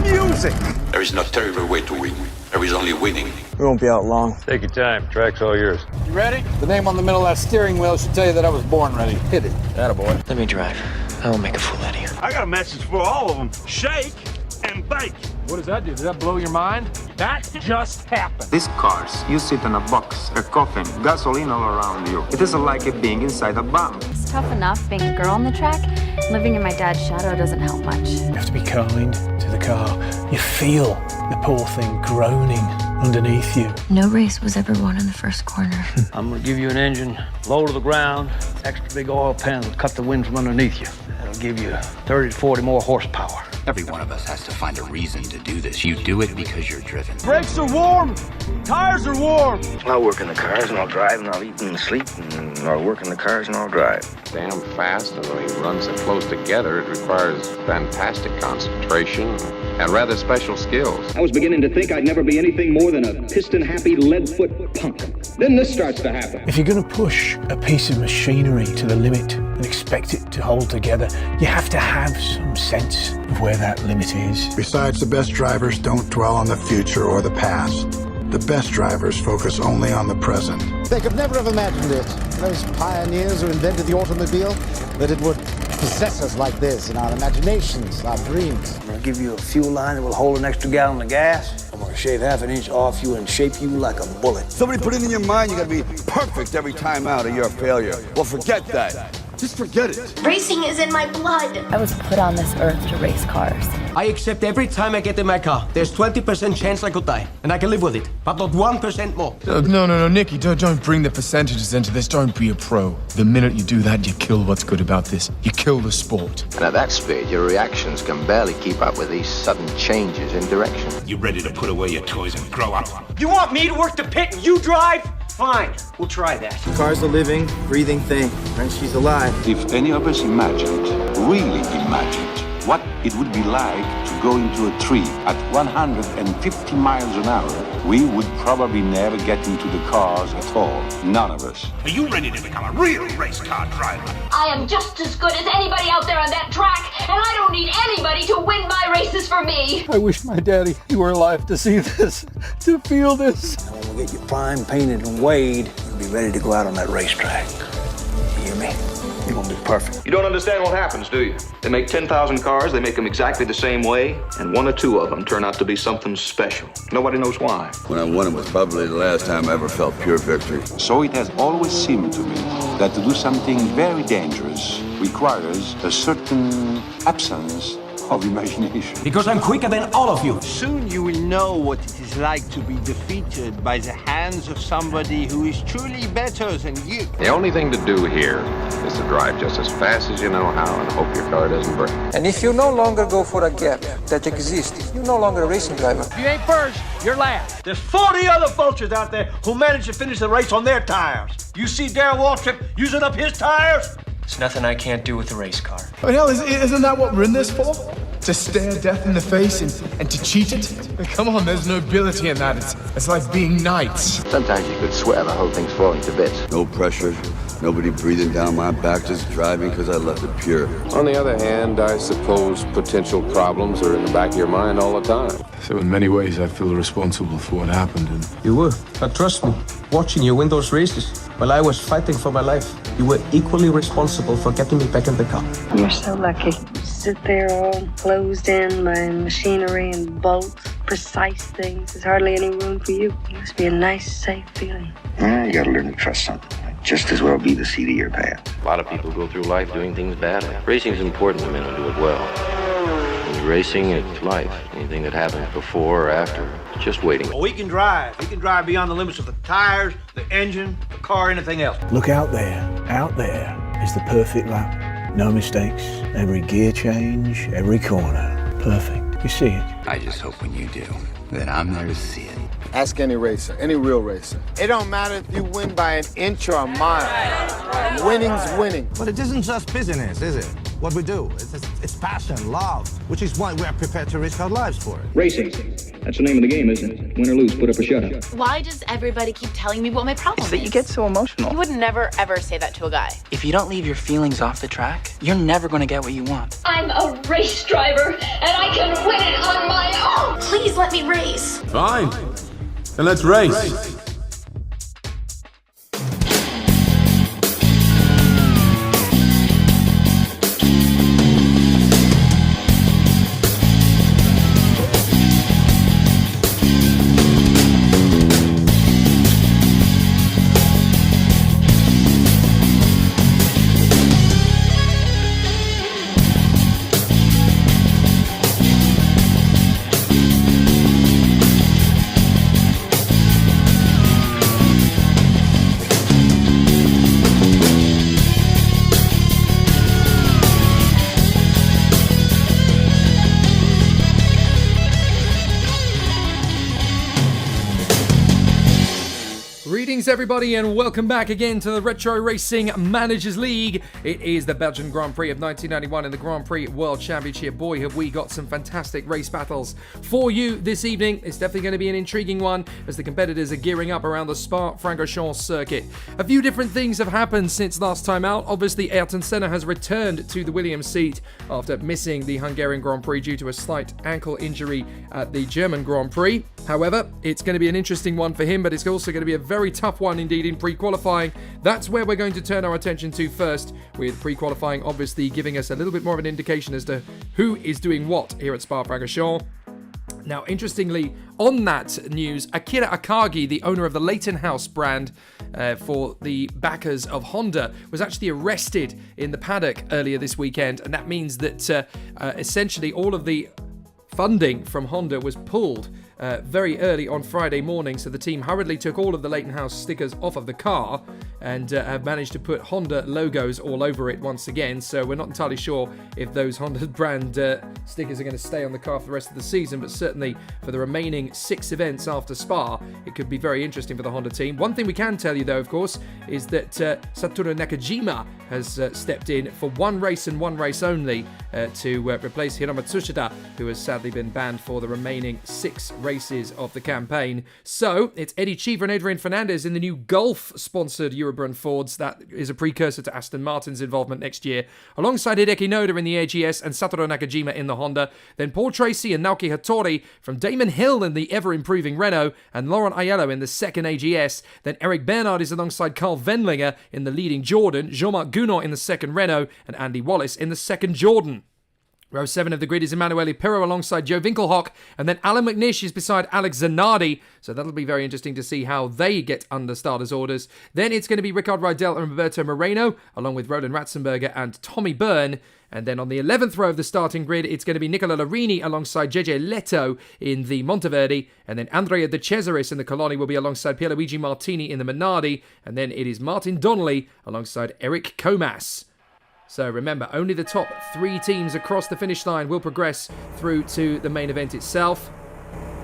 music. There is no terrible way to win. There is only winning. We won't be out long. Take your time. Track's all yours. You ready? The name on the middle of that steering wheel should tell you that I was born ready. Hit it. Attaboy. Let me drive. I won't make a fool out of you. I got a message for all of them. Shake and bake. What does that do? Does that blow your mind? That just happened. These cars, you sit in a box, a coffin, gasoline all around you. It isn't like it being inside a bomb. It's tough enough being a girl on the track. Living in my dad's shadow doesn't help much. You have to be kind to the car. You feel the poor thing groaning underneath you. No race was ever won in the first corner. I'm gonna give you an engine, low to the ground, extra big oil pan to cut the wind from underneath you. That'll give you 30 to 40 more horsepower. Every one of us has to find a reason to do this. You do it because you're driven. Brakes are warm. Tires are warm. I'll work in the cars and I'll drive and I'll eat and sleep and I'll work in the cars and I'll drive. Damn fast, and when we run so close together, it requires fantastic concentration and rather special skills. I was beginning to think I'd never be anything more than a piston-happy lead-foot punk. Then this starts to happen. If you're going to push a piece of machinery to the limit and expect it to hold together, you have to have some sense of where that limit is. Besides, the best drivers don't dwell on the future or the past. The best drivers focus only on the present. They could never have imagined it, those pioneers who invented the automobile, that it would possess us like this in our imaginations, our dreams. I'm gonna give you a fuel line that will hold an extra gallon of gas. I'm gonna shave half an inch off you and shape you like a bullet. Somebody put it in your mind you gotta be perfect every time out or you're a failure. Well, forget that. Just forget it. Racing is in my blood. I was put on this earth to race cars. I accept every time I get in my car. There's 20% chance I could die, and I can live with it, but not 1% more. No, Nicky, don't bring the percentages into this. Don't be a pro. The minute you do that, you kill what's good about this. You kill the sport. And at that speed, your reactions can barely keep up with these sudden changes in direction. You ready to put away your toys and grow up? You want me to work the pit and you drive? Fine, we'll try that. The car's a living, breathing thing, and she's alive. If any of us imagined, really imagined, what it would be like to go into a tree at 150 miles an hour, we would probably never get into the cars at all. None of us. Are you ready to become a real race car driver? I am just as good as anybody out there on that track, and I don't need anybody to win my races for me. I wish my daddy were alive to see this, to feel this. And when we get you primed, painted, and weighed, you'll be ready to go out on that racetrack. You hear me? You're gonna be perfect. You don't understand what happens, do you? They make 10,000 cars, they make them exactly the same way, and one or two of them turn out to be something special. Nobody knows why. When I won it was probably the last time I ever felt pure victory. So it has always seemed to me that to do something very dangerous requires a certain absence of imagination. Because I'm quicker than all of you. Soon you will know what it is like to be defeated by the hands of somebody who is truly better than you. The only thing to do here is to drive just as fast as you know how and hope your car doesn't break. And if you no longer go for a gap that exists, you're no longer a racing driver. If you ain't first, you're last. There's 40 other vultures out there who managed to finish the race on their tires. You see Darrell Waltrip using up his tires? There's nothing I can't do with a race car. I mean, hell, isn't that what we're in this for? To stare death in the face and to cheat it? I mean, come on, there's nobility in that. It's like being knights. Sometimes you could swear the whole thing's falling to bits. No pressure, nobody breathing down my back, just driving because I left it pure. On the other hand, I suppose potential problems are in the back of your mind all the time. So in many ways, I feel responsible for what happened. And You were, but trust me, watching you win those races while I was fighting for my life, you were equally responsible for getting me back in the car. You're so lucky. You sit there all closed in by machinery and bolts, precise things. There's hardly any room for you. It must be a nice, safe feeling. Yeah, you gotta learn to trust something. Might just as well be the seat of your pants. A lot of people go through life doing things badly. Racing is important to men who do it well. When you're racing, it's life. Anything that happens before or after, it's just waiting. Well, we can drive. We can drive beyond the limits of the tires, the engine, the car, anything else. Look out there is the perfect lap. No mistakes, every gear change, every corner, perfect. You see it. I just hope when you do, that I'm there to see it. Ask any racer, any real racer. It don't matter if you win by an inch or a mile. Winning's winning. But it isn't just business, is it? What we do. It's passion, love, which is why we're prepared to risk our lives for it. Racing, That's the name of the game, isn't it? Win or lose, put up or shut up. Why does everybody keep telling me what my problem is? That you get so emotional. You would never, ever say that to a guy. If you don't leave your feelings off the track, you're never going to get what you want. I'm a race driver, and I can win it on my own. Please let me race. Fine. Then let's race. Greetings everybody and welcome back again to the Retro Racing Managers League. It is the Belgian Grand Prix of 1991 and the Grand Prix World Championship. Boy, have we got some fantastic race battles for you this evening. It's definitely going to be an intriguing one as the competitors are gearing up around the Spa-Francorchamps circuit. A few different things have happened since last time out. Obviously, Ayrton Senna has returned to the Williams seat after missing the Hungarian Grand Prix due to a slight ankle injury at the German Grand Prix. However, it's going to be an interesting one for him, but it's also going to be a very tough one indeed in pre-qualifying. That's where we're going to turn our attention to first, with pre-qualifying obviously giving us a little bit more of an indication as to who is doing what here at Spa-Francorchamps. Now, interestingly, on that news, Akira Akagi, the owner of the Leighton House brand for the backers of Honda, was actually arrested in the paddock earlier this weekend, and that means that essentially all of the funding from Honda was pulled very early on Friday morning, so the team hurriedly took all of the Leighton House stickers off of the car and have managed to put Honda logos all over it once again. So we're not entirely sure if those Honda brand stickers are going to stay on the car for the rest of the season, but certainly for the remaining 6 events after Spa, it could be very interesting for the Honda team. One thing we can tell you though, of course, is that Satoru Nakajima has stepped in for one race and one race only to replace Hiro Matsushita, who has sadly been banned for the remaining 6 races of the campaign. So it's Eddie Cheever and Adrian Fernandez in the new Gulf-sponsored Eurobrun Fords. That is a precursor to Aston Martin's involvement next year, alongside Hideki Noda in the AGS and Satoru Nakajima in the Honda. Then Paul Tracy and Naoki Hattori from Damon Hill in the ever-improving Renault, and Laurent Aiello in the second AGS. Then Eric Bernard is alongside Carl Wendlinger in the leading Jordan, Jean-Marc Gounod in the second Renault, and Andy Wallace in the second Jordan. Row 7 of the grid is Emanuele Pirro alongside Joe Winkelhock, and then Alan McNish is beside Alex Zanardi, so that'll be very interesting to see how they get under starters' orders. Then it's going to be Ricard Rydell and Roberto Moreno, along with Roland Ratzenberger and Tommy Byrne. And then on the 11th row of the starting grid, it's going to be Nicola Larini alongside JJ Leto in the Monteverdi, and then Andrea De Cesaris in the Coloni will be alongside Pierluigi Martini in the Minardi, and then it is Martin Donnelly alongside Eric Comas. So remember, only the top 3 teams across the finish line will progress through to the main event itself.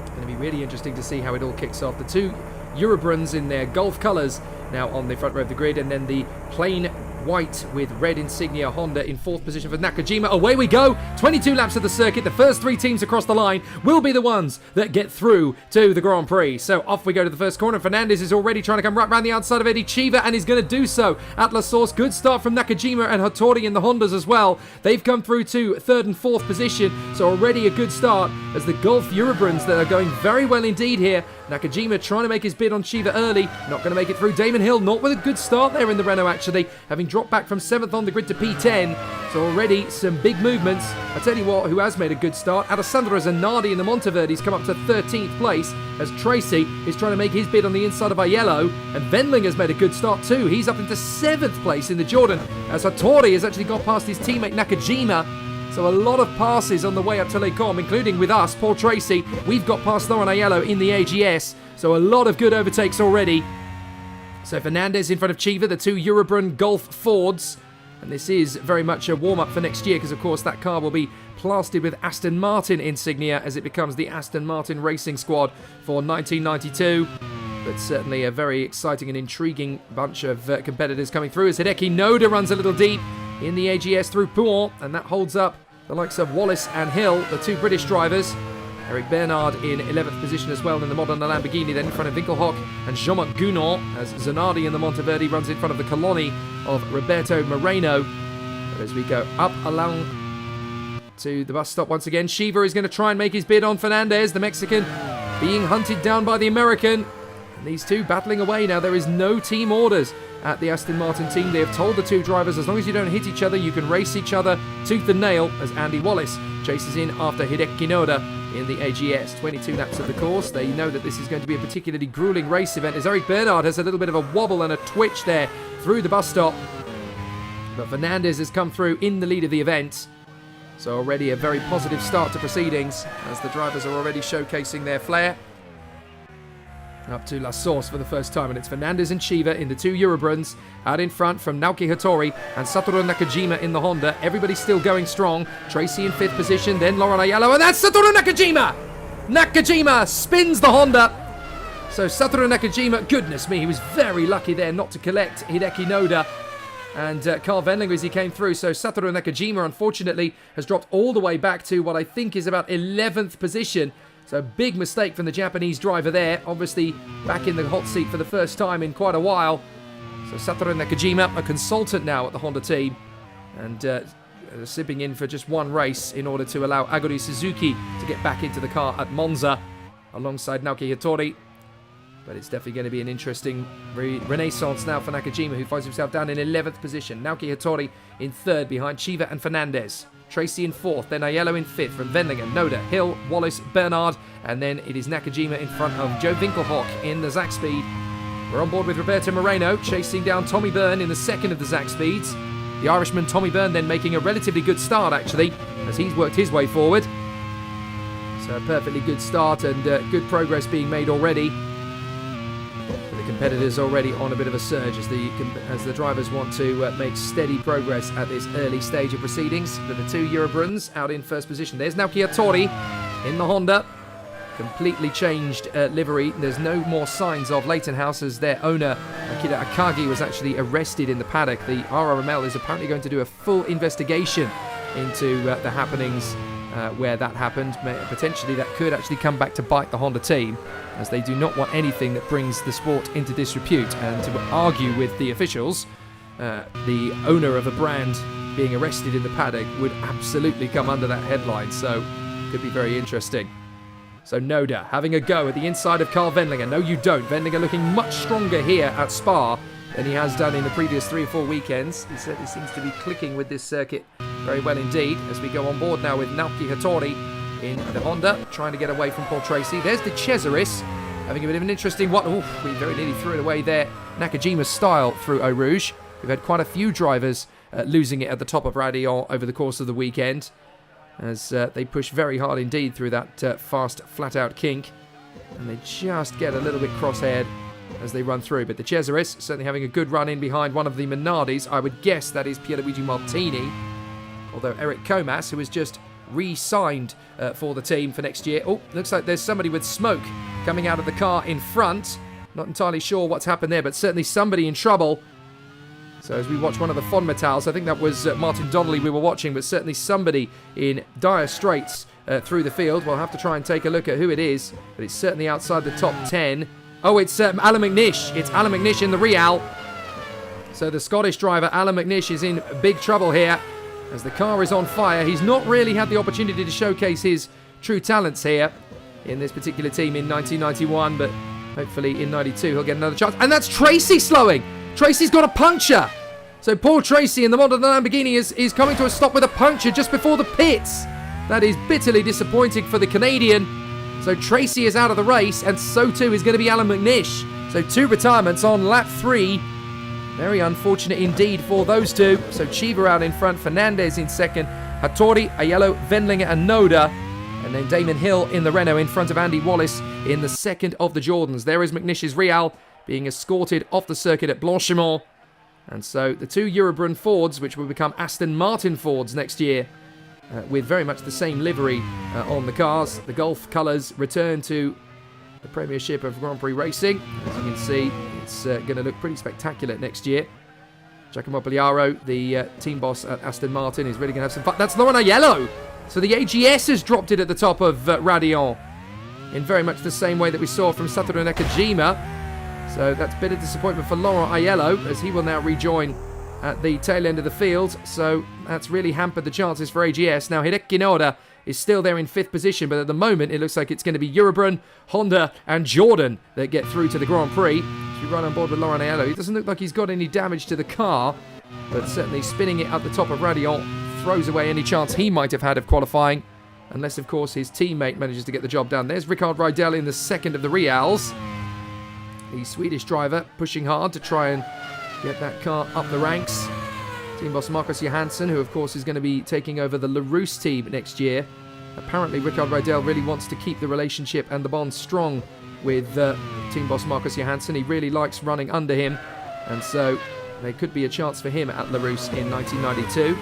It's going to be really interesting to see how it all kicks off. The 2 Eurobruns in their Gulf colours now on the front row of the grid, and then the plain white with red insignia Honda in 4th position for Nakajima. Away we go, 22 laps of the circuit. The first 3 teams across the line will be the ones that get through to the Grand Prix. So off we go to the first corner. Fernandez is already trying to come right round the outside of Eddie Cheever, and he's going to do so. Atlas Source, good start from Nakajima and Hattori in the Hondas as well. They've come through to 3rd and 4th position, so already a good start as the Gulf Eurobruns that are going very well indeed here. Nakajima trying to make his bid on Cheever early, not going to make it through. Damon Hill not with a good start there in the Renault actually, having dropped back from 7th on the grid to P10. So already some big movements. I tell you what, who has made a good start? Alessandro Zanardi in the Monteverdi's come up to 13th place as Tracy is trying to make his bid on the inside of Aiello, and Wendlinger's made a good start too. He's up into 7th place in the Jordan as Hattori has actually got past his teammate Nakajima. So a lot of passes on the way up to Les Combes, including with us, Paul Tracy. We've got past Laurent Aiello in the AGS. So a lot of good overtakes already. So Fernandez in front of Cheever, the 2 Eurobrun Gulf Fords. And this is very much a warm-up for next year because, of course, that car will be plastered with Aston Martin insignia as it becomes the Aston Martin Racing Squad for 1992. But certainly a very exciting and intriguing bunch of competitors coming through as Hideki Noda runs a little deep in the AGS through Pouhon, and that holds up the likes of Wallace and Hill, the 2 British drivers. Eric Bernard in 11th position as well in the Modena Lamborghini, then in front of Winkelhock and Jean-Marc Gounon, as Zanardi in the Monteverdi runs in front of the Coloni of Roberto Moreno. But as we go up along to the bus stop once again, Shiva is going to try and make his bid on Fernandez, the Mexican being hunted down by the American. And these two battling away now. There is no team orders at the Aston Martin team. They have told the two drivers, as long as you don't hit each other, you can race each other tooth and nail, as Andy Wallace chases in after Hideki Noda in the AGS. 22 laps of the course. They know that this is going to be a particularly grueling race event, as Eric Bernard has a little bit of a wobble and a twitch there through the bus stop. But Fernandez has come through in the lead of the event. So already a very positive start to proceedings, as the drivers are already showcasing their flair. Up to La Source for the first time, and it's Fernandez and Shiva in the two Eurobruns. Out in front from Naoki Hattori and Satoru Nakajima in the Honda. Everybody still going strong. Tracy in 5th position, then Lauren Aiello, and that's Satoru Nakajima! Nakajima spins the Honda. So Satoru Nakajima, goodness me, he was very lucky there not to collect Hideki Noda and Carl Wendlinger as he came through. So Satoru Nakajima, unfortunately, has dropped all the way back to what I think is about 11th position. So big mistake from the Japanese driver there. Obviously back in the hot seat for the first time in quite a while. So Satoru Nakajima, a consultant now at the Honda team. And sipping in for just one race in order to allow Aguri Suzuki to get back into the car at Monza alongside Naoki Hattori. But it's definitely going to be an interesting renaissance now for Nakajima, who finds himself down in 11th position. Naoki Hattori in 3rd behind Shiva and Fernandez. Tracy in 4th, then Aiello in 5th from Wendlinger, Noda, Hill, Wallace, Bernard, and then it is Nakajima in front of Joe Winkelhock in the Zach Speed. We're on board with Roberto Moreno, chasing down Tommy Byrne in the 2nd of the Zach Speeds. The Irishman Tommy Byrne then making a relatively good start, actually, as he's worked his way forward. So a perfectly good start and good progress being made already. The competitors already on a bit of a surge as the drivers want to make steady progress at this early stage of proceedings. But the two Eurobruns out in 1st position. There's Naoki Hattori in the Honda. Completely changed livery. There's no more signs of Leighton House, as their owner, Akira Akagi, was actually arrested in the paddock. The RRML is apparently going to do a full investigation into the happenings where that happened. Potentially that could actually come back to bite the Honda team, as they do not want anything that brings the sport into disrepute. And to argue with the officials, the owner of a brand being arrested in the paddock would absolutely come under that headline, so could be very interesting. So Noda having a go at the inside of Carl Wendlinger. No, you don't. Wendlinger looking much stronger here at Spa than he has done in the previous 3 or 4 weekends. He certainly seems to be clicking with this circuit very well indeed, as we go on board now with Naoki Hattori in the Honda, trying to get away from Paul Tracy. There's the Cesaris, having a bit of an interesting one. Oof, we very nearly threw it away there. Nakajima's style through Eau Rouge. We've had quite a few drivers losing it at the top of Radillon over the course of the weekend, as they push very hard indeed through that fast, flat-out kink. And they just get a little bit cross-haired as they run through. But the Cesaris certainly having a good run in behind one of the Minardis. I would guess that is Pierluigi Martini. Although Eric Comas, who has just re-signed for the team for next year. Oh, looks like there's somebody with smoke coming out of the car in front. Not entirely sure what's happened there, but certainly somebody in trouble. So as we watch one of the Fon Metals, I think that was Martin Donnelly we were watching, but certainly somebody in dire straits through the field. We'll have to try and take a look at who it is, but it's certainly outside the top 10. Oh, it's Alan McNish. It's Alan McNish in the Real. So the Scottish driver, Alan McNish, is in big trouble here as the car is on fire. He's not really had the opportunity to showcase his true talents here in this particular team in 1991, but hopefully in 92 he'll get another chance. And that's Tracy slowing. Tracy's got a puncture. So Paul Tracy in the Modena Lamborghini is coming to a stop with a puncture just before the pits. That is bitterly disappointing for the Canadian. So Tracy is out of the race, and so too is going to be Alan McNish. So 2 retirements on lap 3. Very unfortunate indeed for those two. So Chiva out in front, Fernandez in 2nd, Hattori, Aiello, Wendlinger and Noda. And then Damon Hill in the Renault in front of Andy Wallace in the 2nd of the Jordans. There is McNish's Real being escorted off the circuit at Blanchimont. And so the 2 Eurobrun Fords, which will become Aston Martin Fords next year, with very much the same livery on the cars. The Gulf colours return to the Premiership of Grand Prix Racing. As you can see, it's going to look pretty spectacular next year. Giacomo Pagliaro, the team boss at Aston Martin, is really going to have some fun. That's Lauren Aiello So the AGS has dropped it at the top of Radion in very much the same way that we saw from Satoru Nakajima. So that's a bit of disappointment for Laurent Aiello, as he will now rejoin at the tail end of the field. So that's really hampered the chances for AGS. Now Hideki Noda is still there in 5th position, but at the moment it looks like it's going to be Eurobrun, Honda and Jordan that get through to the Grand Prix. As we run on board with Laurent Aiello, he doesn't look like he's got any damage to the car, but certainly spinning it at the top of Radion throws away any chance he might have had of qualifying, unless of course his teammate manages to get the job done. There's Rickard Rydell in the second of the Reals. The Swedish driver pushing hard to try and get that car up the ranks. Team boss Marcus Johansson, who of course is going to be taking over the Larousse team next year. Apparently Rickard Rydell really wants to keep the relationship and the bond strong with team boss Marcus Johansson. He really likes running under him, and so there could be a chance for him at Larousse in 1992.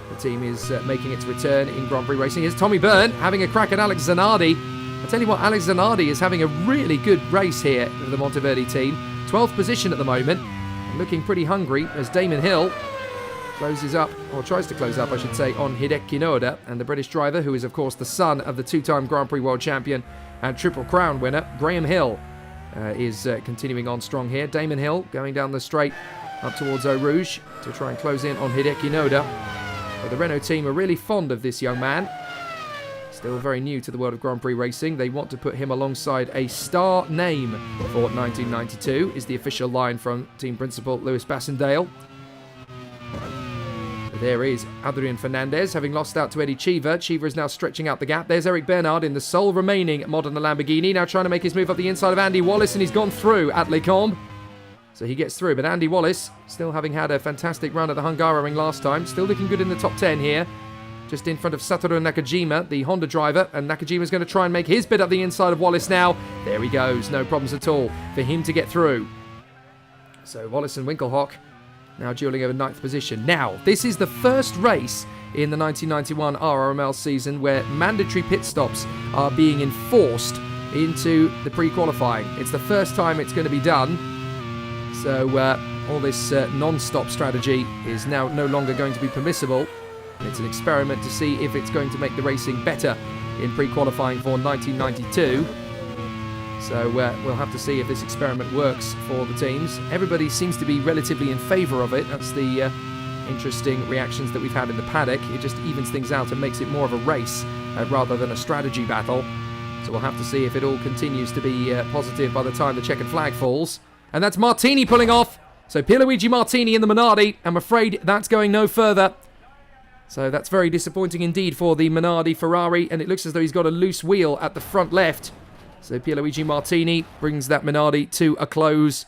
The team is making its return in Grand Prix racing. Here's Tommy Byrne having a crack at Alex Zanardi. I tell you what, Alex Zanardi is having a really good race here for the Monteverdi team. 12th position at the moment, and looking pretty hungry as Damon Hill closes up, or tries to close up, I should say, on Hideki Noda, and the British driver, who is of course the son of the 2-time Grand Prix World Champion and Triple Crown winner, Graham Hill, is continuing on strong here. Damon Hill going down the straight up towards Eau Rouge to try and close in on Hideki Noda. But the Renault team are really fond of this young man. Still very new to the world of Grand Prix racing. They want to put him alongside a star name for 1992, is the official line from team principal Lewis Bassendale. There is Adrian Fernandez, having lost out to Eddie Cheever. Cheever is now stretching out the gap. There's Eric Bernard in the sole remaining Modena Lamborghini, now trying to make his move up the inside of Andy Wallace, and he's gone through at Les Combes. So he gets through, but Andy Wallace, still having had a fantastic run at the Hungaroring last time, still looking good in the top 10 here. Just in front of Satoru Nakajima, the Honda driver, and Nakajima's going to try and make his bit up the inside of Wallace now. There he goes, no problems at all for him to get through. So Wallace and Winkelhock now dueling over 9th position. Now, this is the first race in the 1991 RRML season where mandatory pit stops are being enforced into the pre-qualifying. It's the first time it's going to be done. So all this non-stop strategy is now no longer going to be permissible. It's an experiment to see if it's going to make the racing better in pre-qualifying for 1992. So we'll have to see if this experiment works for the teams. Everybody seems to be relatively in favour of it. That's the interesting reactions that we've had in the paddock. It just evens things out and makes it more of a race rather than a strategy battle. So we'll have to see if it all continues to be positive by the time the checkered flag falls. And that's Martini pulling off. So Pierluigi Martini in the Minardi. I'm afraid that's going no further. So that's very disappointing indeed for the Minardi Ferrari. And it looks as though he's got a loose wheel at the front left. So Pierluigi Martini brings that Minardi to a close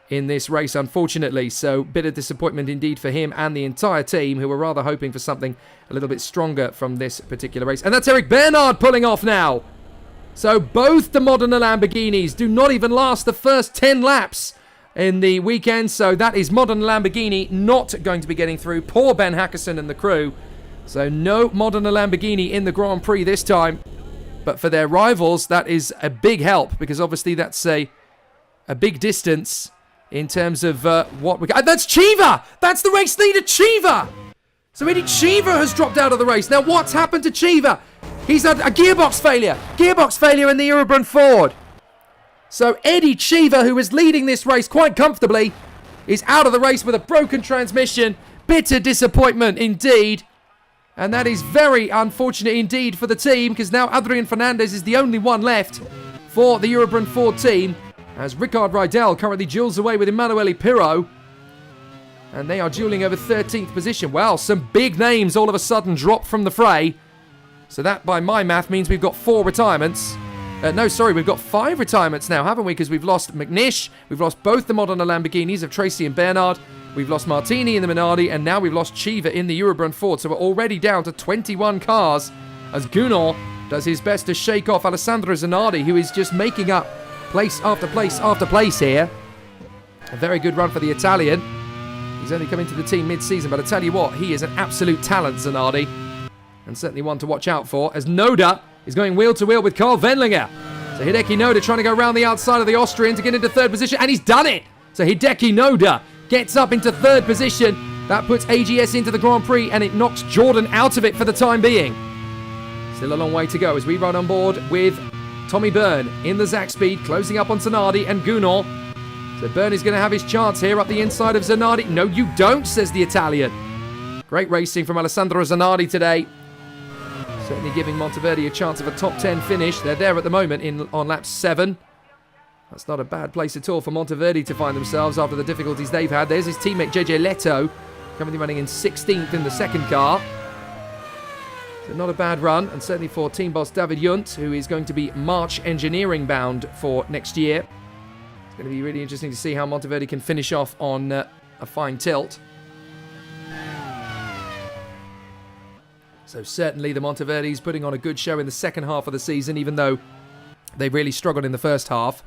in this race, unfortunately. So bit of disappointment indeed for him and the entire team, who were rather hoping for something a little bit stronger from this particular race. And that's Eric Bernard pulling off now. So both the Modena Lamborghinis do not even last the first 10 laps in the weekend. So that is Modena Lamborghini not going to be getting through. Poor Ben Hackerson and the crew. So no Modena Lamborghini in the Grand Prix this time. But for their rivals, that is a big help, because obviously that's a big distance in terms of what we got. That's Cheever! That's the race leader, Cheever! So Eddie Cheever has dropped out of the race. Now what's happened to Cheever? He's had a gearbox failure. Gearbox failure in the Eurobrun Ford. So Eddie Cheever, who was leading this race quite comfortably, is out of the race with a broken transmission. Bitter disappointment indeed. And that is very unfortunate indeed for the team, because now Adrian Fernandez is the only one left for the Eurobrun Ford team, as Rickard Rydell currently duels away with Emanuele Pirro. And they are dueling over 13th position. Well, some big names all of a sudden drop from the fray. So that, by my math, means we've got 4 retirements. We've got 5 retirements now, haven't we? Because we've lost McNish, we've lost both the Modena Lamborghinis of Tracy and Bernard, we've lost Martini in the Minardi, and now we've lost Cheever in the Eurobrun Ford. So we're already down to 21 cars, as Gunnar does his best to shake off Alessandro Zanardi, who is just making up place after place after place here. A very good run for the Italian. He's only come into the team mid-season, but I tell you what, he is an absolute talent, Zanardi. And certainly one to watch out for, as Noda is going wheel-to-wheel with Karl Wendlinger. So Hideki Noda trying to go around the outside of the Austrian to get into 3rd position, and he's done it! So Hideki Noda gets up into 3rd position. That puts AGS into the Grand Prix, and it knocks Jordan out of it for the time being. Still a long way to go as we run on board with Tommy Byrne in the Zack-Speed, closing up on Zanardi and Gounod. So Byrne is going to have his chance here up the inside of Zanardi. No, you don't, says the Italian. Great racing from Alessandro Zanardi today. Certainly giving Monteverdi a chance of a top 10 finish. They're there at the moment on lap 7. That's not a bad place at all for Monteverdi to find themselves after the difficulties they've had. There's his teammate JJ Leto, currently running in 16th in the second car. So not a bad run, and certainly for team boss David Junt, who is going to be March engineering bound for next year. It's going to be really interesting to see how Monteverdi can finish off on a fine tilt. So certainly the Monteverdi's putting on a good show in the second half of the season, even though they really struggled in the first half.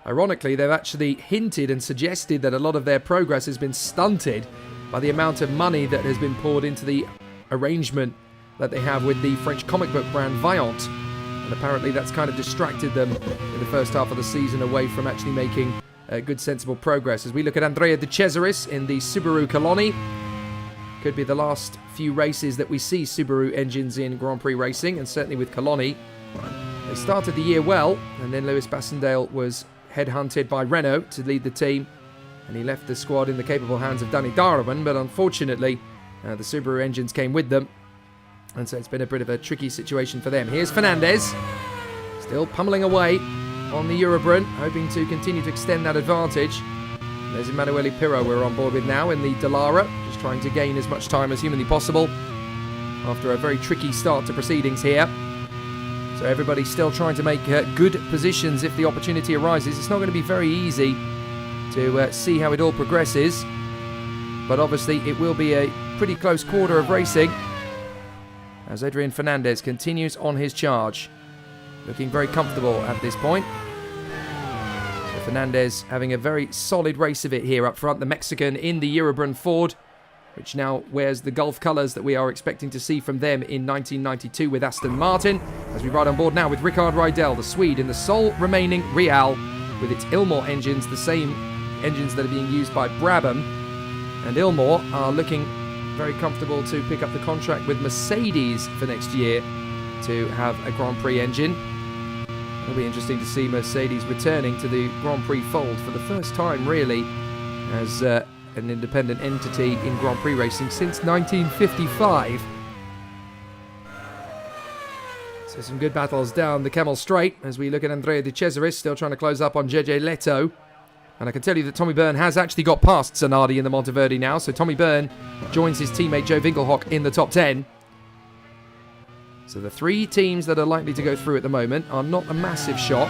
Ironically, they've actually hinted and suggested that a lot of their progress has been stunted by the amount of money that has been poured into the arrangement that they have with the French comic book brand Vaillant. And apparently that's kind of distracted them in the first half of the season away from actually making good, sensible progress. As we look at Andrea De Cesaris in the Subaru Coloni. Could be the last few races that we see Subaru engines in Grand Prix racing, and certainly with Coloni. They started the year well, and then Lewis Bassendale was headhunted by Renault to lead the team, and he left the squad in the capable hands of Danny Darwin, but unfortunately the Subaru engines came with them, and so it's been a bit of a tricky situation for them. Here's Fernandez, still pummeling away on the Eurobrun, hoping to continue to extend that advantage. There's Emanuele Pirro we're on board with now in the Dallara, just trying to gain as much time as humanly possible after a very tricky start to proceedings here. So everybody's still trying to make good positions if the opportunity arises. It's not going to be very easy to see how it all progresses, but obviously it will be a pretty close quarter of racing as Adrian Fernandez continues on his charge, looking very comfortable at this point. Fernandez having a very solid race of it here up front. The Mexican in the Eurobrun Ford, which now wears the Gulf colours that we are expecting to see from them in 1992 with Aston Martin. As we ride on board now with Rickard Rydell, the Swede, in the sole remaining Real with its Ilmor engines, the same engines that are being used by Brabham. And Ilmor are looking very comfortable to pick up the contract with Mercedes for next year to have a Grand Prix engine. It'll be interesting to see Mercedes returning to the Grand Prix fold for the first time, really, as an independent entity in Grand Prix racing since 1955. So some good battles down the Camel Straight as we look at Andrea De Cesaris still trying to close up on JJ Leto. And I can tell you that Tommy Byrne has actually got past Zanardi in the Monteverdi now, so Tommy Byrne joins his teammate Joe Winkelhock in the top 10. So the three teams that are likely to go through at the moment are not a massive shock.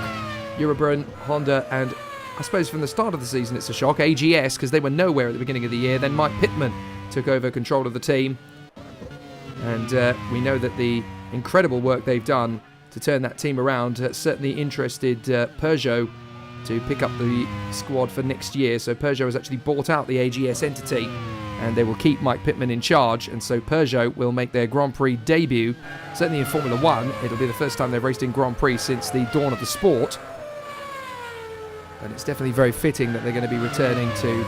Eurobrun, Honda, and I suppose from the start of the season it's a shock, AGS, because they were nowhere at the beginning of the year. Then Mike Pittman took over control of the team. And we know that the incredible work they've done to turn that team around certainly interested Peugeot to pick up the squad for next year. So Peugeot has actually bought out the AGS entity, and they will keep Mike Pittman in charge, and so Peugeot will make their Grand Prix debut. Certainly in Formula 1, it'll be the first time they've raced in Grand Prix since the dawn of the sport. And it's definitely very fitting that they're going to be returning to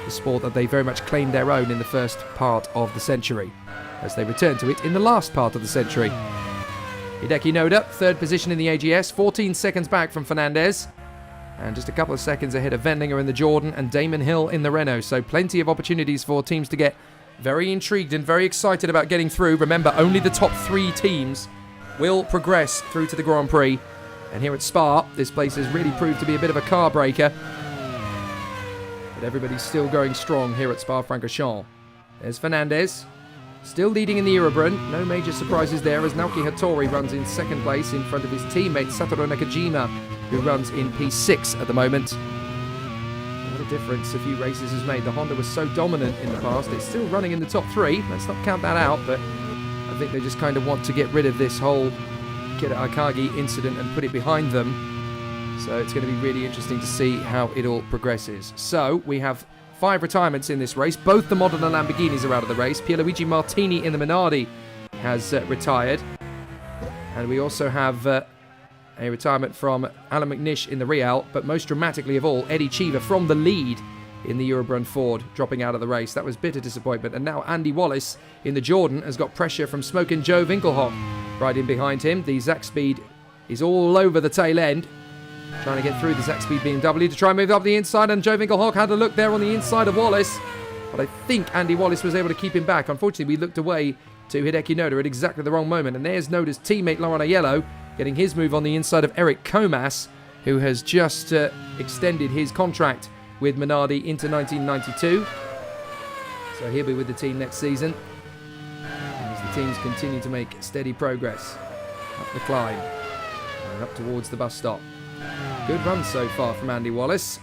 the sport that they very much claimed their own in the first part of the century, as they return to it in the last part of the century. Hideki Noda, third position in the AGS, 14 seconds back from Fernandez, and just a couple of seconds ahead of Wendlinger in the Jordan and Damon Hill in the Renault. So plenty of opportunities for teams to get very intrigued and very excited about getting through. Remember, only the top 3 teams will progress through to the Grand Prix. And here at Spa, this place has really proved to be a bit of a car breaker. But everybody's still going strong here at Spa-Francorchamps. There's Fernandez, still leading in the Eurobrun. No major surprises there as Naoki Hattori runs in second place in front of his teammate Satoru Nakajima, who runs in P6 at the moment. What a difference a few races has made. The Honda was so dominant in the past. It's still running in the top 3. Let's not count that out, but I think they just kind of want to get rid of this whole Kira Akagi incident and put it behind them. So it's going to be really interesting to see how it all progresses. So we have 5 retirements in this race. Both the Modena Lamborghinis are out of the race. Pierluigi Martini in the Minardi has retired. And we also have a retirement from Alan McNish in the Real, but most dramatically of all, Eddie Cheever from the lead in the Eurobrunn Ford, dropping out of the race. That was bitter disappointment. And now Andy Wallace in the Jordan has got pressure from Smokin' Joe Winkelhock right in behind him. The Zach Speed is all over the tail end, trying to get through the Zach Speed BMW to try and move up the inside. And Joe Winkelhock had a look there on the inside of Wallace, but I think Andy Wallace was able to keep him back. Unfortunately, we looked away to Hideki Noda at exactly the wrong moment. And there's Noda's teammate, Laurent Aiello, getting his move on the inside of Eric Comas, who has just extended his contract with Minardi into 1992. So he'll be with the team next season, as the teams continue to make steady progress up the climb and up towards the bus stop. Good run so far from Andy Wallace,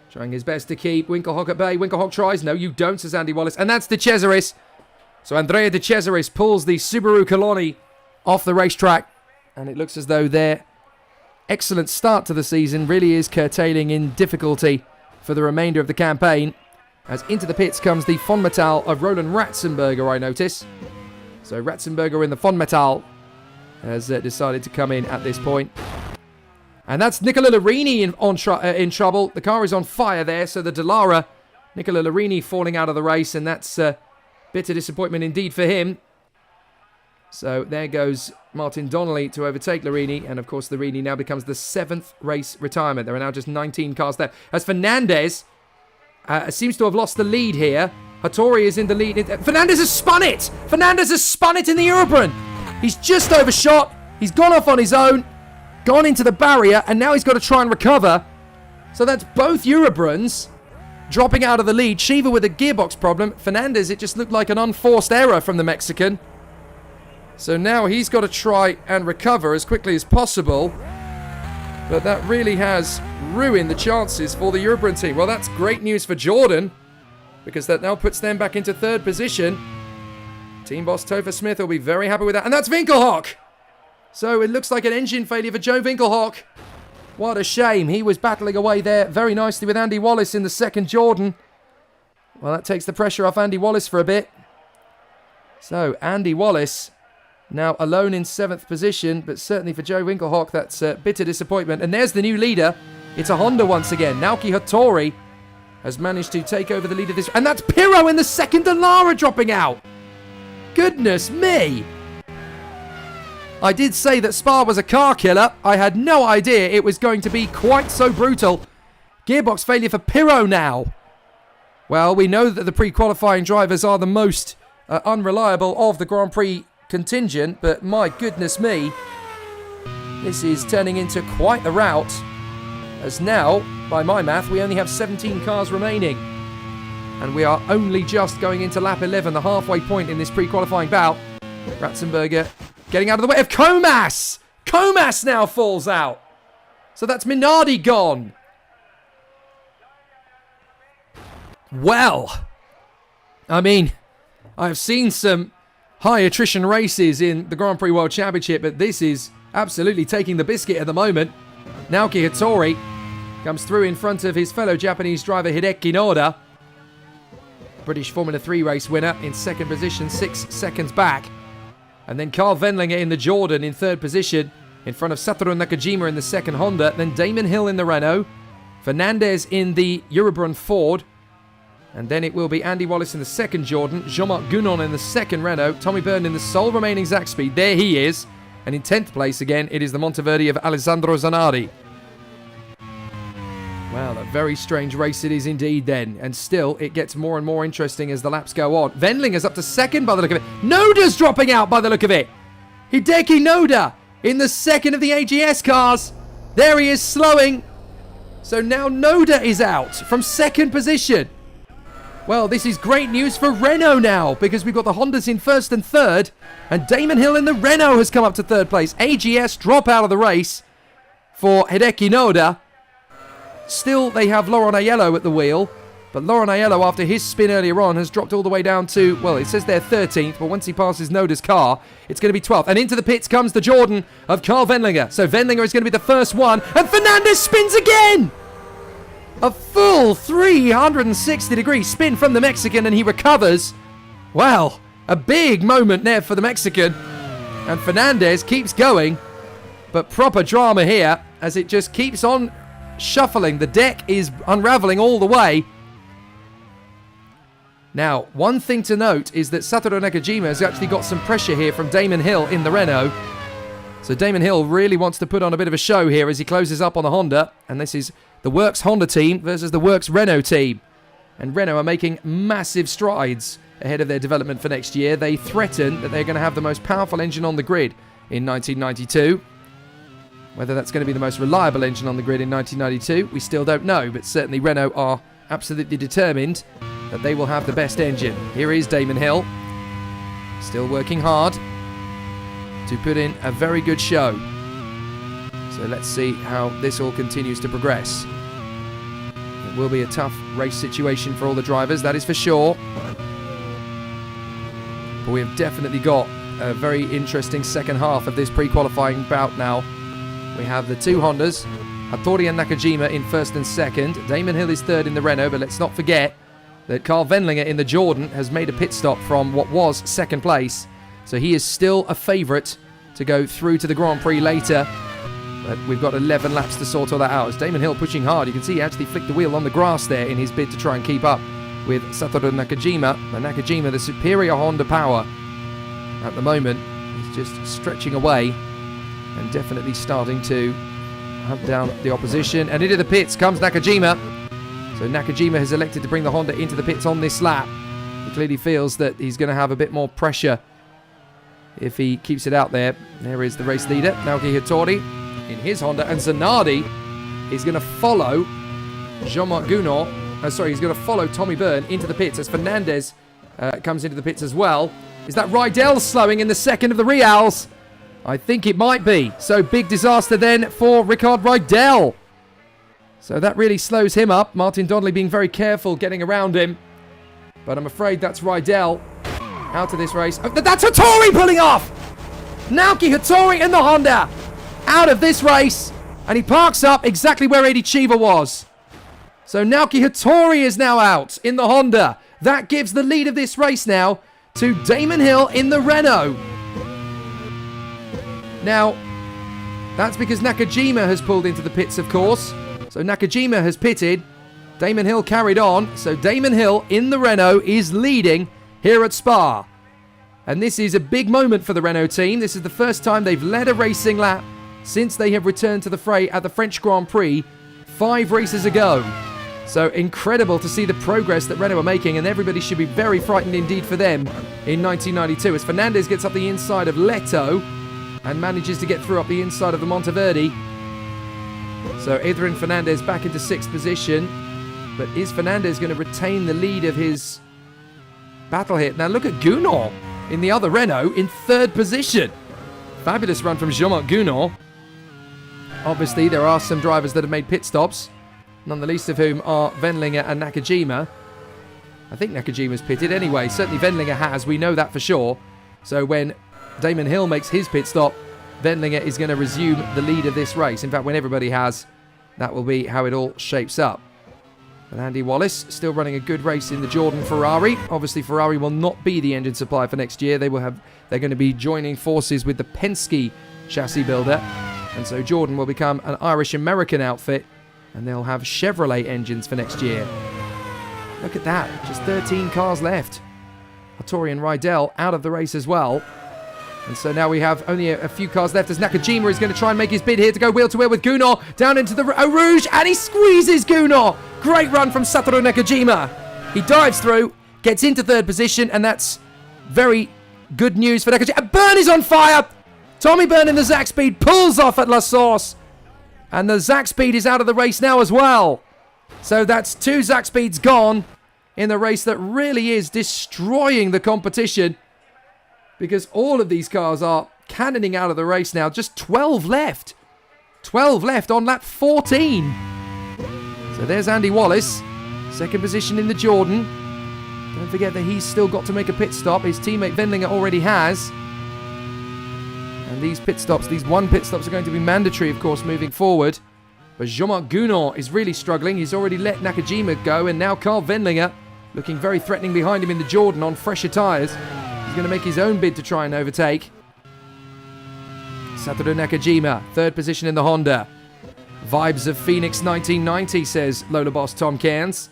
trying his best to keep Winkelhock at bay. Winkelhock tries. No, you don't, says Andy Wallace. And that's De Cesaris. So Andrea De Cesaris pulls the Subaru Coloni off the racetrack, and it looks as though their excellent start to the season really is curtailing in difficulty for the remainder of the campaign, as into the pits comes the Von Metal of Roland Ratzenberger, I notice. So Ratzenberger in the Von Metal has decided to come in at this point. And that's Nicola Larini in trouble. The car is on fire there, so the Dallara, Nicola Larini falling out of the race, and that's bitter disappointment indeed for him. So there goes Martin Donnelly to overtake Larini, and of course Larini now becomes the 7th race retirement. There are now just 19 cars there. As Fernandez seems to have lost the lead here. Hattori is in the lead. Fernandez has spun it! Fernandez has spun it in the Eurobrunn! He's just overshot. He's gone off on his own, gone into the barrier, and now he's got to try and recover. So that's both Eurobrunns dropping out of the lead. Shiva with a gearbox problem. Fernandez, it just looked like an unforced error from the Mexican. So now he's got to try and recover as quickly as possible. But that really has ruined the chances for the Eurobrunn team. Well, that's great news for Jordan, because that now puts them back into 3rd position. Team boss Topher Smith will be very happy with that. And that's Winkelhock! So it looks like an engine failure for Joe Winkelhock. What a shame. He was battling away there very nicely with Andy Wallace in the 2nd Jordan. Well, that takes the pressure off Andy Wallace for a bit. So Andy Wallace now alone in 7th position, but certainly for Joe Winkelhock, that's a bitter disappointment. And there's the new leader. It's a Honda once again. Naoki Hattori has managed to take over the lead of this. And that's Pirro in the 2nd Dallara dropping out. Goodness me. I did say that Spa was a car killer. I had no idea it was going to be quite so brutal. Gearbox failure for Pirro now. Well, we know that the pre-qualifying drivers are the most unreliable of the Grand Prix contingent, but my goodness me, this is turning into quite a rout, as now, by my math, we only have 17 cars remaining, and we are only just going into lap 11, the halfway point in this pre-qualifying bout. Ratzenberger getting out of the way of Comas! Comas now falls out! So that's Minardi gone. Well, I mean, I've seen some high attrition races in the Grand Prix World Championship, but this is absolutely taking the biscuit at the moment. Naoki Hattori comes through in front of his fellow Japanese driver Hideki Noda. British Formula 3 race winner in 2nd position, 6 seconds back. And then Carl Wendlinger in the Jordan in 3rd position, in front of Satoru Nakajima in the 2nd Honda. Then Damon Hill in the Renault. Fernandez in the Eurobrunn Ford. And then it will be Andy Wallace in the 2nd Jordan, Jean-Marc Gounon in the 2nd Renault, Tommy Byrne in the sole remaining Zach Speed. There he is. And in 10th place again, it is the Monteverdi of Alessandro Zanardi. Well, a very strange race it is indeed then. And still, it gets more and more interesting as the laps go on. Wendlinger's up to 2nd by the look of it. Noda's dropping out by the look of it. Hideki Noda in the 2nd of the AGS cars. There he is slowing. So now Noda is out from 2nd position. Well, this is great news for Renault now, because we've got the Hondas in 1st and 3rd, and Damon Hill in the Renault has come up to 3rd place. AGS drop out of the race for Hideki Noda. Still, they have Laurent Aiello at the wheel, but Laurent Aiello, after his spin earlier on, has dropped all the way down to, well, it says they're 13th, but once he passes Noda's car, it's going to be 12th. And into the pits comes the Jordan of Carl Wendlinger. So Wendlinger is going to be the first one, and Fernandez spins again! A full 360-degree spin from the Mexican, and he recovers. Well, a big moment there for the Mexican. And Fernandez keeps going. But proper drama here, as it just keeps on shuffling. The deck is unraveling all the way. Now, one thing to note is that Satoru Nakajima has actually got some pressure here from Damon Hill in the Renault. So Damon Hill really wants to put on a bit of a show here as he closes up on the Honda. And this is the Works Honda team versus the Works Renault team. And Renault are making massive strides ahead of their development for next year. They threaten that they're going to have the most powerful engine on the grid in 1992. Whether that's going to be the most reliable engine on the grid in 1992, we still don't know. But certainly Renault are absolutely determined that they will have the best engine. Here is Damon Hill, still working hard to put in a very good show. So let's see how this all continues to progress. It will be a tough race situation for all the drivers, that is for sure. But we have definitely got a very interesting second half of this pre-qualifying bout now. We have the two Hondas, Hattori and Nakajima in first and second. Damon Hill is third in the Renault, but let's not forget that Carl Wendlinger in the Jordan has made a pit stop from what was second place. So he is still a favourite to go through to the Grand Prix later. But we've got 11 laps to sort all that out. As Damon Hill pushing hard, you can see he actually flicked the wheel on the grass there in his bid to try and keep up with Satoru Nakajima. And Nakajima, the superior Honda power at the moment, is just stretching away and definitely starting to hunt down the opposition. And into the pits comes Nakajima. So Nakajima has elected to bring the Honda into the pits on this lap. He clearly feels that he's going to have a bit more pressure if he keeps it out there. There is the race leader, Naoki Hattori, in his Honda. And Zanardi is going to follow Jean-Marc Gounod. He's going to follow Tommy Byrne into the pits as Fernandez comes into the pits as well. Is that Rydell slowing in the second of the Reals? I think it might be. So big disaster then for Ricard Rydell. So that really slows him up. Martin Donnelly being very careful getting around him. But I'm afraid that's Rydell out of this race. Oh, that's Hattori pulling off! Naoki Hattori in the Honda out of this race. And he parks up exactly where Eddie Cheever was. So Naoki Hattori is now out in the Honda. That gives the lead of this race now to Damon Hill in the Renault. Now, that's because Nakajima has pulled into the pits, of course. So Nakajima has pitted. Damon Hill carried on. So Damon Hill in the Renault is leading here at Spa. And this is a big moment for the Renault team. This is the first time they've led a racing lap since they have returned to the fray at the French Grand Prix 5 races ago. So incredible to see the progress that Renault are making, and everybody should be very frightened indeed for them in 1992 as Fernandez gets up the inside of Leto and manages to get through up the inside of the Monteverde. So Adrian Fernandez back into 6th position. But is Fernandez going to retain the lead of his battle hit? Now look at Gounod in the other Renault in 3rd position. Fabulous run from Jean-Marc Gounod. Obviously there are some drivers that have made pit stops, none the least of whom are Wendlinger and Nakajima. I think Nakajima's pitted anyway. Certainly Wendlinger has, we know that for sure. So when Damon Hill makes his pit stop, Wendlinger is going to resume the lead of this race. In fact, when everybody has, that will be how it all shapes up. But Andy Wallace still running a good race in the Jordan Ferrari. Obviously, Ferrari will not be the engine supply for next year. They're going to be joining forces with the Penske chassis builder. And so Jordan will become an Irish-American outfit. And they'll have Chevrolet engines for next year. Look at that. Just 13 cars left. Hattori and Rydell out of the race as well. And so now we have only a few cars left as Nakajima is going to try and make his bid here to go wheel-to-wheel with Gounod down into the Eau Rouge, and he squeezes Gounod. Great run from Satoru Nakajima. He dives through, gets into 3rd position, and that's very good news for Nakajima. Byrne is on fire. Tommy Byrne in the Zach Speed pulls off at La Source. And the Zach Speed is out of the race now as well. So that's 2 Zach Speeds gone in the race that really is destroying the competition. Because all of these cars are cannoning out of the race now. Just 12 left. 12 left on lap 14. So there's Andy Wallace. 2nd position in the Jordan. Don't forget that he's still got to make a pit stop. His teammate Wendlinger already has. And these pit stops, these 1 pit stops are going to be mandatory, of course, moving forward. But Jean-Marc Gounod is really struggling. He's already let Nakajima go. And now Carl Wendlinger looking very threatening behind him in the Jordan on fresher tyres. He's going to make his own bid to try and overtake. Satoru Nakajima, 3rd position in the Honda. Vibes of Phoenix 1990, says Lola boss Tom Cairns.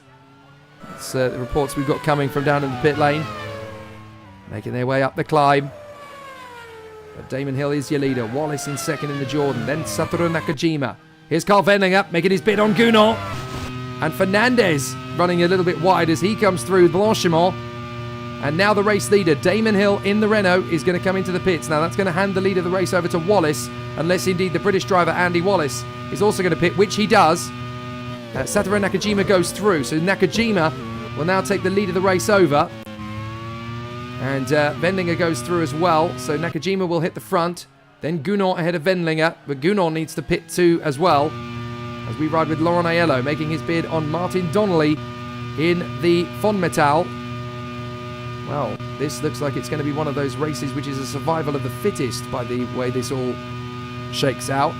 That's the reports we've got coming from down in the pit lane. Making their way up the climb. But Damon Hill is your leader. Wallace in second in the Jordan. Then Satoru Nakajima. Here's Carl Wendlinger making his bid on Gounod. And Fernandez running a little bit wide as he comes through Blanchimont. And now the race leader, Damon Hill in the Renault, is going to come into the pits. Now that's going to hand the lead of the race over to Wallace, unless indeed the British driver Andy Wallace is also going to pit, which he does. Satoru Nakajima goes through, so Nakajima will now take the lead of the race over. And Wendlinger goes through as well, so Nakajima will hit the front. Then Gounod ahead of Wendlinger, but Gounod needs to pit too as well. As we ride with Laurent Aiello making his bid on Martin Donnelly in the Fonmetal. Well, this looks like it's going to be one of those races which is a survival of the fittest by the way this all shakes out.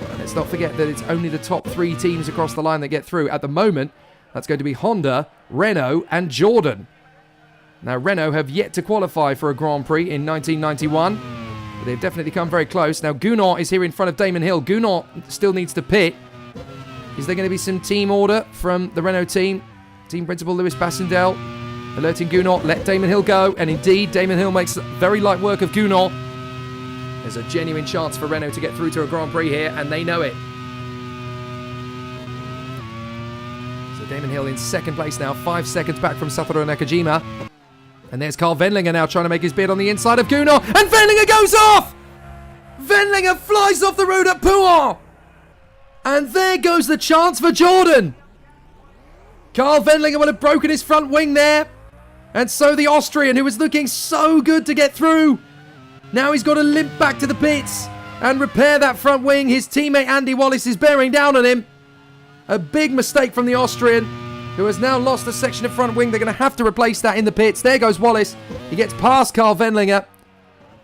And let's not forget that it's only the top 3 teams across the line that get through. At the moment, that's going to be Honda, Renault and Jordan. Now, Renault have yet to qualify for a Grand Prix in 1991. But they've definitely come very close. Now, Gounod is here in front of Damon Hill. Gounod still needs to pit. Is there going to be some team order from the Renault team? Team principal Louis Bassendel alerting Gounod, let Damon Hill go. And indeed, Damon Hill makes very light work of Gounod. There's a genuine chance for Renault to get through to a Grand Prix here, and they know it. So Damon Hill in second place now, 5 seconds back from Satoru Nakajima. And there's Carl Wendlinger now trying to make his bid on the inside of Gounod. And Wendlinger goes off! Wendlinger flies off the road at Pouin! And there goes the chance for Jordan. Carl Wendlinger would have broken his front wing there. And so the Austrian, who was looking so good to get through, now he's got to limp back to the pits and repair that front wing. His teammate Andy Wallace is bearing down on him. A big mistake from the Austrian, who has now lost a section of front wing. They're going to have to replace that in the pits. There goes Wallace. He gets past Carl Wendlinger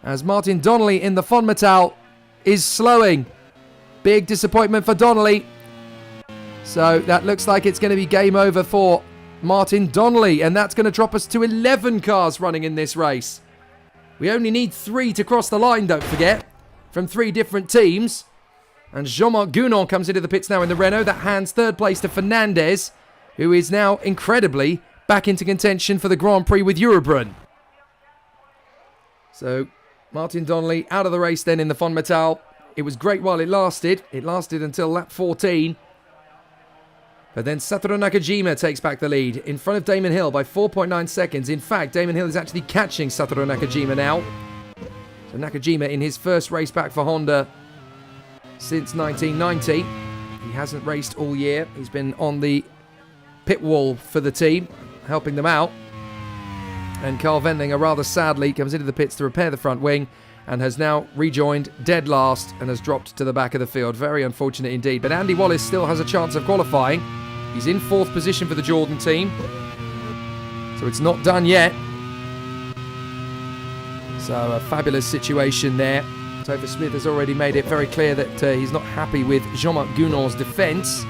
as Martin Donnelly in the Fonmetal is slowing. Big disappointment for Donnelly. So that looks like it's going to be game over for Martin Donnelly. And that's going to drop us to 11 cars running in this race. We only need 3 to cross the line, don't forget, from 3 different teams. And Jean-Marc Gounod comes into the pits now in the Renault. That hands third place to Fernandez, who is now incredibly back into contention for the Grand Prix with Eurobrun. So Martin Donnelly out of the race then in the Fonmetal. It was great while it lasted. It lasted until lap 14. But then Satoru Nakajima takes back the lead in front of Damon Hill by 4.9 seconds. In fact, Damon Hill is actually catching Satoru Nakajima now. So Nakajima in his first race back for Honda since 1990. He hasn't raced all year. He's been on the pit wall for the team, helping them out. And Carl Wendlinger, rather sadly, comes into the pits to repair the front wing and has now rejoined dead last and has dropped to the back of the field. Very unfortunate indeed. But Andy Wallace still has a chance of qualifying. He's in 4th position for the Jordan team. So it's not done yet. So a fabulous situation there. Topher Smith has already made it very clear that he's not happy with Jean-Marc Gounod's defence.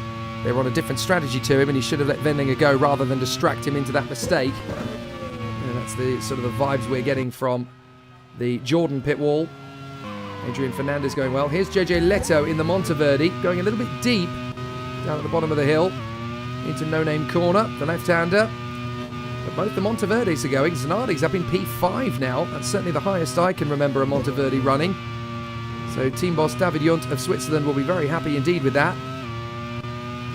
They were on a different strategy to him and he should have let Wendlinger go rather than distract him into that mistake. And that's the sort of the vibes we're getting from the Jordan pit wall. Adrian Fernandez going well. Here's JJ Leto in the Monteverdi, going a little bit deep down at the bottom of the hill into No Name Corner, the left-hander. But both the Monteverdis are going. Zanardi's up in P5 now. That's certainly the highest I can remember a Monteverdi running. So team boss David Junt of Switzerland will be very happy indeed with that.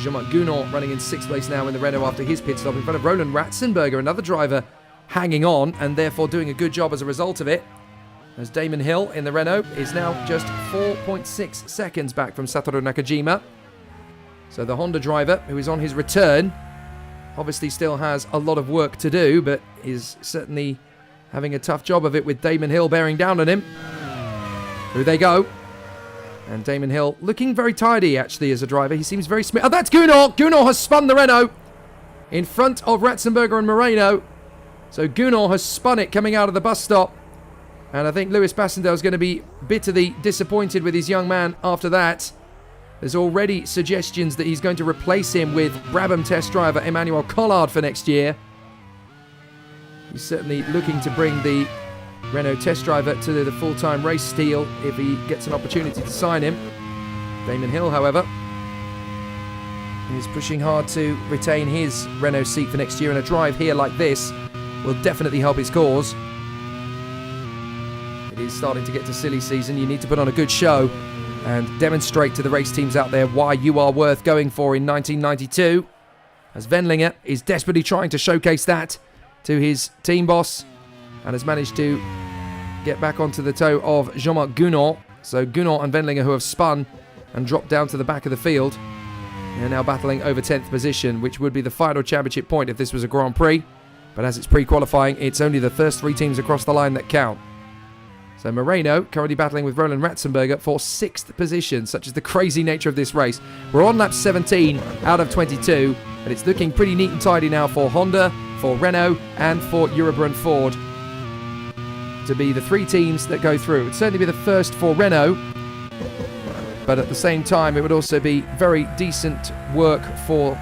Jean-Marc Gounod running in 6th place now in the Renault after his pit stop in front of Roland Ratzenberger, another driver hanging on and therefore doing a good job as a result of it. As Damon Hill in the Renault is now just 4.6 seconds back from Satoru Nakajima. So the Honda driver, who is on his return, obviously still has a lot of work to do, but is certainly having a tough job of it with Damon Hill bearing down on him. Through they go. And Damon Hill looking very tidy, actually, as a driver. He seems very smooth. Oh, that's Gounod! Gounod has spun the Renault in front of Ratzenberger and Moreno. So Gounod has spun it coming out of the bus stop. And I think Louis Bassendel is going to be bitterly disappointed with his young man after that. There's already suggestions that he's going to replace him with Brabham test driver Emmanuel Collard for next year. He's certainly looking to bring the Renault test driver to the full-time race deal if he gets an opportunity to sign him. Damon Hill, however, is pushing hard to retain his Renault seat for next year, and a drive here like this will definitely help his cause. It is starting to get to silly season. You need to put on a good show and demonstrate to the race teams out there why you are worth going for in 1992, as Wendlinger is desperately trying to showcase that to his team boss and has managed to get back onto the toe of Jean-Marc Gounod. So Gounod and Wendlinger, who have spun and dropped down to the back of the field, they're now battling over 10th position, which would be the final championship point if this was a Grand Prix. But as it's pre-qualifying, it's only the first 3 teams across the line that count. So Moreno currently battling with Roland Ratzenberger for 6th position. Such is the crazy nature of this race. We're on lap 17 out of 22, and it's looking pretty neat and tidy now for Honda, for Renault, and for Eurobrun Ford to be the 3 teams that go through. It would certainly be the first for Renault, but at the same time, it would also be very decent work for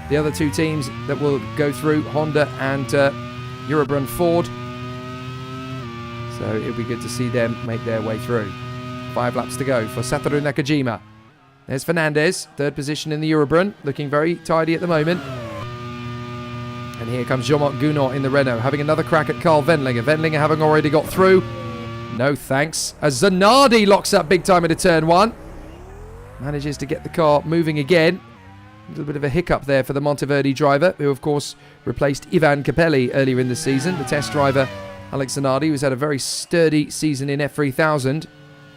the other 2 teams that will go through, Honda and Eurobrun Ford. So it'll be good to see them make their way through. 5 laps to go for Satoru Nakajima. There's Fernandez, 3rd position in the Eurobrun, looking very tidy at the moment. And here comes Jean-Marc Gounod in the Renault, having another crack at Carl Wendlinger. Wendlinger having already got through. No thanks. As Zanardi locks up big time into turn 1. Manages to get the car moving again. A little bit of a hiccup there for the Monteverdi driver, who of course replaced Ivan Capelli earlier in the season. The test driver, Alex Zanardi, who's had a very sturdy season in F3000.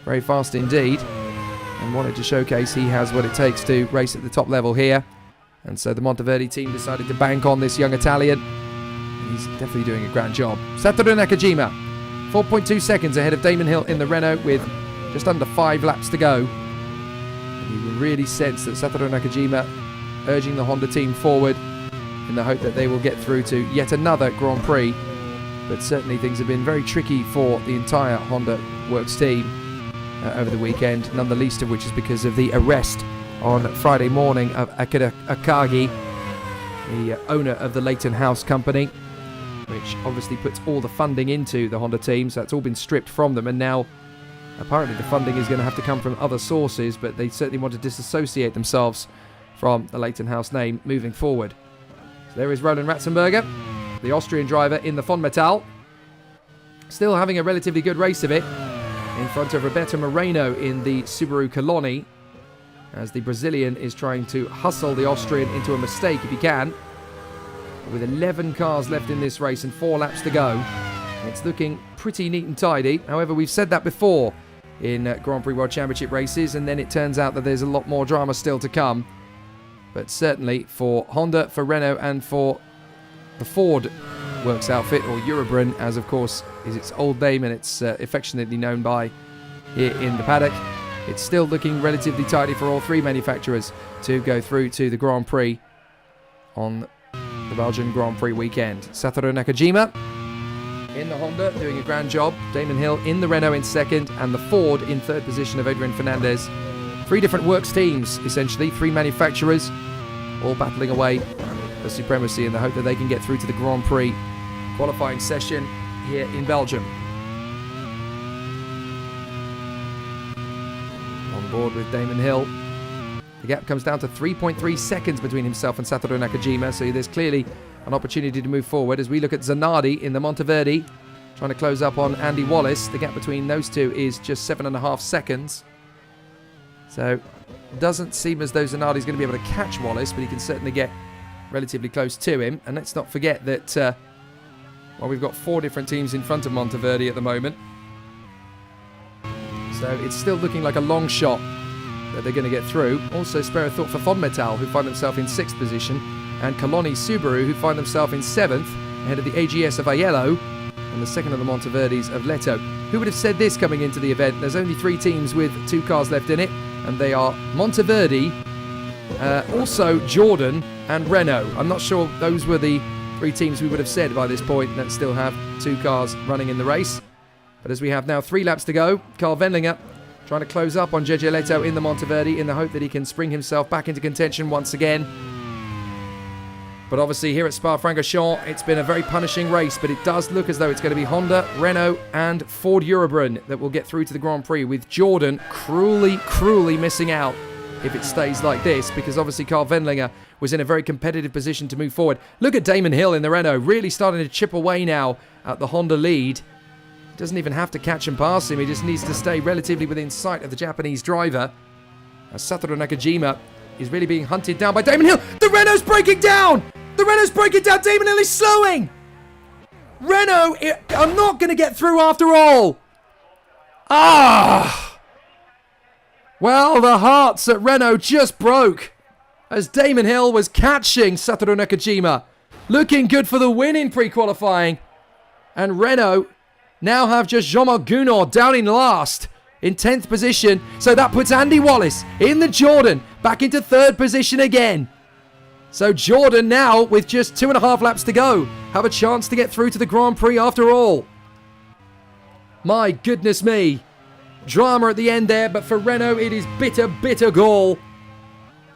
Very fast indeed. And wanted to showcase he has what it takes to race at the top level here. And so the Monteverdi team decided to bank on this young Italian. And he's definitely doing a grand job. Satoru Nakajima, 4.2 seconds ahead of Damon Hill in the Renault with just under 5 laps to go. And you can really sense that Satoru Nakajima urging the Honda team forward in the hope that they will get through to yet another Grand Prix. But certainly things have been very tricky for the entire Honda Works team over the weekend, none the least of which is because of the arrest on Friday morning of Akira Akagi, the owner of the Leighton House company, which obviously puts all the funding into the Honda team, so that's all been stripped from them, and now apparently the funding is going to have to come from other sources, but they certainly want to disassociate themselves from the Leighton House name moving forward. So there is Roland Ratzenberger, the Austrian driver in the Fonmetal, still having a relatively good race of it in front of Roberto Moreno in the Subaru Coloni, as the Brazilian is trying to hustle the Austrian into a mistake if he can. With 11 cars left in this race and 4 laps to go, it's looking pretty neat and tidy. However, we've said that before in Grand Prix World Championship races, and then it turns out that there's a lot more drama still to come. But certainly for Honda, for Renault, and for the Ford Works outfit, or Eurobrun, as of course is its old name and it's affectionately known by here in the paddock, it's still looking relatively tidy for all 3 manufacturers to go through to the Grand Prix on the Belgian Grand Prix weekend. Satoru Nakajima in the Honda doing a grand job. Damon Hill in the Renault in 2nd, and the Ford in 3rd position of Adrian Fernandez. 3 different works teams, essentially, 3 manufacturers, all battling away for supremacy in the hope that they can get through to the Grand Prix qualifying session here in Belgium. On board with Damon Hill. The gap comes down to 3.3 seconds between himself and Satoru Nakajima, so there's clearly an opportunity to move forward as we look at Zanardi in the Monteverdi, trying to close up on Andy Wallace. The gap between those 2 is just 7.5 seconds. So it doesn't seem as though Zanardi's going to be able to catch Wallace, but he can certainly get relatively close to him. And let's not forget that we've got 4 different teams in front of Monteverdi at the moment. So it's still looking like a long shot that they're going to get through. Also, spare a thought for Fonmetal, who find themselves in 6th position, and Coloni Subaru, who find themselves in 7th, ahead of the AGS of Aiello, and the second of the Monteverdis of Leto. Who would have said this coming into the event? There's only 3 teams with 2 cars left in it, and they are Monteverdi, also Jordan, and Renault. I'm not sure those were the 3 teams we would have said by this point that still have 2 cars running in the race. But as we have now 3 laps to go, Carl Wendlinger trying to close up on JJ Leto in the Monteverdi in the hope that he can spring himself back into contention once again. But obviously here at Spa-Francorchamps, it's been a very punishing race, but it does look as though it's going to be Honda, Renault and Ford Eurobrun that will get through to the Grand Prix, with Jordan cruelly missing out if it stays like this, because obviously Carl Wendlinger was in a very competitive position to move forward. Look at Damon Hill in the Renault, really starting to chip away now at the Honda lead. He doesn't even have to catch and pass him, he just needs to stay relatively within sight of the Japanese driver. As Satoru Nakajima is really being hunted down by Damon Hill. The Renault's breaking down! The Renault's breaking down! Damon Hill is slowing! Renault are not going to get through after all! Ah! Well, the hearts at Renault just broke as Damon Hill was catching Satoru Nakajima. Looking good for the win in pre-qualifying. And Renault now have just Jean-Marc Gounod down in last in 10th position. So that puts Andy Wallace in the Jordan back into 3rd position again. So Jordan now, with just 2.5 laps to go, have a chance to get through to the Grand Prix after all. My goodness me. Drama at the end there, but for Renault it is bitter, bitter gall.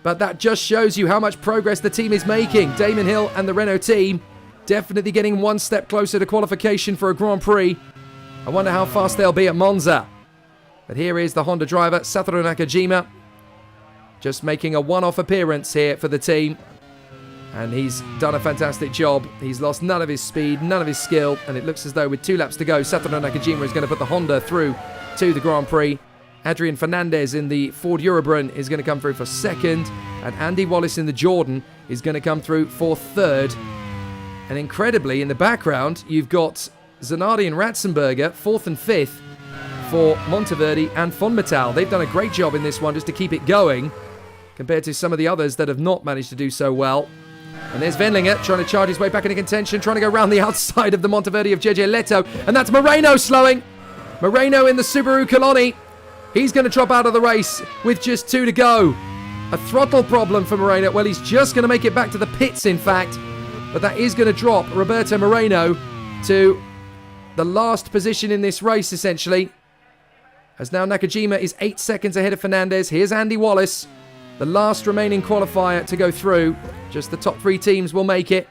But that just shows you how much progress the team is making. Damon Hill and the Renault team definitely getting one step closer to qualification for a Grand Prix. I wonder how fast they'll be at Monza. But here is the Honda driver, Satoru Nakajima, just making a one-off appearance here for the team. And he's done a fantastic job. He's lost none of his speed, none of his skill, and it looks as though with 2 laps to go, Satoru Nakajima is going to put the Honda through to the Grand Prix. Adrian Fernandez in the Ford Eurobrun is going to come through for 2nd, and Andy Wallace in the Jordan is going to come through for 3rd. And incredibly, in the background, you've got Zanardi and Ratzenberger, 4th and 5th for Monteverdi and Fonmetal. They've done a great job in this one just to keep it going, compared to some of the others that have not managed to do so well. And there's Wendlinger trying to charge his way back into contention, trying to go around the outside of the Monteverdi of JJ Leto. And that's Moreno slowing. Moreno in the Subaru Coloni. He's going to drop out of the race with just 2 to go. A throttle problem for Moreno. Well, he's just going to make it back to the pits, in fact. But that is going to drop Roberto Moreno to the last position in this race, essentially. As now Nakajima is 8 seconds ahead of Fernandez. Here's Andy Wallace, the last remaining qualifier to go through. Just the top 3 teams will make it.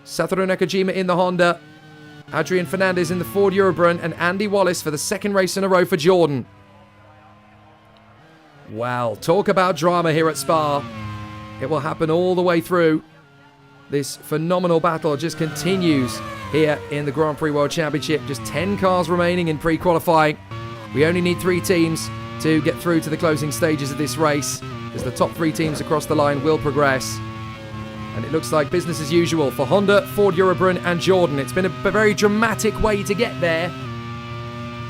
Satoru Nakajima in the Honda, Adrian Fernandez in the Ford Eurobrun, and Andy Wallace for the 2nd race in a row for Jordan. Wow, talk about drama here at Spa. It will happen all the way through. This phenomenal battle just continues here in the Grand Prix World Championship. Just 10 cars remaining in pre-qualifying. We only need 3 teams to get through to the closing stages of this race, as the top 3 teams across the line will progress. And it looks like business as usual for Honda, Ford Eurobrun and Jordan. It's been a very dramatic way to get there.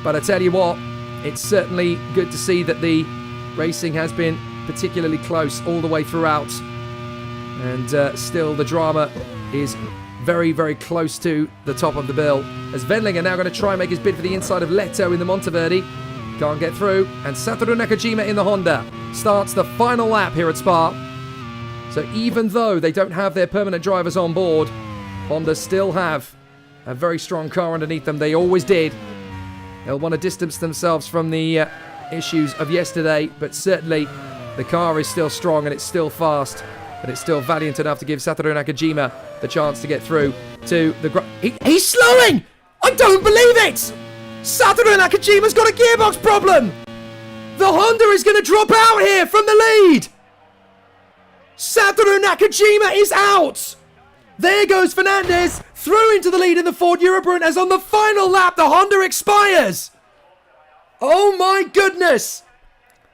But I tell you what, it's certainly good to see that the racing has been particularly close all the way throughout. And still the drama is very, very close to the top of the bill. As Wendlinger now going to try and make his bid for the inside of Leto in the Monteverdi. Can't get through. And Satoru Nakajima in the Honda starts the final lap here at Spa. So even though they don't have their permanent drivers on board, Honda still have a very strong car underneath them. They always did. They'll want to distance themselves from the issues of yesterday, but certainly the car is still strong and it's still fast, and it's still valiant enough to give Satoru Nakajima the chance to get through to the... He's slowing! I don't believe it! Satoru Nakajima's got a gearbox problem! The Honda is going to drop out here from the lead! Satoru Nakajima is out! There goes Fernandez through into the lead in the Ford Eurobrun as on the final lap the Honda expires! Oh my goodness!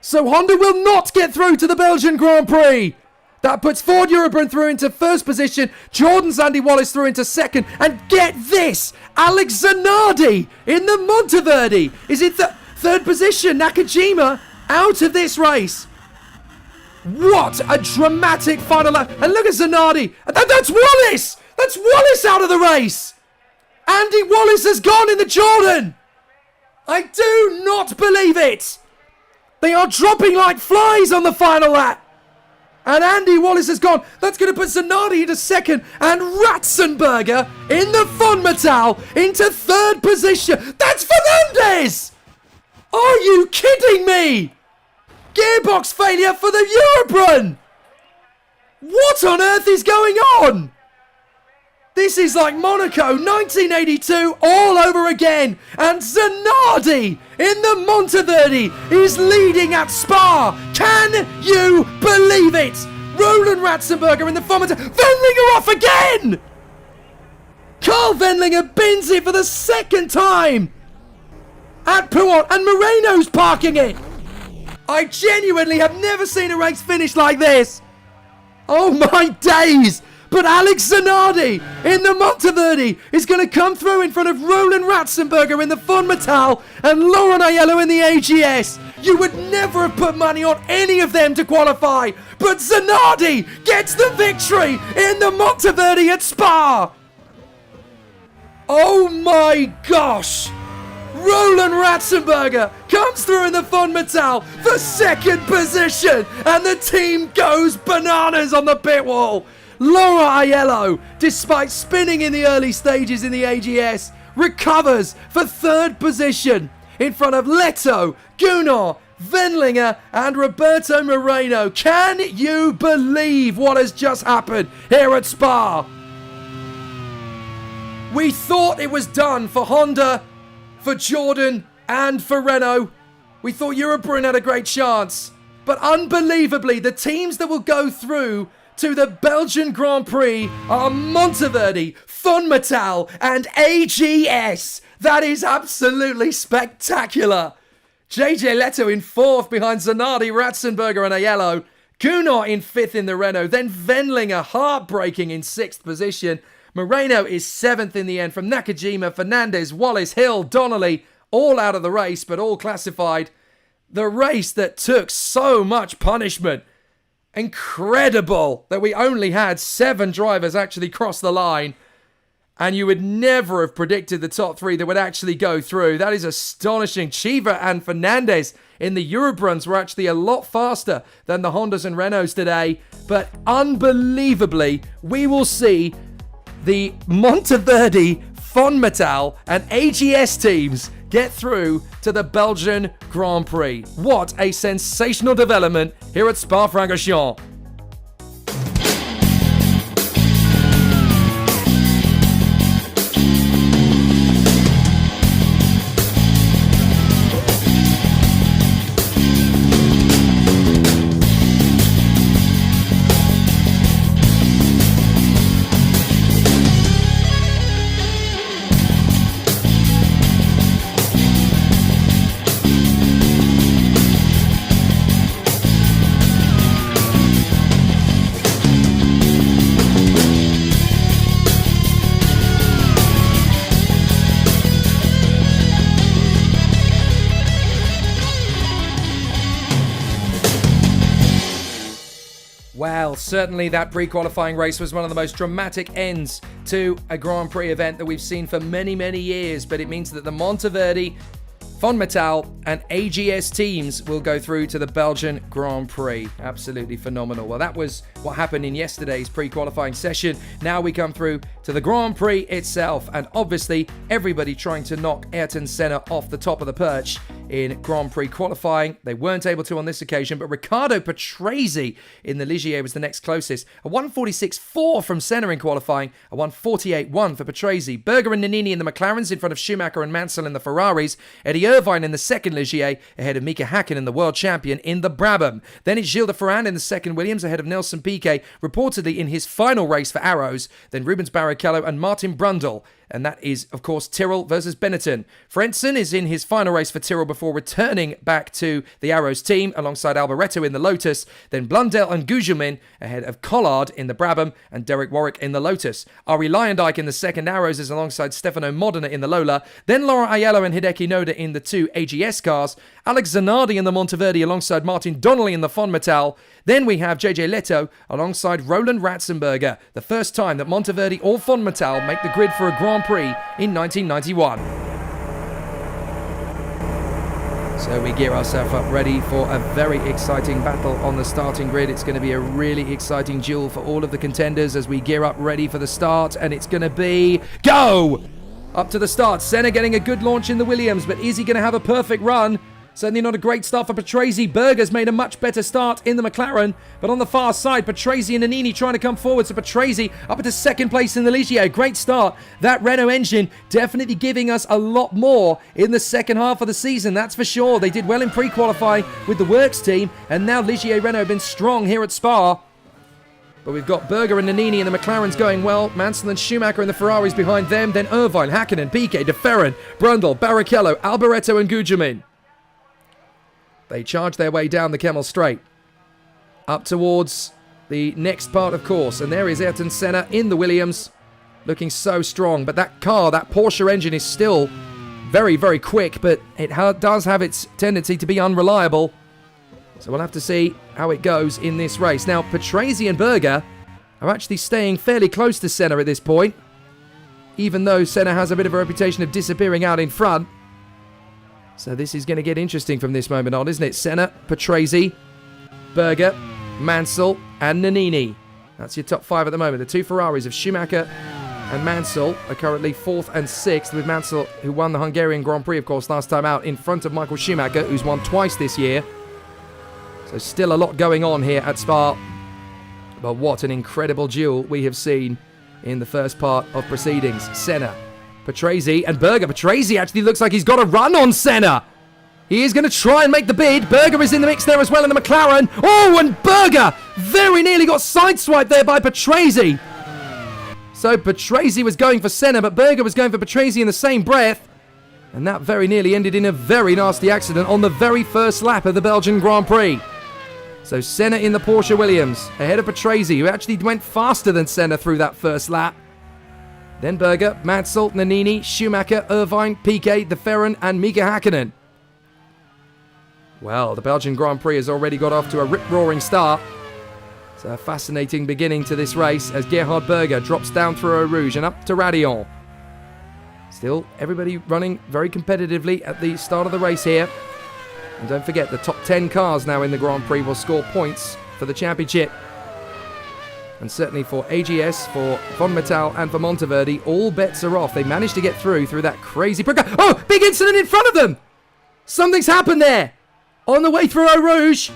So Honda will not get through to the Belgian Grand Prix! That puts Ford Eurobrun through into 1st position, Jordan's Andy Wallace through into 2nd, and get this! Alex Zanardi in the Monteverdi is in 3rd position. Nakajima out of this race. What a dramatic final lap. And look at Zanardi. That's Wallace! That's Wallace out of the race! Andy Wallace has gone in the Jordan! I do not believe it! They are dropping like flies on the final lap! And Andy Wallace has gone. That's going to put Zanardi into 2nd and Ratzenberger in the Fonmetal into 3rd position. That's Fernandez! Are you kidding me? Gearbox failure for the Eurobrun! What on earth is going on? This is like Monaco 1982 all over again. And Zanardi in the Monteverdi is leading at Spa. Can you believe it? Roland Ratzenberger in the Fonmatal. Wendlinger off again! Carl Wendlinger bins it for the second time at Pouan, and Moreno's parking it. I genuinely have never seen a race finish like this. Oh my days! But Alex Zanardi in the Monteverdi is going to come through in front of Roland Ratzenberger in the Fonmatal and Laurent Aiello in the AGS. You would never have put money on any of them to qualify, but Zanardi gets the victory in the Monteverdi at Spa. Oh my gosh! Roland Ratzenberger comes through in the Fonmatal for second position, and the team goes bananas on the pit wall. Laurent Aiello, despite spinning in the early stages in the AGS, recovers for third position in front of Leto, Gunnar, Wendlinger and Roberto Moreno. Can you believe what has just happened here at Spa? We thought it was done for Honda, for Jordan and for Renault. We thought Eurobrun had a great chance. But unbelievably, the teams that will go through to the Belgian Grand Prix are Monteverdi, Fonmatal and AGS. That is absolutely spectacular. JJ Leto in fourth behind Zanardi, Ratzenberger and Aiello. Gunnar in fifth in the Renault. Then Wendlinger heartbreaking in sixth position. Moreno is seventh in the end from Nakajima, Fernandez, Wallace, Hill, Donnelly, all out of the race, but all classified. The race that took so much punishment. Incredible that we only had 7 drivers actually cross the line. And you would never have predicted the top 3 that would actually go through. That is astonishing. Chiva and Fernandez in the Eurobruns were actually a lot faster than the Hondas and Renaults today. But unbelievably, we will see the Monteverdi, Fonmatal and AGS teams get through to the Belgian Grand Prix. What a sensational development here at Spa-Francorchamps. Well, certainly that pre-qualifying race was one of the most dramatic ends to a Grand Prix event that we've seen for many, many years. But it means that the Monteverdi, Fonmatal and AGS teams will go through to the Belgian Grand Prix. Absolutely phenomenal. Well, that was what happened in yesterday's pre-qualifying session. Now we come through to the Grand Prix itself. And obviously, everybody trying to knock Ayrton Senna off the top of the perch in Grand Prix qualifying. They weren't able to on this occasion, but Riccardo Patrese in the Ligier was the next closest. A 1:46.4 from Senna in qualifying, a 1:48.1 for Patrese. Berger and Nannini in the McLarens in front of Schumacher and Mansell in the Ferraris. Eddie Irvine in the second Ligier ahead of Mika Häkkinen, the world champion, in the Brabham. Then it's Gilles de Ferran in the second Williams ahead of Nelson Piquet, reportedly in his final race for Arrows. Then Rubens Barrichello and Martin Brundle. And that is, of course, Tyrrell versus Benetton. Frentzen is in his final race for Tyrrell before returning back to the Arrows team alongside Alboreto in the Lotus. Then Blundell and Gugelmin ahead of Collard in the Brabham and Derek Warwick in the Lotus. Ari Lyondike in the second Arrows is alongside Stefano Modena in the Lola. Then Laurent Aiello and Hideki Noda in the 2 AGS cars. Alex Zanardi in the Monteverdi alongside Martin Donnelly in the Fonmatal. Then we have JJ Leto alongside Roland Ratzenberger. The first time that Monteverdi or Fonmatal make the grid for a Grand Prix in 1991. So we gear ourselves up ready for a very exciting battle on the starting grid. It's going to be a really exciting duel for all of the contenders as we gear up ready for the start. And it's going to be go! Up to the start. Senna getting a good launch in the Williams, but is he going to have a perfect run? Certainly not a great start for Patrese. Berger's made a much better start in the McLaren, but on the far side, Patrese and Nannini trying to come forward. So Patrese up into second place in the Ligier. Great start. That Renault engine definitely giving us a lot more in the second half of the season, that's for sure. They did well in pre-qualifying with the Works team, and now Ligier Renault have been strong here at Spa. But we've got Berger and Nannini and the McLarens going well. Mansell and Schumacher and the Ferraris behind them. Then Irvine, Hakkinen, Piquet, De Ferran, Brundle, Barrichello, Alboreto and Gugelmin. They charge their way down the Kemmel Straight, up towards the next part of course. And there is Ayrton Senna in the Williams, looking so strong. But that car, that Porsche engine is still very, very quick, but it does have its tendency to be unreliable. So we'll have to see how it goes in this race. Now, Patrese and Berger are actually staying fairly close to Senna at this point, even though Senna has a bit of a reputation of disappearing out in front. So this is going to get interesting from this moment on, isn't it? Senna, Patrese, Berger, Mansell and Nannini. That's your top five at the moment. The two Ferraris of Schumacher and Mansell are currently 4th and 6th, with Mansell, who won the Hungarian Grand Prix, of course, last time out, in front of Michael Schumacher, who's won twice this year. So still a lot going on here at Spa. But what an incredible duel we have seen in the first part of proceedings. Senna, Patrese and Berger. Patrese actually looks like he's got a run on Senna. He is going to try and make the bid. Berger is in the mix there as well in the McLaren. Oh, and Berger very nearly got sideswiped there by Patrese. So Patrese was going for Senna, but Berger was going for Patrese in the same breath. And that very nearly ended in a very nasty accident on the very first lap of the Belgian Grand Prix. So Senna in the Porsche Williams, ahead of Patrese, who actually went faster than Senna through that first lap. Then Berger, Mansell, Nannini, Schumacher, Irvine, Piquet, De Ferran and Mika Hakkinen. Well, the Belgian Grand Prix has already got off to a rip-roaring start. It's a fascinating beginning to this race as Gerhard Berger drops down through Eau Rouge and up to Radillon. Still, everybody running very competitively at the start of the race here. And don't forget, the top 10 cars now in the Grand Prix will score points for the championship. And certainly for AGS, for Von Metal and for Monteverdi, all bets are off. They managed to get through that crazy... Oh, big incident in front of them! Something's happened there on the way through Eau Rouge.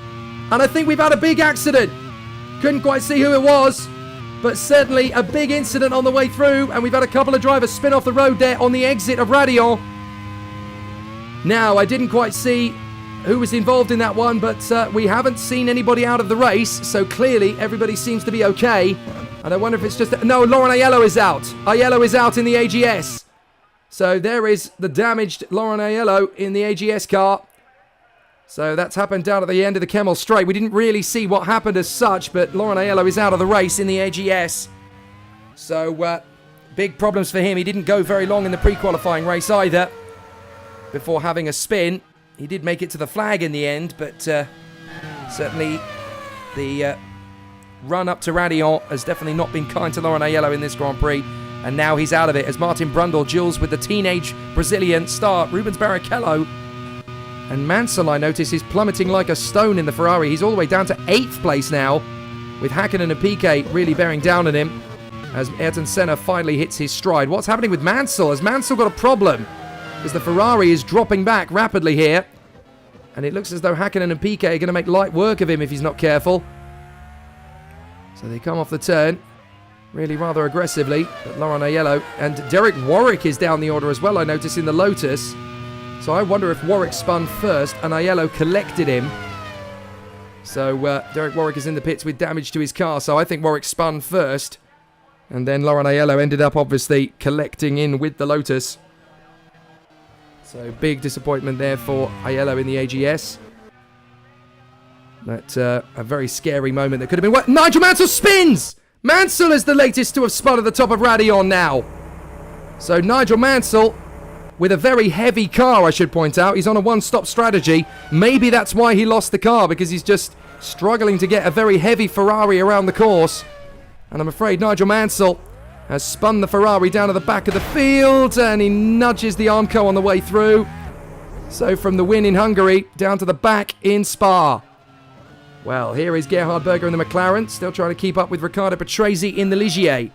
And I think we've had a big accident. Couldn't quite see who it was, but certainly a big incident on the way through. And we've had a couple of drivers spin off the road there on the exit of Radillon. Now, I didn't quite see who was involved in that one, but we haven't seen anybody out of the race, so clearly everybody seems to be okay. And I wonder if it's just... No, Laurent Aiello is out. Aiello is out in the AGS. So there is the damaged Laurent Aiello in the AGS car. So that's happened down at the end of the Kemmel Straight. We didn't really see what happened as such, but Laurent Aiello is out of the race in the AGS. So big problems for him. He didn't go very long in the pre-qualifying race either before having a spin. He did make it to the flag in the end, but certainly the run up to Radillon has definitely not been kind to Laurent Aiello in this Grand Prix. And now he's out of it as Martin Brundle duels with the teenage Brazilian star Rubens Barrichello. And Mansell, I notice, is plummeting like a stone in the Ferrari. He's all the way down to 8th place now, with Hakkinen and Piquet really bearing down on him as Ayrton Senna finally hits his stride. What's happening with Mansell? Has Mansell got a problem? As the Ferrari is dropping back rapidly here. And it looks as though Hakkinen and Piquet are going to make light work of him if he's not careful. So they come off the turn really rather aggressively. But Laurent Aiello and Derek Warwick is down the order as well, I notice, in the Lotus. So I wonder if Warwick spun first and Aiello collected him. So Derek Warwick is in the pits with damage to his car. So I think Warwick spun first. And then Laurent Aiello ended up obviously collecting in with the Lotus. So big disappointment there for Aiello in the AGS. But a very scary moment that could have been... What? Nigel Mansell spins! Mansell is the latest to have spun at the top of Radillon now. So Nigel Mansell, with a very heavy car, I should point out. He's on a one-stop strategy. Maybe that's why he lost the car, because he's just struggling to get a very heavy Ferrari around the course. And I'm afraid Nigel Mansell has spun the Ferrari down to the back of the field, and he nudges the Armco on the way through. So from the win in Hungary, down to the back in Spa. Well, here is Gerhard Berger in the McLaren, still trying to keep up with Riccardo Patrese in the Ligier.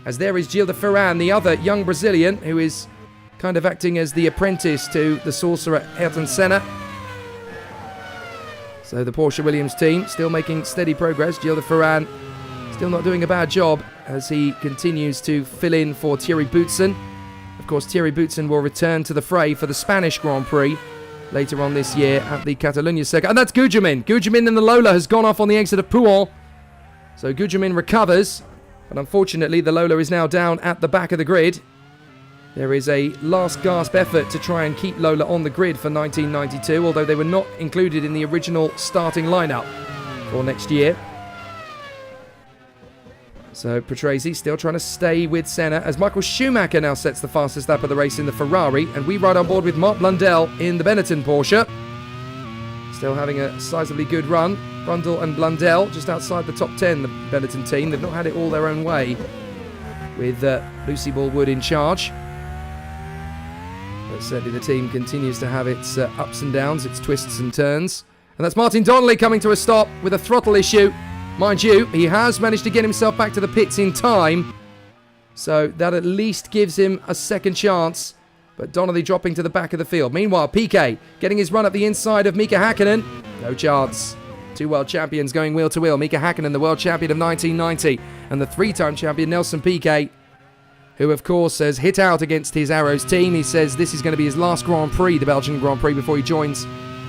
As there is Gilles de Ferran, the other young Brazilian, who is kind of acting as the apprentice to the sorcerer Ayrton Senna. So the Porsche Williams team still making steady progress. Gilles de Ferran still not doing a bad job as he continues to fill in for Thierry Boutsen. Of course, Thierry Boutsen will return to the fray for the Spanish Grand Prix later on this year at the Catalunya circuit. And that's Gugelmin. Gugelmin in the Lola has gone off on the exit of Pouhon. So Gugelmin recovers, but unfortunately the Lola is now down at the back of the grid. There is a last gasp effort to try and keep Lola on the grid for 1992, although they were not included in the original starting lineup for next year. So Patrese still trying to stay with Senna as Michael Schumacher now sets the fastest lap of the race in the Ferrari, and we ride on board with Marc Blundell in the Benetton Porsche. Still having a sizably good run. Brundle and Blundell just outside the top 10, the Benetton team. They've not had it all their own way with Lucy Ballwood in charge. But certainly the team continues to have its ups and downs, its twists and turns. And that's Martin Donnelly coming to a stop with a throttle issue. Mind you, he has managed to get himself back to the pits in time, so that at least gives him a second chance. But Donnelly dropping to the back of the field. Meanwhile, Piquet getting his run up the inside of Mika Häkkinen. No chance. Two world champions going wheel to wheel. Mika Häkkinen, the world champion of 1990, and the three-time champion Nelson Piquet, who of course has hit out against his Arrows team. He says this is going to be his last Grand Prix, the Belgian Grand Prix, before he joins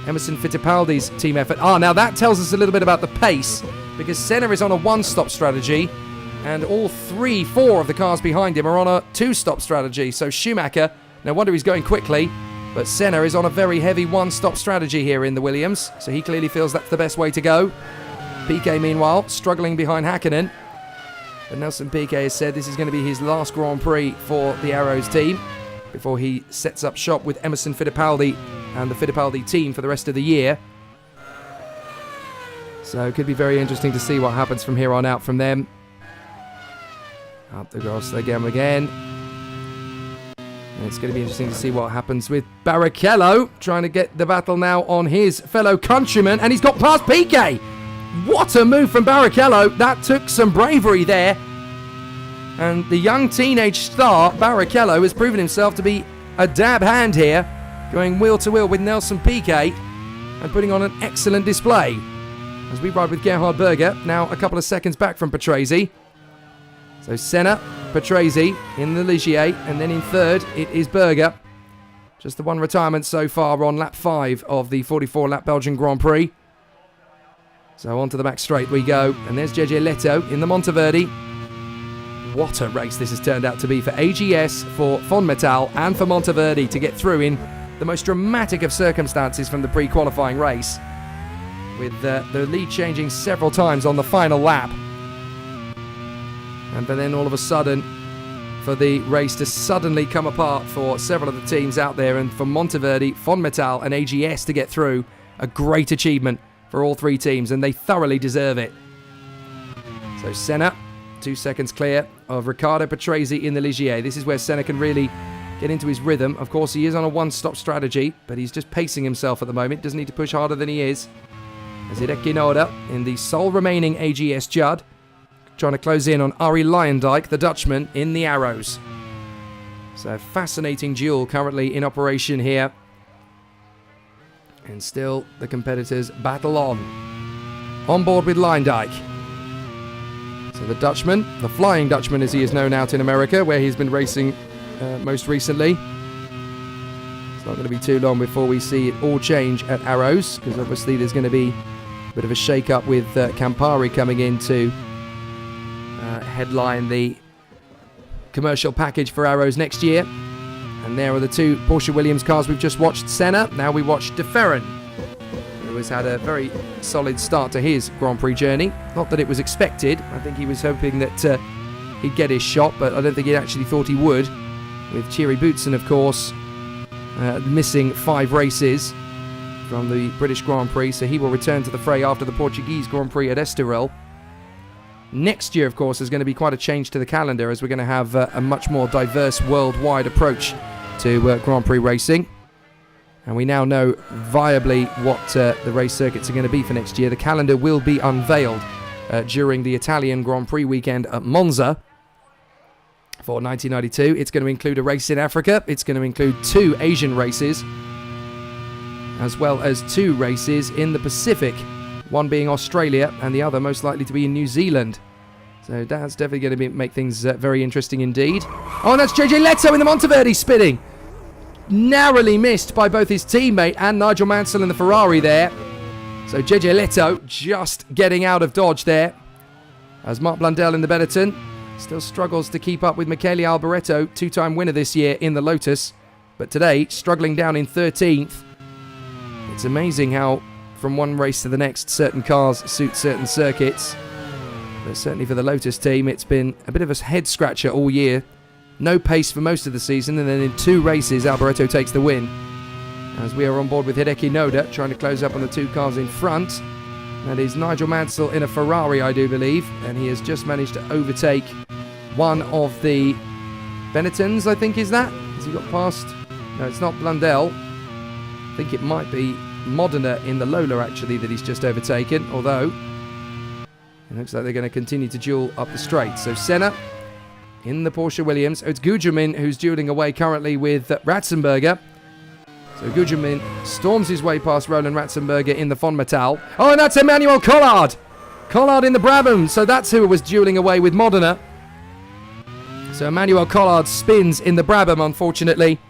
Emerson Fittipaldi's team effort. Now that tells us a little bit about the pace, because Senna is on a one-stop strategy, and all four of the cars behind him are on a two-stop strategy. So Schumacher, no wonder he's going quickly, but Senna is on a very heavy one-stop strategy here in the Williams, so he clearly feels that's the best way to go. Piquet, meanwhile, struggling behind Häkkinen. But Nelson Piquet has said this is going to be his last Grand Prix for the Arrows team before he sets up shop with Emerson Fittipaldi and the Fittipaldi team for the rest of the year. So it could be very interesting to see what happens from here on out from them. Up the grass they go again. And it's going to be interesting to see what happens with Barrichello, trying to get the battle now on his fellow countryman, and he's got past Piquet. What a move from Barrichello. That took some bravery there. And the young teenage star, Barrichello, has proven himself to be a dab hand here, going wheel to wheel with Nelson Piquet and putting on an excellent display. As we ride with Gerhard Berger, now a couple of seconds back from Patrese. So Senna, Patrese in the Ligier, and then in third it is Berger. Just the one retirement so far on lap 5 of the 44-lap Belgian Grand Prix. So onto the back straight we go, and there's JJ Leto in the Monteverdi. What a race this has turned out to be for AGS, for Fonmetal, and for Monteverdi to get through in the most dramatic of circumstances from the pre-qualifying race, with the lead changing several times on the final lap. And then all of a sudden, for the race to suddenly come apart for several of the teams out there, and for Monteverdi, Fonmetal and AGS to get through, a great achievement for all three teams, and they thoroughly deserve it. So Senna, 2 seconds clear of Riccardo Patrese in the Ligier. This is where Senna can really get into his rhythm. Of course, he is on a one-stop strategy, but he's just pacing himself at the moment. Doesn't need to push harder than he is. As Hideki Noda in the sole remaining AGS Judd, trying to close in on Arie Luyendyk, the Dutchman, in the Arrows. So fascinating duel currently in operation here. And still the competitors battle on. On board with Luyendyk. So the Dutchman, the Flying Dutchman as he is known out in America, where he's been racing most recently. It's not going to be too long before we see it all change at Arrows, because obviously there's going to be a bit of a shake-up with Campari coming in to headline the commercial package for Arrows next year. And there are the two Porsche Williams cars we've just watched. Senna, now we watch de Ferran, who has had a very solid start to his Grand Prix journey. Not that it was expected. I think he was hoping that he'd get his shot, but I don't think he actually thought he would. With Thierry Boutsen, of course, missing 5 races from the British Grand Prix, so he will return to the fray after the Portuguese Grand Prix at Estoril. Next year, of course, is going to be quite a change to the calendar, as we're going to have a much more diverse worldwide approach to Grand Prix racing. And we now know viably what the race circuits are going to be for next year. The calendar will be unveiled during the Italian Grand Prix weekend at Monza for 1992. It's going to include a race in Africa. It's going to include 2 Asian races. as well as 2 races in the Pacific, one being Australia and the other most likely to be in New Zealand. So that's definitely going to make things very interesting indeed. Oh, and that's JJ Leto in the Monteverde spinning. Narrowly missed by both his teammate and Nigel Mansell in the Ferrari there. So JJ Leto just getting out of dodge there. As Mark Blundell in the Benetton still struggles to keep up with Michele Alboreto, 2-time winner this year in the Lotus. But today, struggling down in 13th. It's amazing how from one race to the next, certain cars suit certain circuits. But certainly for the Lotus team, it's been a bit of a head-scratcher all year. No pace for most of the season, and then in 2 races, Alboreto takes the win. As we are on board with Hideki Noda, trying to close up on the 2 cars in front. That is Nigel Mansell in a Ferrari, I do believe, and he has just managed to overtake one of the Benettons, I think, is that? Has he got past? No, it's not Blundell. I think it might be Modena in the Lola, actually, that he's just overtaken, although it looks like they're going to continue to duel up the straight. So Senna in the Porsche Williams. It's Gugelmin who's dueling away currently with Ratzenberger. So Gugelmin storms his way past Roland Ratzenberger in the Von Metal. Oh, and that's Emmanuel Collard! Collard in the Brabham, so that's who was dueling away with Modena. So Emmanuel Collard spins in the Brabham, unfortunately.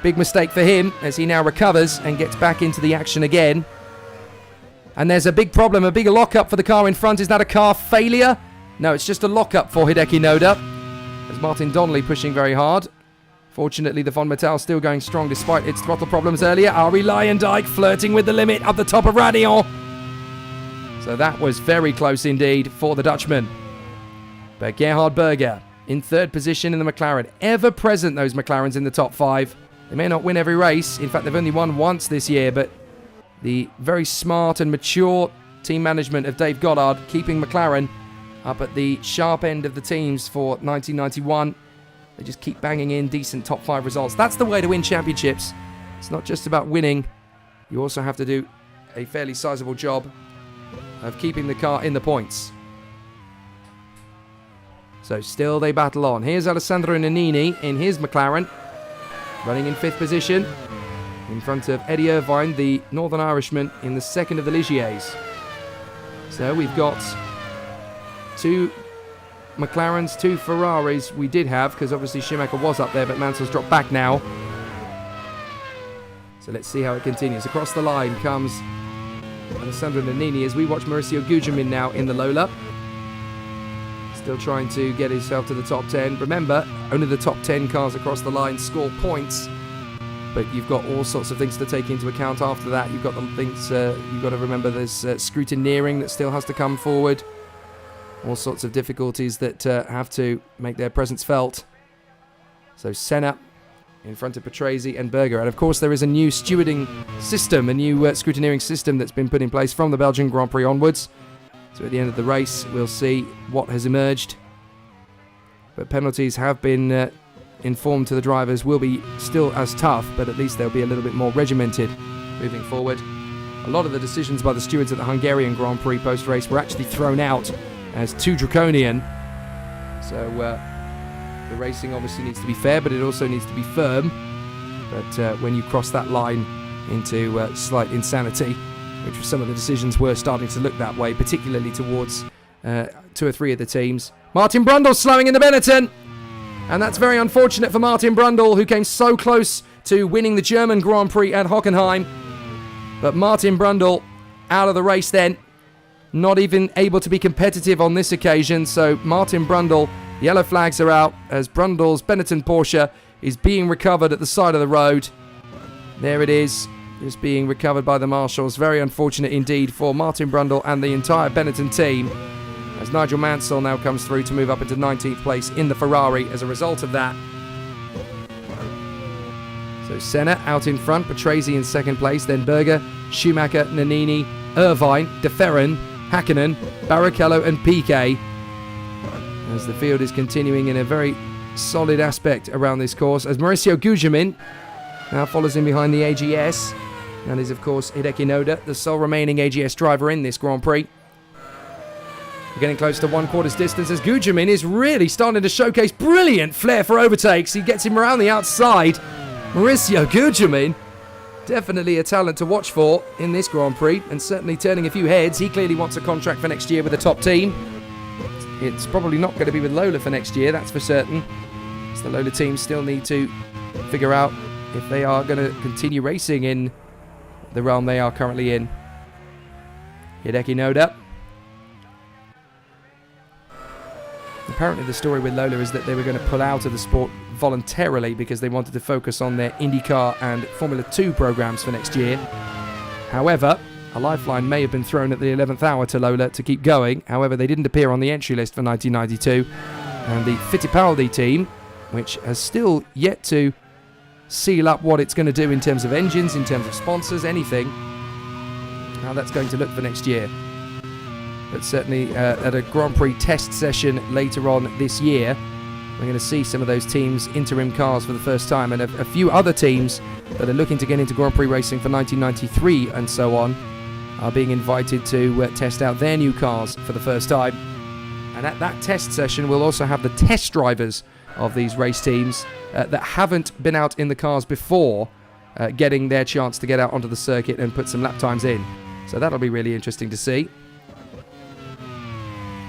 Big mistake for him as he now recovers and gets back into the action again. And there's a big problem, a big lock-up for the car in front. Is that a car failure? No, it's just a lock-up for Hideki Noda. As Martin Donnelly pushing very hard. Fortunately, the Von Metal still going strong despite its throttle problems earlier. Ari Leyendijk flirting with the limit up the top of Radion. So that was very close indeed for the Dutchman. But Gerhard Berger in 3rd position in the McLaren. Ever present, those McLarens in the top 5. They may not win every race. In fact, they've only won once this year, but the very smart and mature team management of Dave Goddard keeping McLaren up at the sharp end of the teams for 1991. They just keep banging in decent top 5 results. That's the way to win championships. It's not just about winning. You also have to do a fairly sizable job of keeping the car in the points. So still they battle on. Here's Alessandro Nannini in his McLaren, running in 5th position, in front of Eddie Irvine, the Northern Irishman, in the 2nd of the Ligiers. So we've got 2 McLarens, 2 Ferraris we did have, because obviously Schumacher was up there, but Mansell's dropped back now. So let's see how it continues. Across the line comes Alessandro Nannini as we watch Mauricio Gugelmin now in the Lola. Still trying to get himself to the top 10. Remember, only the top 10 cars across the line score points, but you've got all sorts of things to take into account after that. You've got the things, you've got to remember there's scrutineering that still has to come forward. All sorts of difficulties that have to make their presence felt. So Senna in front of Patrese and Berger. And of course there is a new stewarding system, a new scrutineering system that's been put in place from the Belgian Grand Prix onwards. So at the end of the race we'll see what has emerged. But penalties have been informed to the drivers will be still as tough, but at least they'll be a little bit more regimented moving forward. A lot of the decisions by the stewards at the Hungarian Grand Prix post-race were actually thrown out as too draconian. So the racing obviously needs to be fair, but it also needs to be firm. But when you cross that line into slight insanity, which some of the decisions were starting to look that way, particularly towards 2 or 3 of the teams. Martin Brundle slowing in the Benetton, and that's very unfortunate for Martin Brundle, who came so close to winning the German Grand Prix at Hockenheim. But Martin Brundle out of the race then. Not even able to be competitive on this occasion. So Martin Brundle, yellow flags are out as Brundle's Benetton Porsche is being recovered at the side of the road. There it is, just being recovered by the marshals. Very unfortunate indeed for Martin Brundle and the entire Benetton team, as Nigel Mansell now comes through to move up into 19th place in the Ferrari as a result of that. So Senna out in front, Patrese in 2nd place, then Berger, Schumacher, Nannini, Irvine, De Ferran, Hakkinen, Barrichello and Piquet, as the field is continuing in a very solid aspect around this course, as Mauricio Gugelmin now follows in behind the AGS. That is of course Hideki Noda, the sole remaining AGS driver in this Grand Prix. We're getting close to 1/4 distance as Gugelmin is really starting to showcase brilliant flair for overtakes. He gets him around the outside. Mauricio Gugelmin definitely a talent to watch for in this Grand Prix, and certainly turning a few heads. He clearly wants a contract for next year with the top team. It's probably not going to be with Lola for next year, that's for certain. So the Lola team still need to figure out if they are going to continue racing in the realm they are currently in. Hideki Noda. Apparently the story with Lola is that they were going to pull out of the sport voluntarily because they wanted to focus on their IndyCar and Formula 2 programs for next year. However, a lifeline may have been thrown at the 11th hour to Lola to keep going. However, they didn't appear on the entry list for 1992. And the Fittipaldi team, which has still yet to seal up what it's going to do in terms of engines, in terms of sponsors, anything, how that's going to look for next year. But certainly at a Grand Prix test session later on this year, we're going to see some of those teams' interim cars for the first time, and a few other teams that are looking to get into Grand Prix racing for 1993 and so on are being invited to test out their new cars for the first time. And at that test session, we'll also have the test drivers of these race teams that haven't been out in the cars before getting their chance to get out onto the circuit and put some lap times in. So that'll be really interesting to see.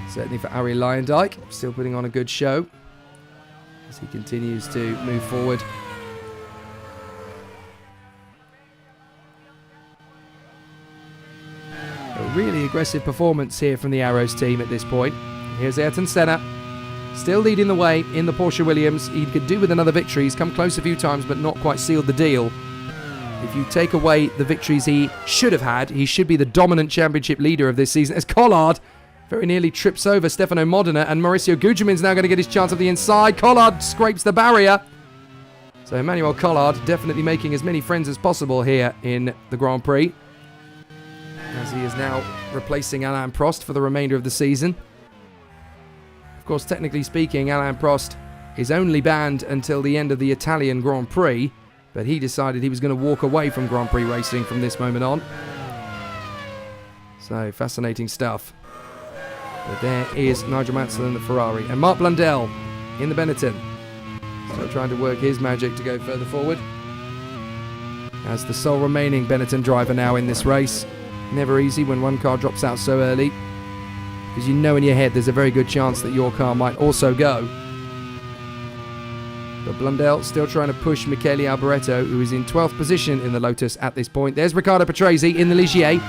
Certainly for Arie Luyendyk, still putting on a good show as he continues to move forward. A really aggressive performance here from the Arrows team at this point. Here's Ayrton Senna, still leading the way in the Porsche Williams. He could do with another victory. He's come close a few times, but not quite sealed the deal. If you take away the victories he should have had, he should be the dominant championship leader of this season, as Collard very nearly trips over Stefano Modena, and Mauricio Gugelmin's now going to get his chance of the inside. Collard scrapes the barrier. So Emmanuel Collard definitely making as many friends as possible here in the Grand Prix, as he is now replacing Alain Prost for the remainder of the season. Of course, technically speaking, Alain Prost is only banned until the end of the Italian Grand Prix, but he decided he was going to walk away from Grand Prix racing from this moment on. So, fascinating stuff. But there is Nigel Mansell in the Ferrari. And Mark Blundell in the Benetton. Still trying to work his magic to go further forward. As the sole remaining Benetton driver now in this race. Never easy when one car drops out so early, because you know in your head there's a very good chance that your car might also go. But Blundell still trying to push Michele Alboreto, who is in 12th position in the Lotus at this point. There's Riccardo Patrese in the Ligier.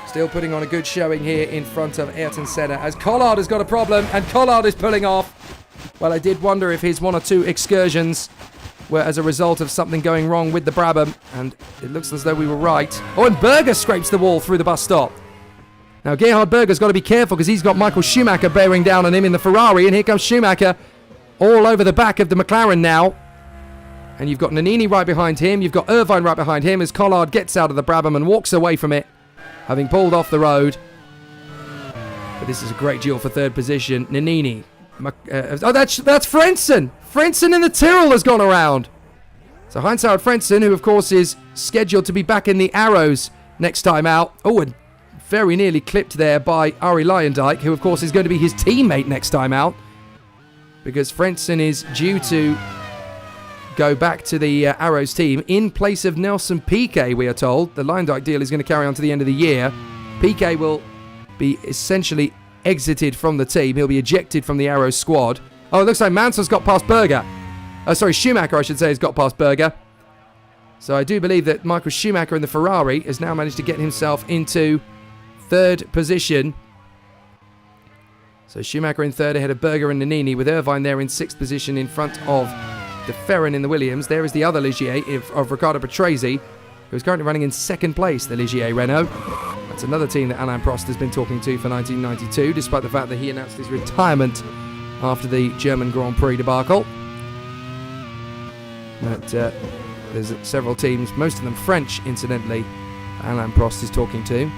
Still putting on a good showing here in front of Ayrton Senna, as Collard has got a problem, and Collard is pulling off. Well, I did wonder if his one or two excursions were as a result of something going wrong with the Brabham, and it looks as though we were right. Oh, and Berger scrapes the wall through the bus stop. Now, Gerhard Berger's got to be careful because he's got Michael Schumacher bearing down on him in the Ferrari, and here comes Schumacher all over the back of the McLaren now. And you've got Nannini right behind him, you've got Irvine right behind him as Collard gets out of the Brabham and walks away from it, having pulled off the road. But this is a great duel for third position. Nannini. That's Frentzen! Frentzen in the Tyrrell has gone around. So Heinz-Harald Frentzen, who of course is scheduled to be back in the Arrows next time out. Oh, and very nearly clipped there by Arie Luyendyk, who of course is going to be his teammate next time out, because Frentzen is due to go back to the Arrows team in place of Nelson Piquet, we are told. The Luyendyk deal is going to carry on to the end of the year. Piquet will be essentially exited from the team. He'll be ejected from the Arrows squad. Oh, it looks like Mansell's got past Berger. Schumacher, I should say, has got past Berger. So I do believe that Michael Schumacher in the Ferrari has now managed to get himself into third position. So Schumacher in third ahead of Berger and Nannini, with Irvine there in sixth position in front of De Ferran in the Williams. There is the other Ligier of Riccardo Patrese, who is currently running in second place, the Ligier Renault. That's another team that Alain Prost has been talking to for 1992, despite the fact that he announced his retirement after the German Grand Prix debacle. But there's several teams, most of them French, incidentally, Alain Prost is talking to.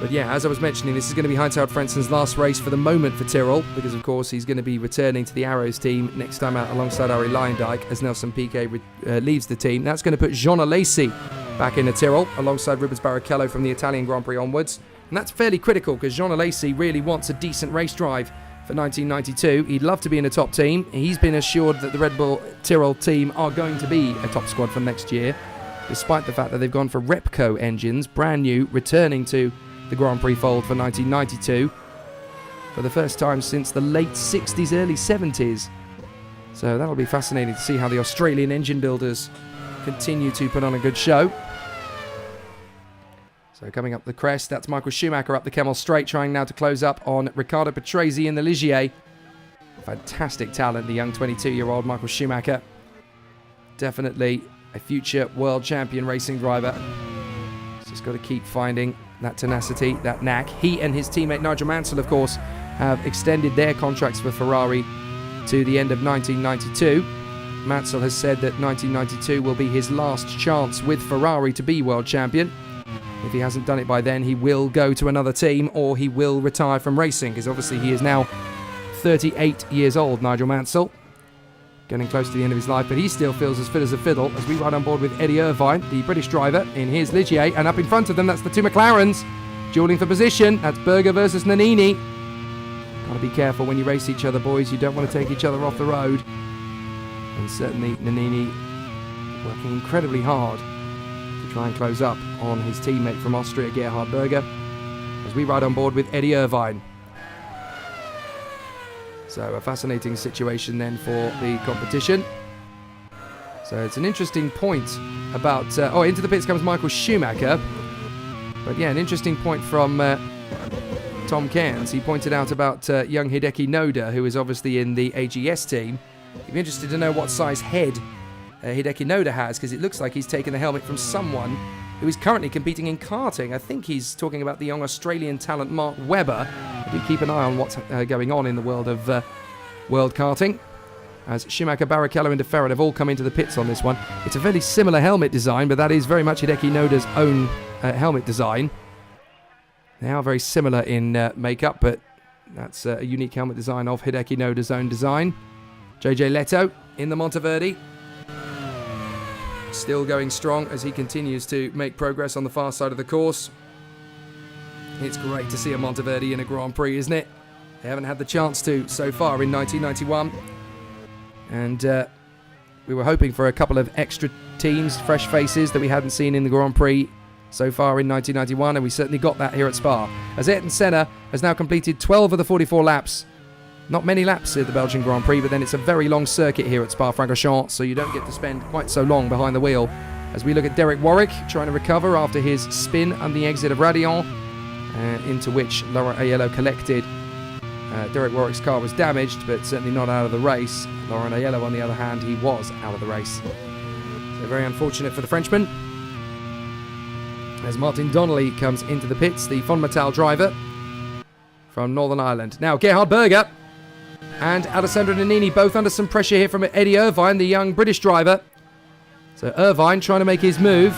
But yeah, as I was mentioning, this is going to be Heinz-Harald Frentzen's last race for the moment for Tyrrell, because of course he's going to be returning to the Arrows team next time out alongside Arie Luyendyk as Nelson Piquet leaves the team. That's going to put Jean Alesi back in the Tyrrell alongside Rubens Barrichello from the Italian Grand Prix onwards. And that's fairly critical because Jean Alesi really wants a decent race drive for 1992. He'd love to be in a top team. He's been assured that the Red Bull Tyrrell team are going to be a top squad for next year, despite the fact that they've gone for Repco engines, brand new, returning to the Grand Prix fold for 1992 for the first time since the late 60s, early 70s. So that'll be fascinating to see how the Australian engine builders continue to put on a good show. So coming up the crest, that's Michael Schumacher up the Kemmel Straight, trying now to close up on Riccardo Patrese in the Ligier. Fantastic talent, the young 22-year-old Michael Schumacher. Definitely a future world champion racing driver. He's just got to keep finding that tenacity, that knack. He and his teammate Nigel Mansell, of course, have extended their contracts for Ferrari to the end of 1992. Mansell has said that 1992 will be his last chance with Ferrari to be world champion. If he hasn't done it by then, he will go to another team or he will retire from racing, because obviously he is now 38 years old, Nigel Mansell. Getting close to the end of his life, but he still feels as fit as a fiddle as we ride on board with Eddie Irvine, the British driver, in his Ligier. And up in front of them, that's the two McLarens dueling for position. That's Berger versus Nannini. Gotta be careful when you race each other, boys. You don't want to take each other off the road. And certainly Nannini working incredibly hard to try and close up on his teammate from Austria, Gerhard Berger, as we ride on board with Eddie Irvine. So a fascinating situation then for the competition. So it's an interesting point about... into the pits comes Michael Schumacher. But yeah, an interesting point from Tom Cairns. He pointed out about young Hideki Noda, who is obviously in the AGS team. You'd be interested to know what size head Hideki Noda has, because it looks like he's taken the helmet from someone who is currently competing in karting. I think he's talking about the young Australian talent Mark Webber. Do keep an eye on what's going on in the world of world karting, as Schumacher, Barrichello and De Ferran have all come into the pits on this one. It's a very similar helmet design, but that is very much Hideki Noda's own helmet design. They are very similar in makeup, but that's a unique helmet design of Hideki Noda's own design. JJ Leto in the Monteverdi, still going strong as he continues to make progress on the far side of the course. It's great to see a Monteverdi in a Grand Prix, isn't it? They haven't had the chance to so far in 1991. And we were hoping for a couple of extra teams, fresh faces that we hadn't seen in the Grand Prix so far in 1991, and we certainly got that here at Spa. As Ayrton Senna has now completed 12 of the 44 laps. Not many laps at the Belgian Grand Prix, but then it's a very long circuit here at Spa-Francorchamps, so you don't get to spend quite so long behind the wheel. As we look at Derek Warwick trying to recover after his spin on the exit of Radillon, into which Laurent Aiello collected. Derek Warwick's car was damaged, but certainly not out of the race. Laurent Aiello, on the other hand, he was out of the race. So very unfortunate for the Frenchman. As Martin Donnelly comes into the pits, the Fonmetal driver from Northern Ireland. Now Gerhard Berger and Alessandro Nannini both under some pressure here from Eddie Irvine, the young British driver. So Irvine trying to make his move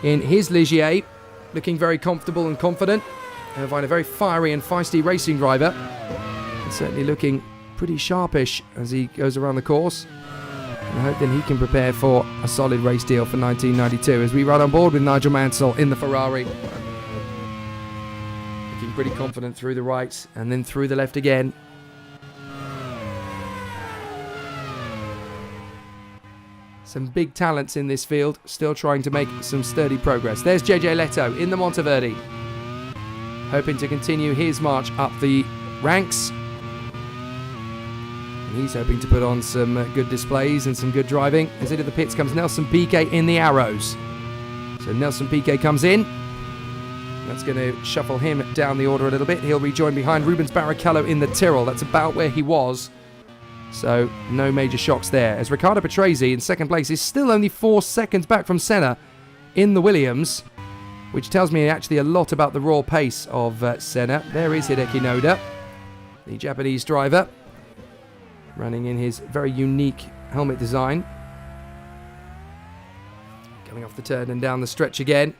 in his Ligier, looking very comfortable and confident. Irvine, a very fiery and feisty racing driver, and certainly looking pretty sharpish as he goes around the course. And I hope then he can prepare for a solid race deal for 1992 as we ride on board with Nigel Mansell in the Ferrari. Looking pretty confident through the right and then through the left again. Some big talents in this field, still trying to make some sturdy progress. There's JJ Leto in the Monteverdi, hoping to continue his march up the ranks. And he's hoping to put on some good displays and some good driving. As into the pits comes Nelson Piquet in the Arrows. So Nelson Piquet comes in. That's going to shuffle him down the order a little bit. He'll rejoin behind Rubens Barrichello in the Tyrrell. That's about where he was. So no major shocks there. As Riccardo Patrese in second place is still only 4 seconds back from Senna in the Williams, which tells me actually a lot about the raw pace of Senna. There is Hideki Noda, the Japanese driver, running in his very unique helmet design. Coming off the turn and down the stretch again.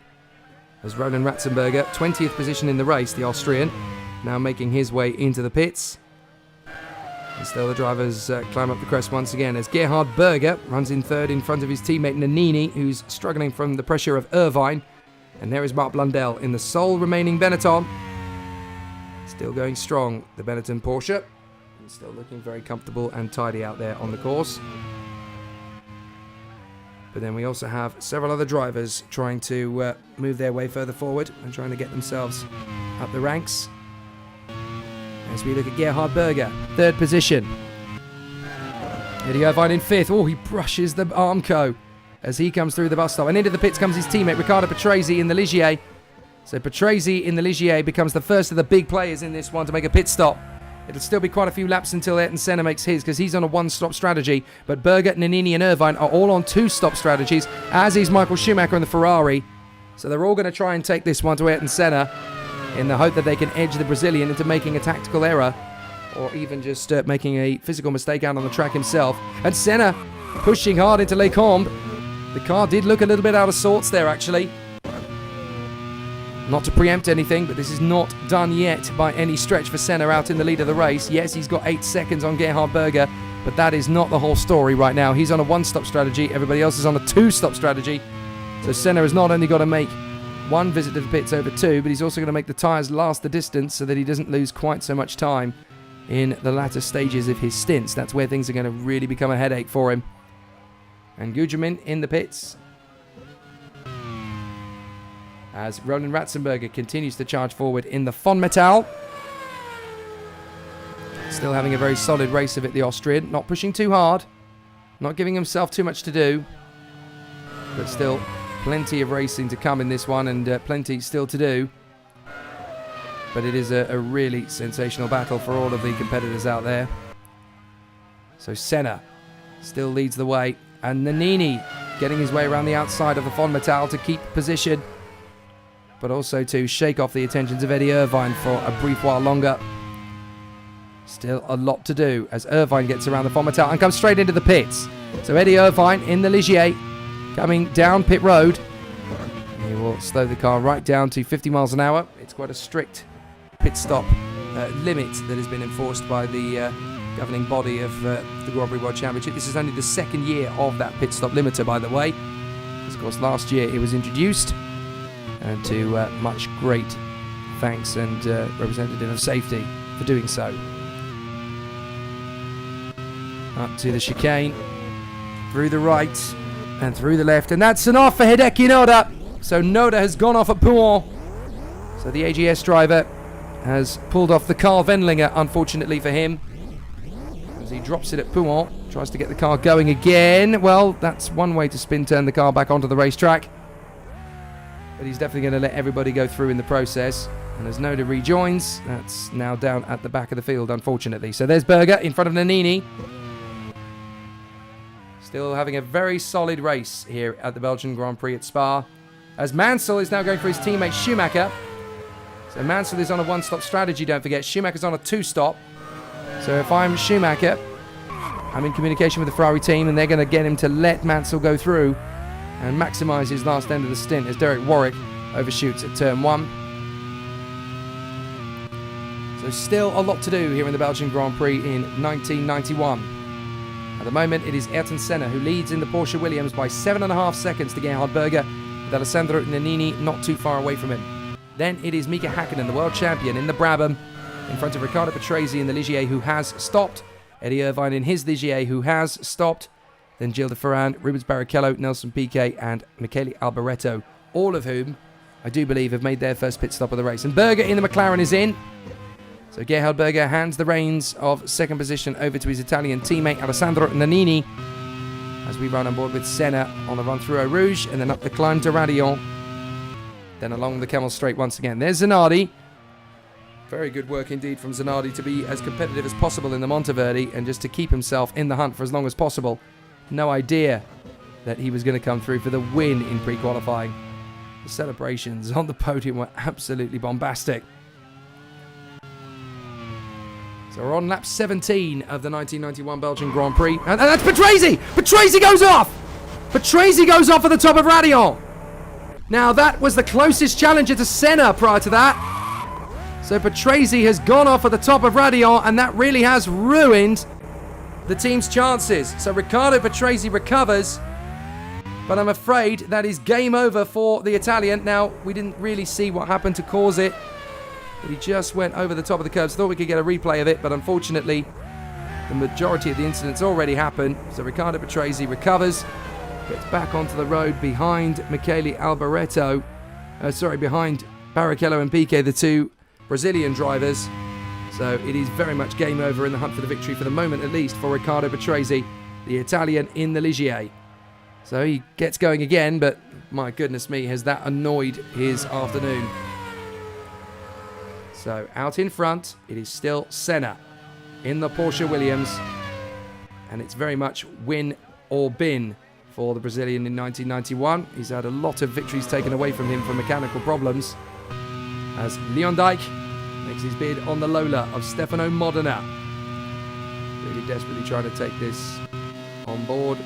As Roland Ratzenberger, 20th position in the race, the Austrian, now making his way into the pits. And still the drivers climb up the crest once again as Gerhard Berger runs in third in front of his teammate Nannini, who's struggling from the pressure of Irvine. And there is Marc Blundell in the sole remaining Benetton. Still going strong, the Benetton Porsche. And still looking very comfortable and tidy out there on the course. But then we also have several other drivers trying to move their way further forward and trying to get themselves up the ranks. As we look at Gerhard Berger, 3rd position. Eddie Irvine in 5th. Oh, he brushes the Armco as he comes through the bus stop. And into the pits comes his teammate, Riccardo Patrese in the Ligier. So Patrese in the Ligier becomes the first of the big players in this one to make a pit stop. It'll still be quite a few laps until Ayrton Senna makes his, because he's on a 1-stop strategy. But Berger, Nannini and Irvine are all on 2-stop strategies, as is Michael Schumacher in the Ferrari. So they're all going to try and take this one to Ayrton Senna in the hope that they can edge the Brazilian into making a tactical error, or even just making a physical mistake out on the track himself. And Senna pushing hard into Les Combes. The car did look a little bit out of sorts there, actually. Not to preempt anything, but this is not done yet by any stretch for Senna out in the lead of the race. Yes, he's got 8 seconds on Gerhard Berger, but that is not the whole story right now. He's on a 1-stop strategy. Everybody else is on a 2-stop strategy. So Senna has not only got to make 1 visit to the pits over 2, but he's also going to make the tyres last the distance so that he doesn't lose quite so much time in the latter stages of his stints. That's where things are going to really become a headache for him. And Gugelmin in the pits, as Roland Ratzenberger continues to charge forward in the Fonmetal. Still having a very solid race of it, the Austrian. Not pushing too hard, not giving himself too much to do, but still plenty of racing to come in this one, and plenty still to do. But it is a really sensational battle for all of the competitors out there. So Senna still leads the way, and Nannini getting his way around the outside of the Fonmetal to keep position, but also to shake off the attentions of Eddie Irvine for a brief while longer. Still a lot to do as Irvine gets around the Fonmetal and comes straight into the pits. So Eddie Irvine in the Ligier coming down pit road. He will slow the car right down to 50 miles an hour. It's quite a strict pit stop limit that has been enforced by the governing body of the Grand Prix World Championship. This is only the 2nd year of that pit stop limiter, by the way. Of course, last year it was introduced, and to much great thanks and representative of safety for doing so. Up to the chicane, through the right and through the left, and that's an off for Hideki Noda. So Noda has gone off at Pouhon. So the AGS driver has pulled off the Carl Wendlinger, unfortunately for him, as he drops it at Pouhon, tries to get the car going again. Well, that's one way to spin turn the car back onto the racetrack. But he's definitely going to let everybody go through in the process. And as Noda rejoins, that's now down at the back of the field, unfortunately. So there's Berger in front of Nannini. Still having a very solid race here at the Belgian Grand Prix at Spa, as Mansell is now going for his teammate Schumacher. So Mansell is on a 1-stop strategy, don't forget. Schumacher's on a 2-stop. So if I'm Schumacher, I'm in communication with the Ferrari team, and they're going to get him to let Mansell go through and maximise his last end of the stint as Derek Warwick overshoots at turn 1. So still a lot to do here in the Belgian Grand Prix in 1991. At the moment, it is Ayrton Senna who leads in the Porsche Williams by 7.5 seconds to Gerhard Berger, with Alessandro Nannini not too far away from him. Then it is Mika Hakkinen, the world champion, in the Brabham, in front of Riccardo Patrese in the Ligier, who has stopped. Eddie Irvine in his Ligier, who has stopped. Then Gilles de Ferran, Rubens Barrichello, Nelson Piquet, and Michele Alboreto, all of whom I do believe have made their first pit stop of the race. And Berger in the McLaren is in. So Gerhard Berger hands the reins of second position over to his Italian teammate Alessandro Nannini as we run on board with Senna on the run through Eau Rouge and then up the climb to Raidillon. Then along the Kemmel Straight once again. There's Zanardi. Very good work indeed from Zanardi to be as competitive as possible in the Monteverdi and just to keep himself in the hunt for as long as possible. No idea that he was going to come through for the win in pre-qualifying. The celebrations on the podium were absolutely bombastic. So we're on lap 17 of the 1991 Belgian Grand Prix. And that's Patrese! Patrese goes off! Patrese goes off at the top of Raidillon. Now that was the closest challenger to Senna prior to that. So Patrese has gone off at the top of Raidillon, and that really has ruined the team's chances. So Riccardo Patrese recovers, but I'm afraid that is game over for the Italian. Now, we didn't really see what happened to cause it, But he just went over the top of the curbs. Thought we could get a replay of it, but unfortunately, the majority of the incidents already happened. So Riccardo Patrese recovers, gets back onto the road behind Michele Alboreto. Behind Barrichello and Piquet, the two Brazilian drivers. So it is very much game over in the hunt for the victory, for the moment at least, for Riccardo Patrese, the Italian in the Ligier. So he gets going again, but my goodness me, has that annoyed his afternoon. So out in front, it is still Senna in the Porsche Williams. And it's very much win or bin for the Brazilian in 1991. He's had a lot of victories taken away from him for mechanical problems, as Leon Dyke makes his bid on the Lola of Stefano Modena. Really desperately trying to take this on board.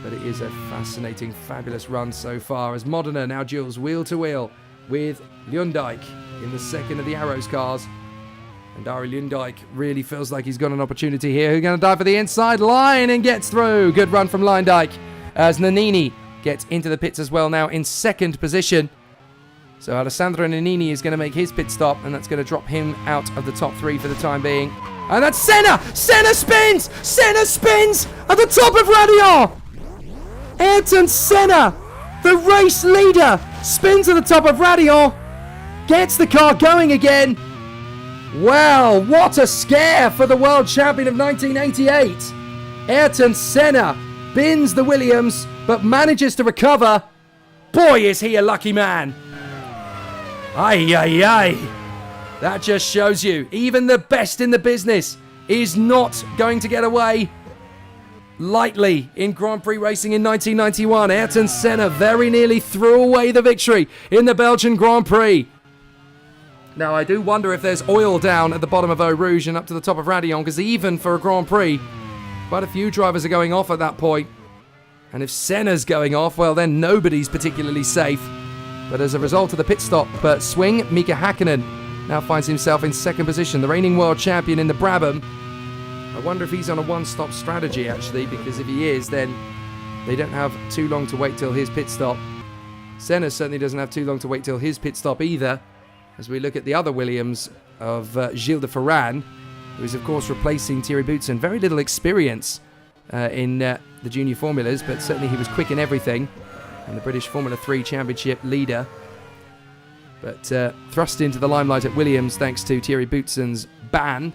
But it is a fascinating, fabulous run so far, as Modena now duels wheel to wheel with Leon Dyke in the second of the Arrows cars. And Dario Leon Dyke really feels like he's got an opportunity here. Who's going to dive for the inside line and gets through. Good run from Leon Dyke, as Nannini gets into the pits as well now in second position. So Alessandro Nannini is going to make his pit stop, and that's going to drop him out of the top three for the time being. And that's Senna! Senna spins! Senna spins at the top of Radion! Ayrton Senna, the race leader, spins at the top of Radion, gets the car going again. Wow, what a scare for the world champion of 1988. Ayrton Senna bins the Williams, but manages to recover. Boy, is he a lucky man. Ay, ay, ay. That just shows you, even the best in the business is not going to get away lightly in Grand Prix racing in 1991. Ayrton Senna very nearly threw away the victory in the Belgian Grand Prix. Now, I do wonder if there's oil down at the bottom of Eau Rouge and up to the top of Radion, because even for a Grand Prix, quite a few drivers are going off at that point. And if Senna's going off, well, then nobody's particularly safe. But as a result of the pit stop swing, Mika Hakkinen now finds himself in second position, the reigning world champion in the Brabham. I wonder if he's on a one-stop strategy, actually, because if he is, then they don't have too long to wait till his pit stop. Senna certainly doesn't have too long to wait till his pit stop either, as we look at the other Williams of Gilles de Ferran, who is, of course, replacing Thierry Boutsen. Very little experience in the junior formulas, but certainly he was quick in everything, and the British Formula 3 Championship leader. But thrust into the limelight at Williams thanks to Thierry Boutsen's ban,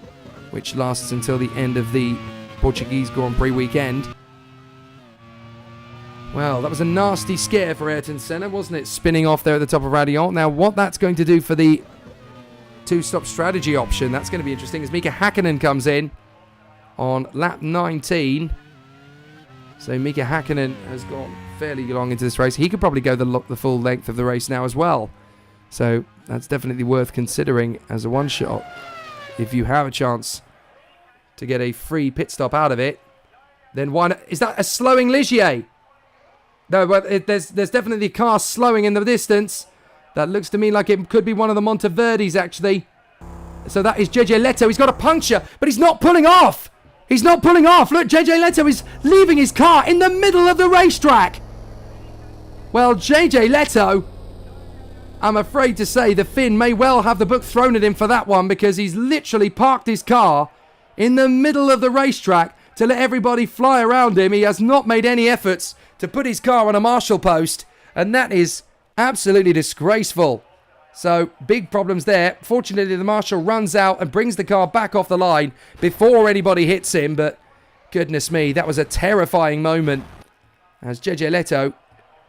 which lasts until the end of the Portuguese Grand Prix weekend. Well, that was a nasty scare for Ayrton Senna, wasn't it? Spinning off there at the top of Radion. Now, what that's going to do for the two-stop strategy option, that's going to be interesting, as Mika Hakkinen comes in on lap 19. So Mika Hakkinen has gone fairly long into this race. He could probably go the full length of the race now as well. So that's definitely worth considering as a one-shot. If you have a chance to get a free pit stop out of it, then why not? Is that a slowing Ligier? No, but there's definitely a car slowing in the distance. That looks to me like it could be one of the Monteverdis, actually. So that is JJ Leto. He's got a puncture, but he's not pulling off. He's not pulling off. Look, JJ Leto is leaving his car in the middle of the racetrack. Well, JJ Leto, I'm afraid to say the Finn may well have the book thrown at him for that one, because he's literally parked his car in the middle of the racetrack to let everybody fly around him. He has not made any efforts to put his car on a marshal post, and that is absolutely disgraceful. So, big problems there. Fortunately, the marshal runs out and brings the car back off the line before anybody hits him, but goodness me, that was a terrifying moment as JJ Leto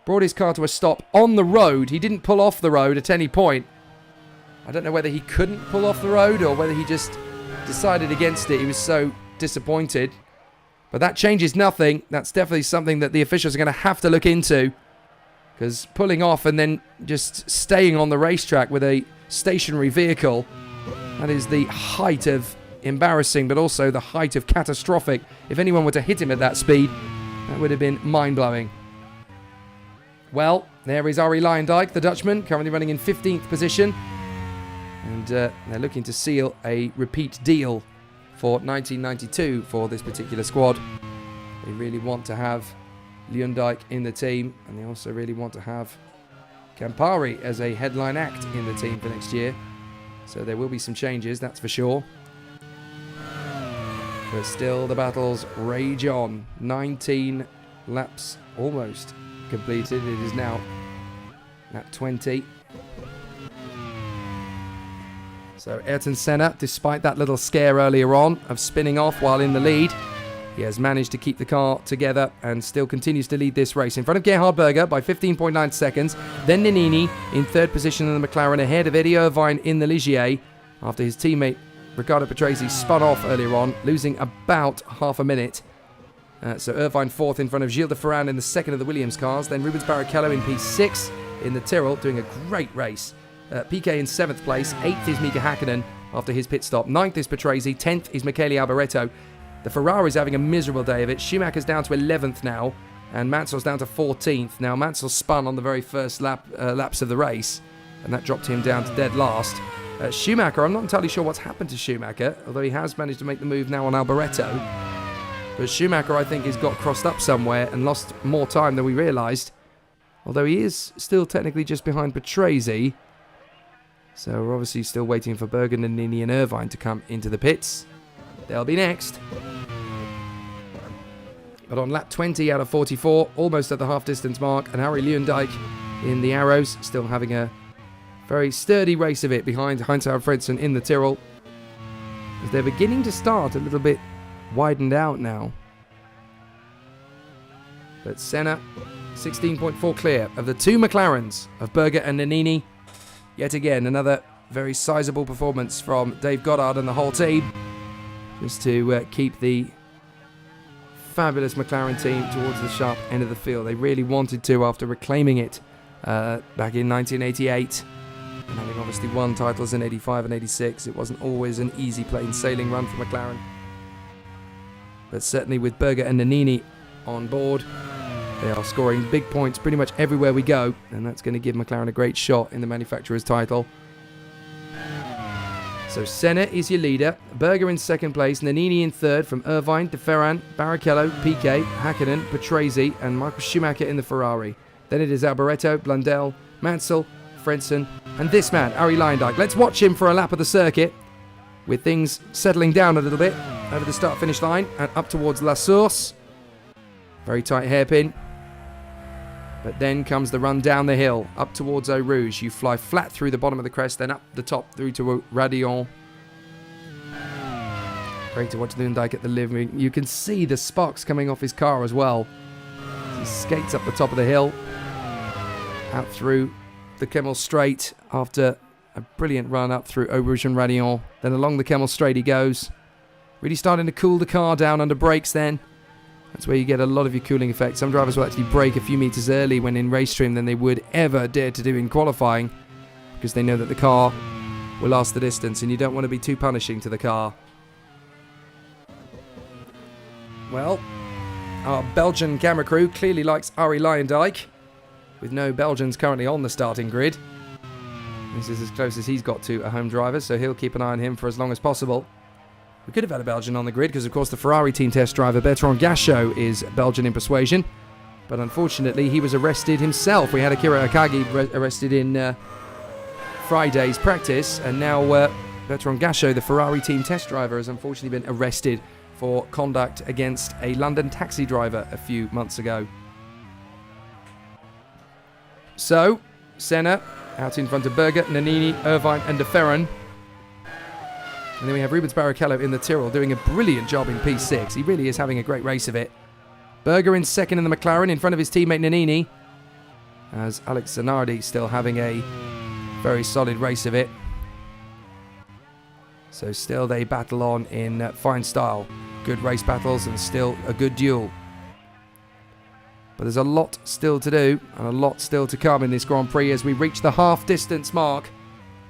brought his car to a stop on the road. He didn't pull off the road at any point. I don't know whether he couldn't pull off the road or whether he just decided against it. He was so disappointed. But that changes nothing. That's definitely something that the officials are going to have to look into, because pulling off and then just staying on the racetrack with a stationary vehicle, that is the height of embarrassing, but also the height of catastrophic. If anyone were to hit him at that speed, that would have been mind-blowing. Well, there is Arie Luyendyk, the Dutchman, currently running in 15th position. And they're looking to seal a repeat deal for 1992 for this particular squad. They really want to have Luyendyk in the team, and they also really want to have Campari as a headline act in the team for next year. So there will be some changes, that's for sure. But still, the battles rage on. 19 laps almost completed. It is now lap 20. So Ayrton Senna, despite that little scare earlier on of spinning off while in the lead, he has managed to keep the car together and still continues to lead this race in front of Gerhard Berger by 15.9 seconds. Then Nannini in third position in the McLaren, ahead of Eddie Irvine in the Ligier after his teammate Riccardo Patrese spun off earlier on, losing about half a minute. So Irvine fourth in front of Gilles de Ferran in the second of the Williams cars. Then Rubens Barrichello in P6 in the Tyrrell, doing a great race. Piquet in 7th place. 8th is Mika Hakkinen after his pit stop. 9th is Patrese. 10th is Michele Alboreto. The Ferrari's having a miserable day of it. Schumacher's down to 11th now, and Mansell's down to 14th. Now, Mansell spun on the very first laps of the race, and that dropped him down to dead last. Schumacher, I'm not entirely sure what's happened to Schumacher, although he has managed to make the move now on Alboreto. But Schumacher, I think, has got crossed up somewhere and lost more time than we realised. Although he is still technically just behind Patrese. So we're obviously still waiting for Berger, Nannini and Irvine to come into the pits. They'll be next. But on lap 20 out of 44, almost at the half-distance mark, and Harry Luendijk in the Arrows, still having a very sturdy race of it behind Heinz-Harald Frentzen in the Tyrrell. As they're beginning to start a little bit widened out now. But Senna, 16.4 clear of the two McLarens of Berger and Nannini. Yet again, another very sizable performance from Dave Goddard and the whole team, just to keep the fabulous McLaren team towards the sharp end of the field. They really wanted to after reclaiming it back in 1988. And having obviously won titles in 85 and 86, it wasn't always an easy plain sailing run for McLaren. But certainly with Berger and Nannini on board, they are scoring big points pretty much everywhere we go, and that's going to give McLaren a great shot in the manufacturer's title. So Senna is your leader, Berger in second place, Nannini in third from Irvine, de Ferran, Barrichello, Piquet, Hakkinen, Patrese and Michael Schumacher in the Ferrari. Then it is Alboreto, Blundell, Mansell, Frentzen and this man, Arie Luyendyk. Let's watch him for a lap of the circuit with things settling down a little bit over the start-finish line and up towards La Source. Very tight hairpin. But then comes the run down the hill, up towards Eau Rouge. You fly flat through the bottom of the crest, then up the top through to Radillon. Great to watch Luyendyk at the living. You can see the sparks coming off his car as well. He skates up the top of the hill, out through the Kemmel Straight after a brilliant run up through Eau Rouge and Radillon. Then along the Kemmel Straight he goes. Really starting to cool the car down under brakes then. That's where you get a lot of your cooling effect. Some drivers will actually brake a few meters early when in race trim than they would ever dare to do in qualifying, because they know that the car will last the distance and you don't want to be too punishing to the car. Well, our Belgian camera crew clearly likes Arie Luyendyk, with no Belgians currently on the starting grid. This is as close as he's got to a home driver, so he'll keep an eye on him for as long as possible. We could have had a Belgian on the grid because, of course, the Ferrari team test driver Bertrand Gachot is Belgian in persuasion. But unfortunately, he was arrested himself. We had Akira Akagi arrested in Friday's practice. And now Bertrand Gachot, the Ferrari team test driver, has unfortunately been arrested for conduct against a London taxi driver a few months ago. So, Senna out in front of Berger, Nannini, Irvine and de Ferran. And then we have Rubens Barrichello in the Tyrrell doing a brilliant job in P6. He really is having a great race of it. Berger in second in the McLaren in front of his teammate Nannini. As Alex Zanardi still having a very solid race of it. So still they battle on in fine style. Good race battles and still a good duel. But there's a lot still to do and a lot still to come in this Grand Prix as we reach the half-distance mark.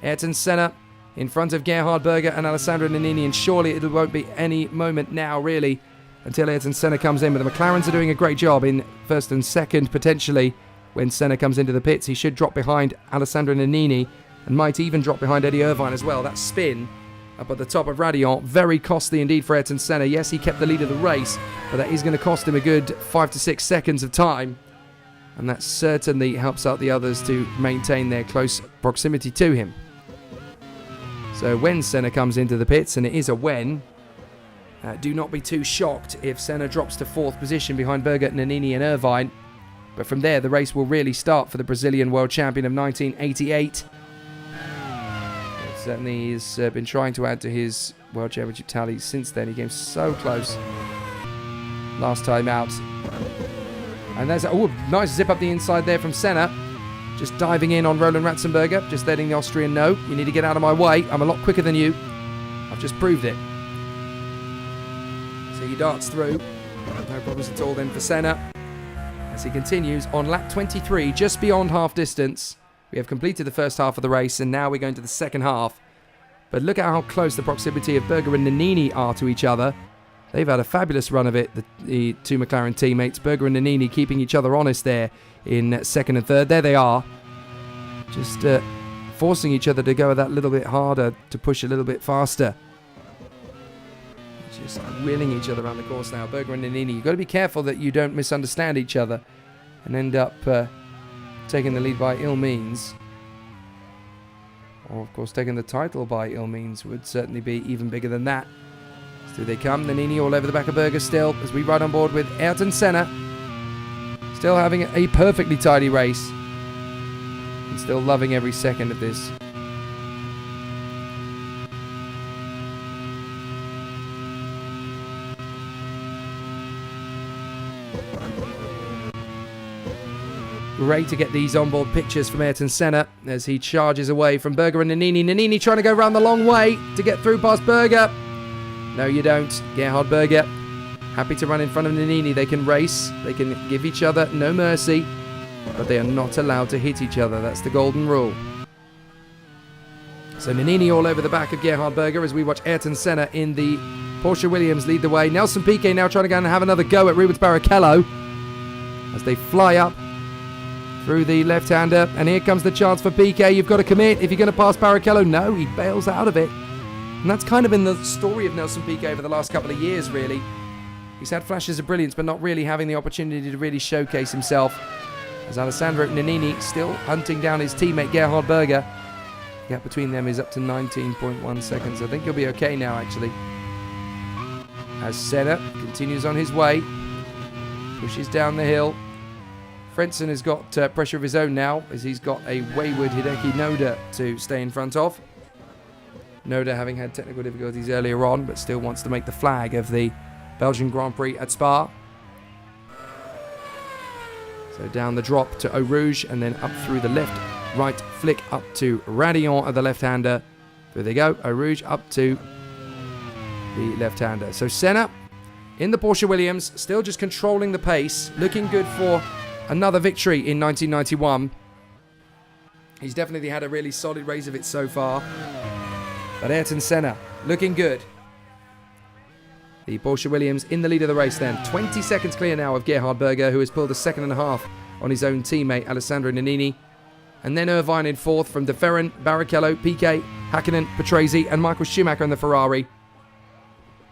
Ayrton Senna in front of Gerhard Berger and Alessandro Nannini, and surely it won't be any moment now, really, until Ayrton Senna comes in. But the McLarens are doing a great job in first and second, potentially. When Senna comes into the pits, he should drop behind Alessandro Nannini and might even drop behind Eddie Irvine as well. That spin up at the top of Radillon, very costly indeed for Ayrton Senna. Yes, he kept the lead of the race, but that is going to cost him a good 5 to 6 seconds of time. and that certainly helps out the others to maintain their close proximity to him. So when Senna comes into the pits, and it is a when, do not be too shocked if Senna drops to 4th position behind Berger, Nannini and Irvine. But from there, the race will really start for the Brazilian world champion of 1988. Certainly he's been trying to add to his world championship tally since then. He came so close last time out. And there's a nice zip up the inside there from Senna. Just diving in on Roland Ratzenberger, just letting the Austrian know, you need to get out of my way. I'm a lot quicker than you. I've just proved it. So he darts through. No problems at all then for Senna. As he continues on lap 23, just beyond half distance. We have completed the first half of the race, and now we're going to the second half. But look at how close the proximity of Berger and Nannini are to each other. They've had a fabulous run of it, the two McLaren teammates. Berger and Nannini keeping each other honest there in second and third. There they are. Just forcing each other to go that little bit harder, to push a little bit faster. Just wheeling each other around the course now. Berger and Nannini, you've got to be careful that you don't misunderstand each other and end up taking the lead by ill means. Or, of course, taking the title by ill means would certainly be even bigger than that. So they come, Nannini all over the back of Berger still, as we ride on board with Ayrton Senna. Still having a perfectly tidy race. And still loving every second of this. Great to get these onboard pictures from Ayrton Senna as he charges away from Berger and Nannini. Nannini trying to go around the long way to get through past Berger. No, you don't. Gerhard Berger happy to run in front of Nannini. They can race. They can give each other no mercy. But they are not allowed to hit each other. That's the golden rule. So Nannini all over the back of Gerhard Berger as we watch Ayrton Senna in the Porsche Williams lead the way. Nelson Piquet now trying to go and have another go at Rubens Barrichello as they fly up through the left-hander, and here comes the chance for Piquet. You've got to commit if you're going to pass Barrichello. No, he bails out of it. And that's kind of been the story of Nelson Piquet over the last couple of years, really. He's had flashes of brilliance, but not really having the opportunity to really showcase himself. As Alessandro Nannini still hunting down his teammate Gerhard Berger. The gap between them is up to 19.1 seconds. I think he'll be okay now, actually. As Senna continues on his way, pushes down the hill. Frentzen has got pressure of his own now, as he's got a wayward Hideki Noda to stay in front of. Noda having had technical difficulties earlier on, but still wants to make the flag of the Belgian Grand Prix at Spa. So down the drop to Eau Rouge, and then up through the left, right flick up to Radillon at the left-hander. There they go, Eau Rouge up to the left-hander. So Senna in the Porsche Williams, still just controlling the pace, looking good for another victory in 1991. He's definitely had a really solid race of it so far. But Ayrton Senna looking good. The Porsche Williams in the lead of the race then. 20 seconds clear now of Gerhard Berger, who has pulled a second and a half on his own teammate Alessandro Nannini. And then Irvine in fourth from De Ferran, Barrichello, Piquet, Hakkinen, Patrese and Michael Schumacher in the Ferrari.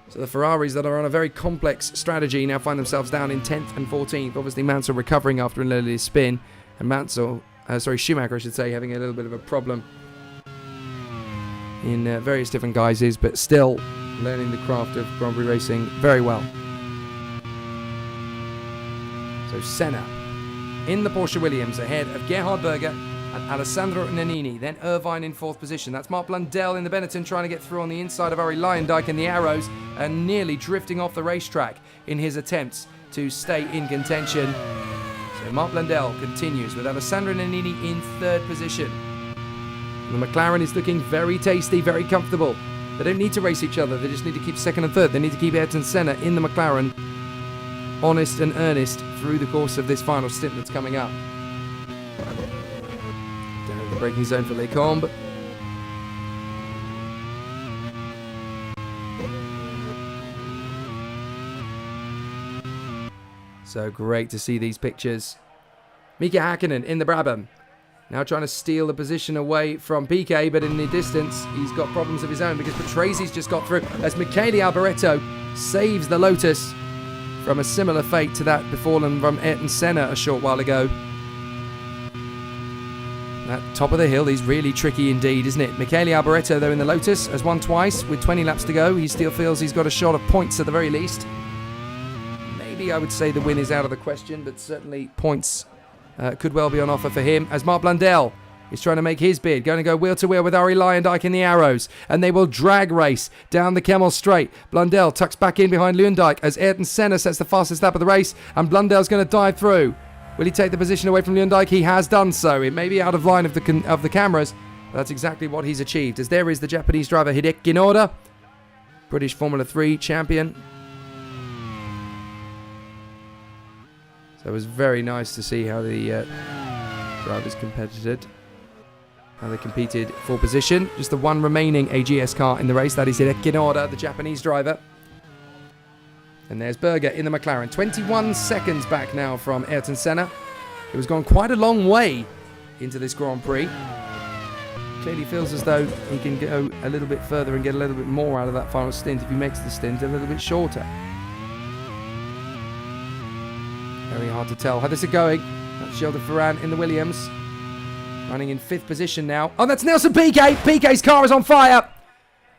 So the Ferraris that are on a very complex strategy now find themselves down in 10th and 14th. Obviously Mansell recovering after an early spin, and Schumacher I should say, having a little bit of a problem in various different guises, but still learning the craft of Grand Prix racing very well. So Senna in the Porsche Williams ahead of Gerhard Berger and Alessandro Nannini. Then Irvine in fourth position. That's Mark Blundell in the Benetton trying to get through on the inside of Ari Leyendijk in the Arrows and nearly drifting off the racetrack in his attempts to stay in contention. So Mark Blundell continues with Alessandro Nannini in third position. The McLaren is looking very tasty, very comfortable. They don't need to race each other. They just need to keep second and third. They need to keep Ayrton Senna in the McLaren honest and earnest through the course of this final stint that's coming up. Down the braking zone for Lecombe. So great to see these pictures. Mika Hakkinen in the Brabham. Now trying to steal the position away from Piquet, but in the distance, he's got problems of his own because Patrese's just got through as Michele Alboreto saves the Lotus from a similar fate to that befallen from Ayrton Senna a short while ago. That top of the hill is really tricky indeed, isn't it? Michele Alboreto, though, in the Lotus, has won twice with 20 laps to go. He still feels he's got a shot of points at the very least. Maybe I would say the win is out of the question, but certainly points could well be on offer for him. As Mark Blundell is trying to make his bid, going to go wheel to wheel with Arie Luyendyk in the Arrows, and they will drag race down the Kemmel Straight. Blundell tucks back in behind Luyendyk as Ayrton Senna sets the fastest lap of the race, and Blundell's going to dive through. Will he take the position away from Luyendyk? He has done so. It may be out of line of the cameras, but that's exactly what he's achieved. As there is the Japanese driver Hideki Noda, British Formula 3 champion. So it was very nice to see how the drivers competed. How they competed for position. Just the one remaining AGS car in the race. That is Hideki Noda, the Japanese driver. And there's Berger in the McLaren. 21 seconds back now from Ayrton Senna. It was gone quite a long way into this Grand Prix. Clearly feels as though he can go a little bit further and get a little bit more out of that final stint if he makes the stint a little bit shorter. Very hard to tell. How is it going? That's Gilles de Ferran in the Williams. Running in 5th position now. Oh, that's Nelson Piquet. Piquet's car is on fire.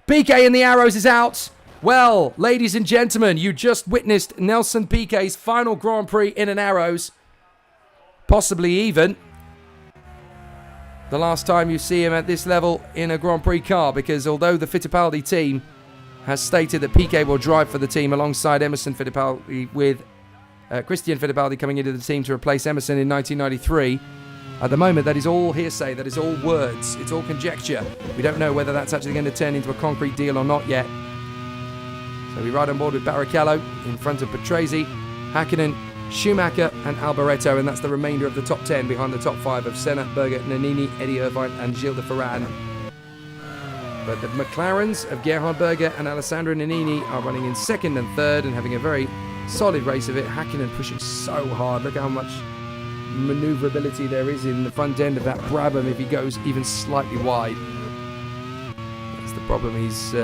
Piquet in the Arrows is out. Well, ladies and gentlemen, you just witnessed Nelson Piquet's final Grand Prix in an Arrows. Possibly even the last time you see him at this level in a Grand Prix car, because although the Fittipaldi team has stated that Piquet will drive for the team alongside Emerson Fittipaldi, with Christian Fittipaldi coming into the team to replace Emerson in 1993, at the moment that is all hearsay, that is all words, it's all conjecture. We don't know whether that's actually going to turn into a concrete deal or not yet. So we ride on board with Barrichello in front of Patrese, Hakkinen, Schumacher and Alboreto, and that's the remainder of the top 10 behind the top 5 of Senna, Berger, Nannini, Eddie Irvine and Gilles de Ferran. But the McLarens of Gerhard Berger and Alessandro Nannini are running in 2nd and 3rd and having a very solid race of it. Hakkinen pushing so hard. Look how much manoeuvrability there is in the front end of that Brabham if he goes even slightly wide. That's the problem. He's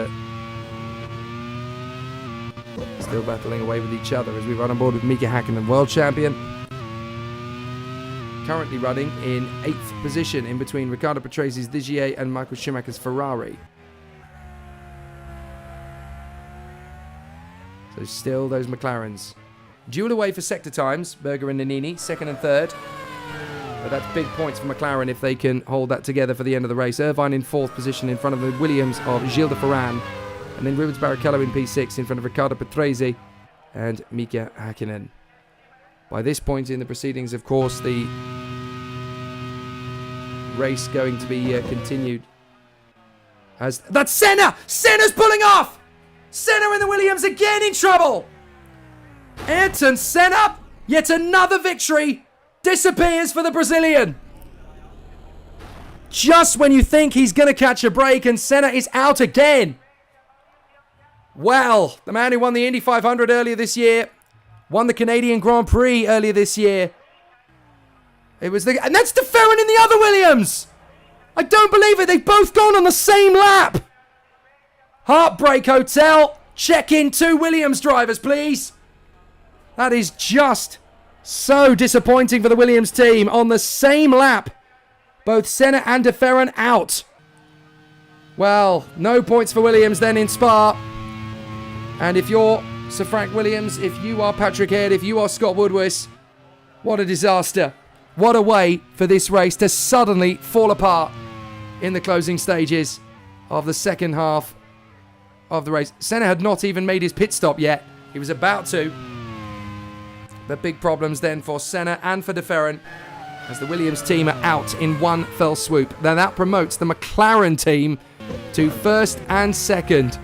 still battling away with each other as we run on board with Mika Hakkinen, world champion. Currently running in 8th position in between Riccardo Patrese's Ligier and Michael Schumacher's Ferrari. So still those McLarens. Duel away for sector times, Berger and Nannini, 2nd and 3rd. But that's big points for McLaren if they can hold that together for the end of the race. Irvine in 4th position in front of the Williams of Gilles de Ferran. And then Rubens Barrichello in P6 in front of Riccardo Patrese and Mika Hakkinen. By this point in the proceedings, of course, the race going to be continued. As that's Senna! Senna's pulling off! Senna and the Williams again in trouble! Ayrton Senna, yet another victory, disappears for the Brazilian. Just when you think he's going to catch a break, and Senna is out again. Well, the man who won the Indy 500 earlier this year, won the Canadian Grand Prix earlier this year. And that's de Ferran in the other Williams. I don't believe it. They've both gone on the same lap. Heartbreak Hotel. Check in 2 Williams drivers, please. That is just so disappointing for the Williams team. On the same lap, both Senna and de Ferran out. Well, no points for Williams then in Spa. And if you're Sir Frank Williams, if you are Patrick Head, if you are Scott Woodward, what a disaster. What a way for this race to suddenly fall apart in the closing stages of the second half of the race. Senna had not even made his pit stop yet. He was about to. But big problems then for Senna and for de Ferran as the Williams team are out in one fell swoop. Now that promotes the McLaren team to 1st and 2nd.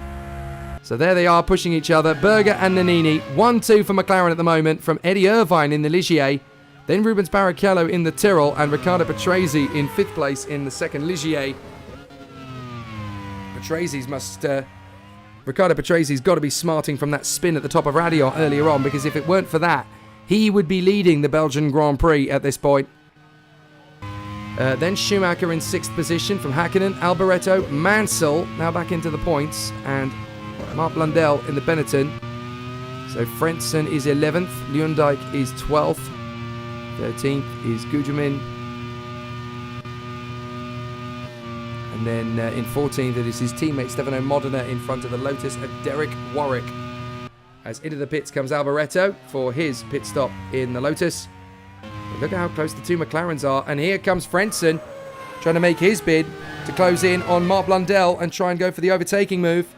So there they are pushing each other. Berger and Nannini, 1-2 for McLaren at the moment from Eddie Irvine in the Ligier. Then Rubens Barrichello in the Tyrrell and Riccardo Patrese in 5th place in the 2nd Ligier. Riccardo Patrese's got to be smarting from that spin at the top of Radio earlier on, because if it weren't for that, he would be leading the Belgian Grand Prix at this point. Then Schumacher in 6th position from Hakkinen, Alboreto, Mansell now back into the points, and Mark Blundell in the Benetton. So Frentzen is 11th, Luyendyk is 12th, 13th is Gugelmin, And then in 14th, it is his teammate Stefano Modena in front of the Lotus of Derek Warwick. As into the pits comes Alboreto for his pit stop in the Lotus. But look at how close the two McLarens are. And here comes Frentzen trying to make his bid to close in on Mark Blundell and try and go for the overtaking move.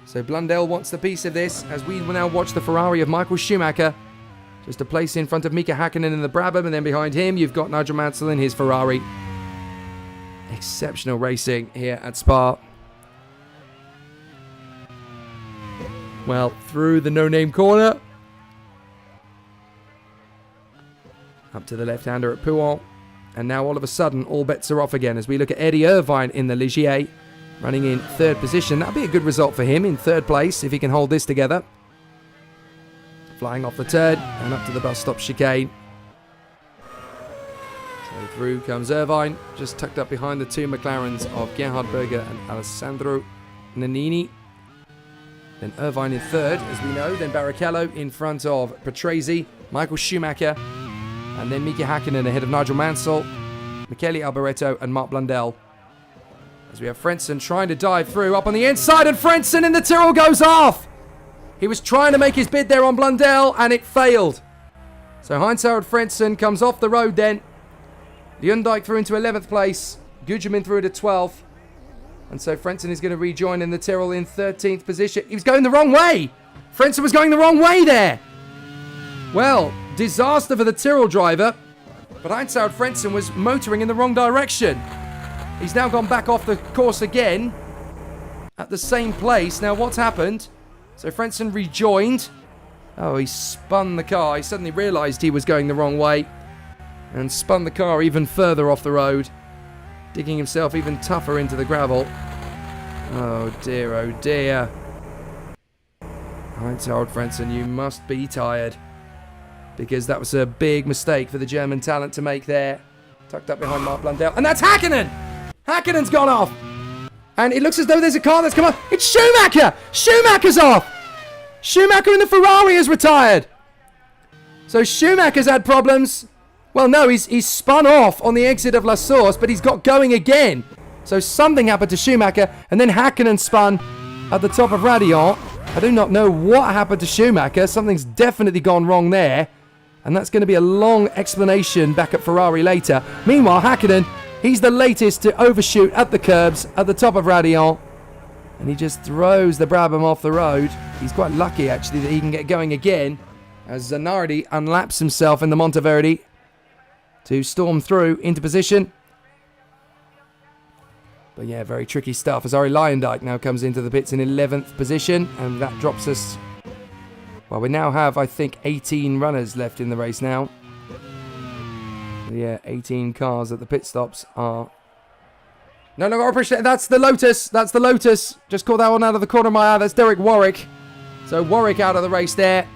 So Blundell wants the piece of this as we will now watch the Ferrari of Michael Schumacher. Just a place in front of Mika Hakkinen in the Brabham, and then behind him you've got Nigel Mansell in his Ferrari. Exceptional racing here at Spa. Well, through the no-name corner. Up to the left-hander at Pouhon. And now all of a sudden, all bets are off again as we look at Eddie Irvine in the Ligier, running in third position. That'll be a good result for him in third place if he can hold this together. Flying off the turn and up to the bus stop chicane. So through comes Irvine, just tucked up behind the two McLarens of Gerhard Berger and Alessandro Nannini. Then Irvine in third, as we know. Then Barrichello in front of Patrese, Michael Schumacher, and then Mika Hakkinen ahead of Nigel Mansell, Michele Alboreto, and Mark Blundell. As we have Frentzen trying to dive through up on the inside, and Frentzen in the Tyrrell goes off. He was trying to make his bid there on Blundell, and it failed. So Heinz-Harald Frentzen comes off the road then. Luyendyk through into 11th place. Gugelmin through into 12th. And so Frentzen is going to rejoin in the Tyrrell in 13th position. He was going the wrong way. Frentzen was going the wrong way there. Well, disaster for the Tyrrell driver. But Heinz-Harald Frentzen was motoring in the wrong direction. He's now gone back off the course again. At the same place. Now what's happened? So Frentzen rejoined. Oh, he spun the car. He suddenly realised he was going the wrong way. And spun the car even further off the road. Digging himself even tougher into the gravel. Oh dear, oh dear. Heinz-Harald Frentzen, you must be tired. Because that was a big mistake for the German talent to make there. Tucked up behind Mark Blundell. And that's Hakkinen! Hakkinen's gone off! And it looks as though there's a car that's come up. It's Schumacher! Schumacher's off! Schumacher in the Ferrari has retired. So Schumacher's had problems. Well, no, he's spun off on the exit of La Source, but he's got going again. So something happened to Schumacher, and then Hakkinen spun at the top of Radion. I do not know what happened to Schumacher. Something's definitely gone wrong there. And that's going to be a long explanation back at Ferrari later. Meanwhile, Hakkinen, he's the latest to overshoot at the curbs at the top of Radion. And he just throws the Brabham off the road. He's quite lucky, actually, that he can get going again. As Zanardi unlaps himself in the Monteverde to storm through into position. But yeah, very tricky stuff as Arie Luyendyk now comes into the pits in 11th position. And that drops us... Well, we now have, I think, 18 runners left in the race now. Yeah, 18 cars at the pit stops are... No, I appreciate it. That's the Lotus. That's the Lotus. Just caught that one out of the corner of my eye. That's Derek Warwick. So Warwick out of the race there.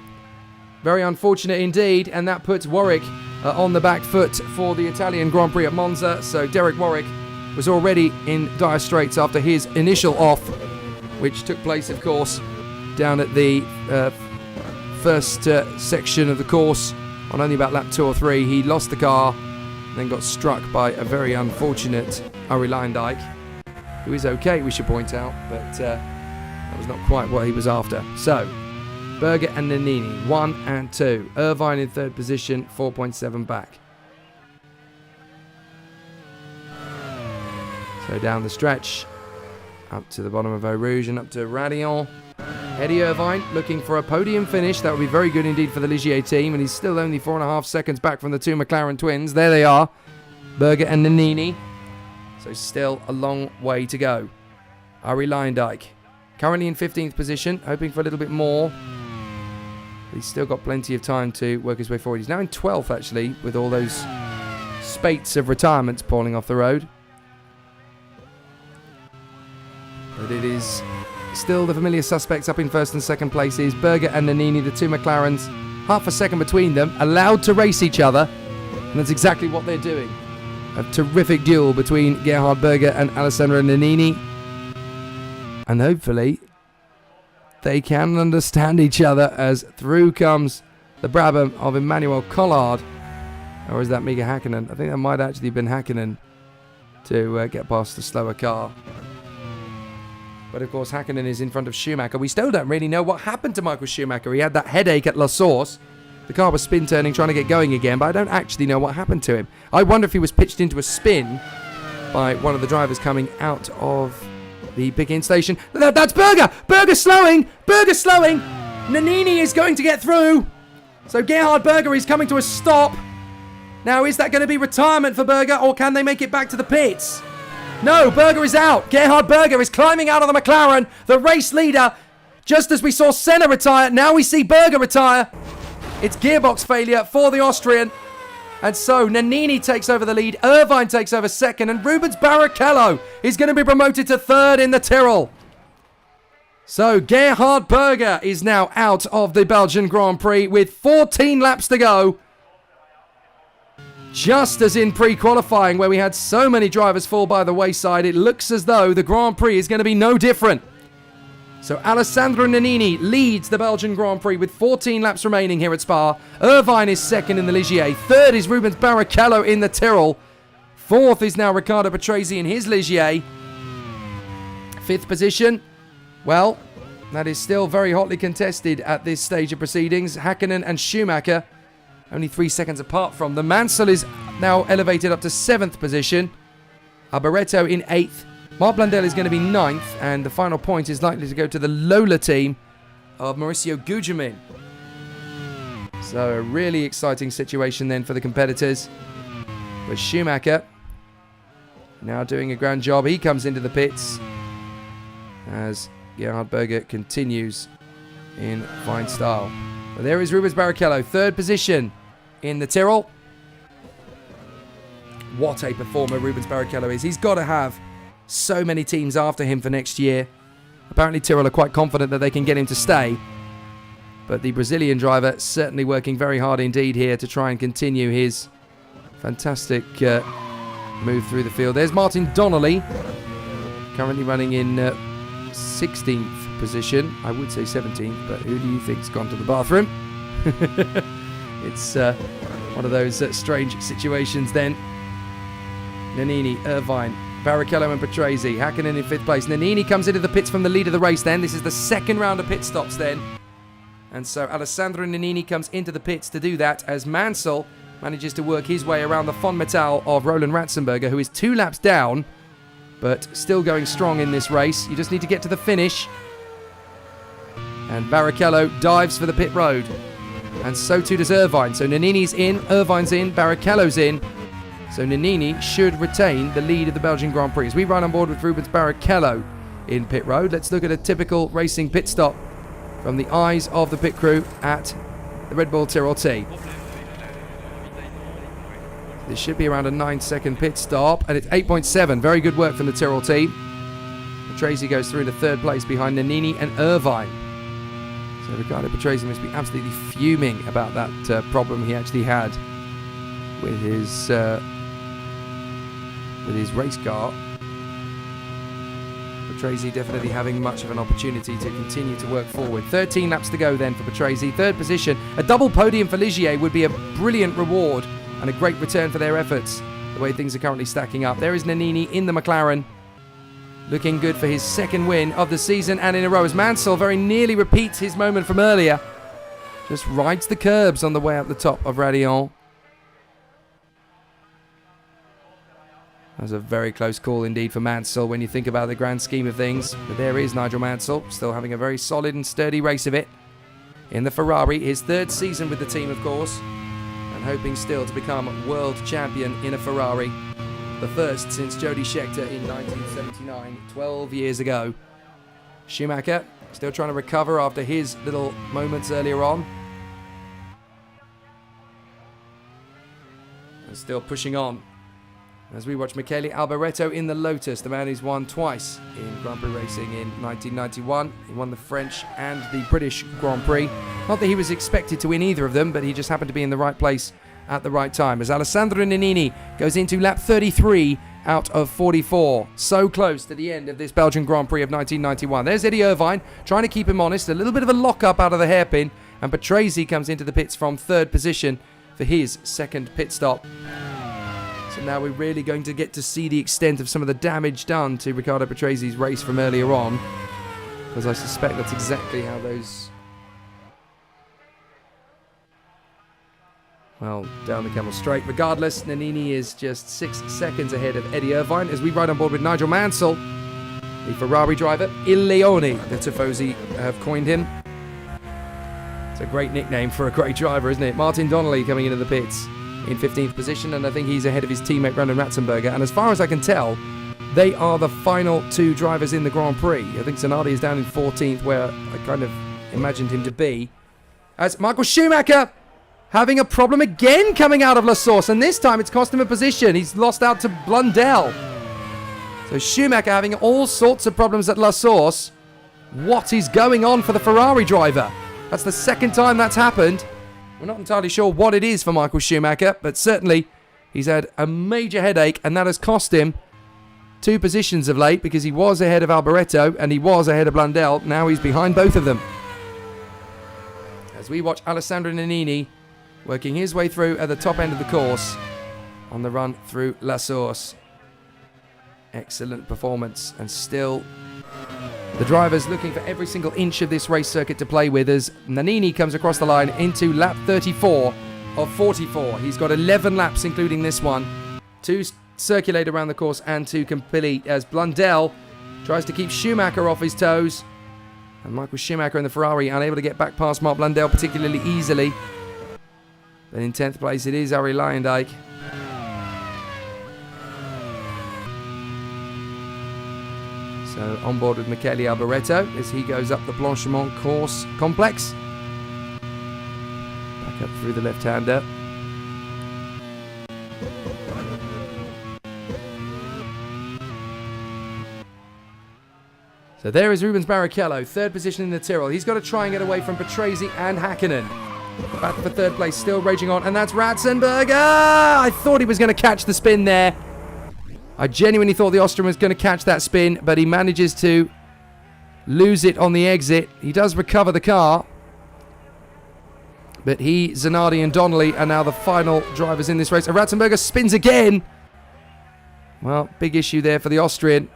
Very unfortunate indeed. And that puts Warwick on the back foot for the Italian Grand Prix at Monza. So Derek Warwick was already in dire straits after his initial off, which took place, of course, down at the first section of the course on only about lap 2 or 3. He lost the car and then got struck by a very unfortunate Arie Luyendyk, who is okay, we should point out, but that was not quite what he was after. So, Berger and Nannini, 1 and 2. Irvine in third position, 4.7 back. So down the stretch, up to the bottom of Eau Rouge and up to Radion. Eddie Irvine looking for a podium finish. That would be very good indeed for the Ligier team. And he's still only 4.5 seconds back from the two McLaren twins. There they are, Berger and Nannini. So still a long way to go. Arie Luyendyk currently in 15th position, hoping for a little bit more. But he's still got plenty of time to work his way forward. He's now in 12th actually, with all those spates of retirements pouring off the road. But it is still the familiar suspects up in first and second places. Berger and Nannini, the two McLarens, half a second between them, allowed to race each other. And that's exactly what they're doing. A terrific duel between Gerhard Berger and Alessandro Nannini. And hopefully they can understand each other as through comes the Brabham of Emmanuel Collard. Or is that Mika Hakkinen? I think that might actually have been Hakkinen. to get past the slower car. But of course, Häkkinen is in front of Schumacher. We still don't really know what happened to Michael Schumacher. He had that headache at La Source. The car was spin turning, trying to get going again, but I don't actually know what happened to him. I wonder if he was pitched into a spin by one of the drivers coming out of the pit-in station. That's Berger! Berger slowing! Berger slowing! Nannini is going to get through. So Gerhard Berger is coming to a stop. Now, is that going to be retirement for Berger, or can they make it back to the pits? No, Berger is out. Gerhard Berger is climbing out of the McLaren, the race leader. Just as we saw Senna retire, now we see Berger retire. It's gearbox failure for the Austrian. And so Nannini takes over the lead, Irvine takes over second, and Rubens Barrichello is going to be promoted to third in the Tyrrell. So Gerhard Berger is now out of the Belgian Grand Prix with 14 laps to go. Just as in pre-qualifying, where we had so many drivers fall by the wayside, it looks as though the Grand Prix is going to be no different. So Alessandro Nannini leads the Belgian Grand Prix with 14 laps remaining here at Spa. Irvine is second in the Ligier. Third is Rubens Barrichello in the Tyrrell. Fourth is now Riccardo Patrese in his Ligier. Fifth position, well, that is still very hotly contested at this stage of proceedings. Häkkinen and Schumacher only 3 seconds apart from them. Mansell is now elevated up to 7th position. Alboreto in 8th. Marc Blundell is going to be 9th. And the final point is likely to go to the Lola team of Mauricio Gugelmin. So a really exciting situation then for the competitors. But Schumacher now doing a grand job. He comes into the pits as Gerhard Berger continues in fine style. But there is Rubens Barrichello, 3rd position in the Tyrrell. What a performer Rubens Barrichello is. He's got to have so many teams after him for next year. Apparently Tyrrell are quite confident that they can get him to stay. But the Brazilian driver certainly working very hard indeed here to try and continue his fantastic move through the field. There's Martin Donnelly, currently running in 16th position. I would say 17th, but who do you think's gone to the bathroom? It's one of those strange situations then. Nannini, Irvine, Barrichello and Patrese. Häkkinen in 5th place. Nannini comes into the pits from the lead of the race then. This is the 2nd round of pit stops then. And so Alessandro Nannini comes into the pits to do that as Mansell manages to work his way around the Fond Metal of Roland Ratzenberger, who is 2 laps down, but still going strong in this race. You just need to get to the finish. And Barrichello dives for the pit road. And so too does Irvine. So Nannini's in, Irvine's in, Barrichello's in. So Nannini should retain the lead of the Belgian Grand Prix. As we run on board with Rubens Barrichello in pit road, let's look at a typical racing pit stop from the eyes of the pit crew at the Red Bull Tyrrell T. This should be around a 9-second pit stop, and it's 8.7. Very good work from the Tyrrell T. Patrese goes through into 3rd place behind Nannini and Irvine. So Riccardo Patrese must be absolutely fuming about that problem he actually had with his race car. Patrese definitely having much of an opportunity to continue to work forward. 13 laps to go then for Patrese. 3rd position. A double podium for Ligier would be a brilliant reward and a great return for their efforts, the way things are currently stacking up. There is Nannini in the McLaren, looking good for his 2nd win of the season and in a row, as Mansell very nearly repeats his moment from earlier. Just rides the curbs on the way up the top of Radillon. That was a very close call indeed for Mansell when you think about the grand scheme of things. But there is Nigel Mansell, still having a very solid and sturdy race of it in the Ferrari. His 3rd season with the team, of course, and hoping still to become world champion in a Ferrari. The first since Jody Scheckter in 1979, 12 years ago. Schumacher still trying to recover after his little moments earlier on. And still pushing on as we watch Michele Alboreto in the Lotus, the man who's won twice in Grand Prix racing in 1991. He won the French and the British Grand Prix. Not that he was expected to win either of them, but he just happened to be in the right place at the right time. As Alessandro Nannini goes into lap 33 out of 44. So close to the end of this Belgian Grand Prix of 1991. There's Eddie Irvine trying to keep him honest. A little bit of a lock-up out of the hairpin. And Patrese comes into the pits from 3rd position for his 2nd pit stop. So now we're really going to get to see the extent of some of the damage done to Riccardo Patresi's race from earlier on. Because I suspect that's exactly how those... Well, down the Camel Straight. Regardless, Nannini is just 6 seconds ahead of Eddie Irvine as we ride on board with Nigel Mansell, the Ferrari driver, Il Leone, the Tifosi have coined him. It's a great nickname for a great driver, isn't it? Martin Donnelly coming into the pits in 15th position, and I think he's ahead of his teammate Brandon Ratzenberger. And as far as I can tell, they are the final 2 drivers in the Grand Prix. I think Zanardi is down in 14th, where I kind of imagined him to be. As Michael Schumacher having a problem again coming out of La Source, and this time it's cost him a position. He's lost out to Blundell. So Schumacher having all sorts of problems at La Source. What is going on for the Ferrari driver? That's the second time that's happened. We're not entirely sure what it is for Michael Schumacher, but certainly he's had a major headache, and that has cost him 2 positions of late, because he was ahead of Alboreto and he was ahead of Blundell. Now he's behind both of them. As we watch Alessandro Nannini working his way through at the top end of the course on the run through La Source. Excellent performance, and still the drivers looking for every single inch of this race circuit to play with as Nannini comes across the line into lap 34 of 44. He's got 11 laps, including this one. 2 circulate around the course and 2 complete as Blundell tries to keep Schumacher off his toes. And Michael Schumacher and the Ferrari unable to get back past Mark Blundell particularly easily. Then in 10th place it is Arie Luyendyk. So on board with Michele Alboreto as he goes up the Blanchimont course complex. Back up through the left-hander. So there is Rubens Barrichello, 3rd position in the Tyrrell. He's got to try and get away from Patrese and Hakkinen. Battle for 3rd place still raging on, and that's Ratzenberger! I thought he was going to catch the spin there. I genuinely thought the Austrian was going to catch that spin, but he manages to lose it on the exit. He does recover the car. But he, Zanardi and Donnelly are now the final drivers in this race. And Ratzenberger spins again. Well, big issue there for the Austrian.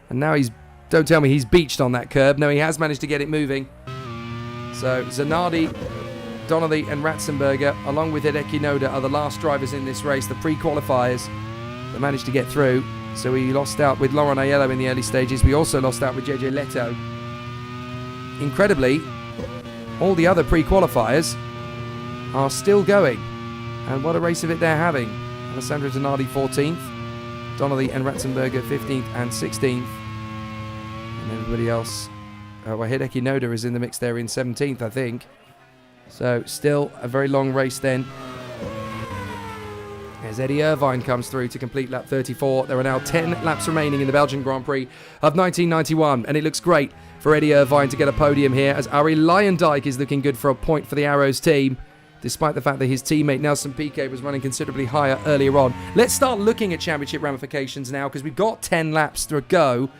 And now he's, don't tell me he's beached on that curb. No, he has managed to get it moving. So Zanardi, Donnelly and Ratzenberger, along with Hideki Noda, are the last drivers in this race, the pre-qualifiers. They managed to get through. So we lost out with Laurent Aiello in the early stages. We also lost out with JJ Leto. Incredibly, all the other pre-qualifiers are still going. And what a race of it they're having. Alessandro Zanardi 14th. Donnelly and Ratzenberger 15th and 16th. And everybody else... well, Hideki Noda is in the mix there in 17th, I think. So still a very long race then. As Eddie Irvine comes through to complete lap 34. There are now 10 laps remaining in the Belgian Grand Prix of 1991. And it looks great for Eddie Irvine to get a podium here as Arie Luyendyk is looking good for a point for the Arrows team, despite the fact that his teammate Nelson Piquet was running considerably higher earlier on. Let's start looking at championship ramifications now because we've got 10 laps to go.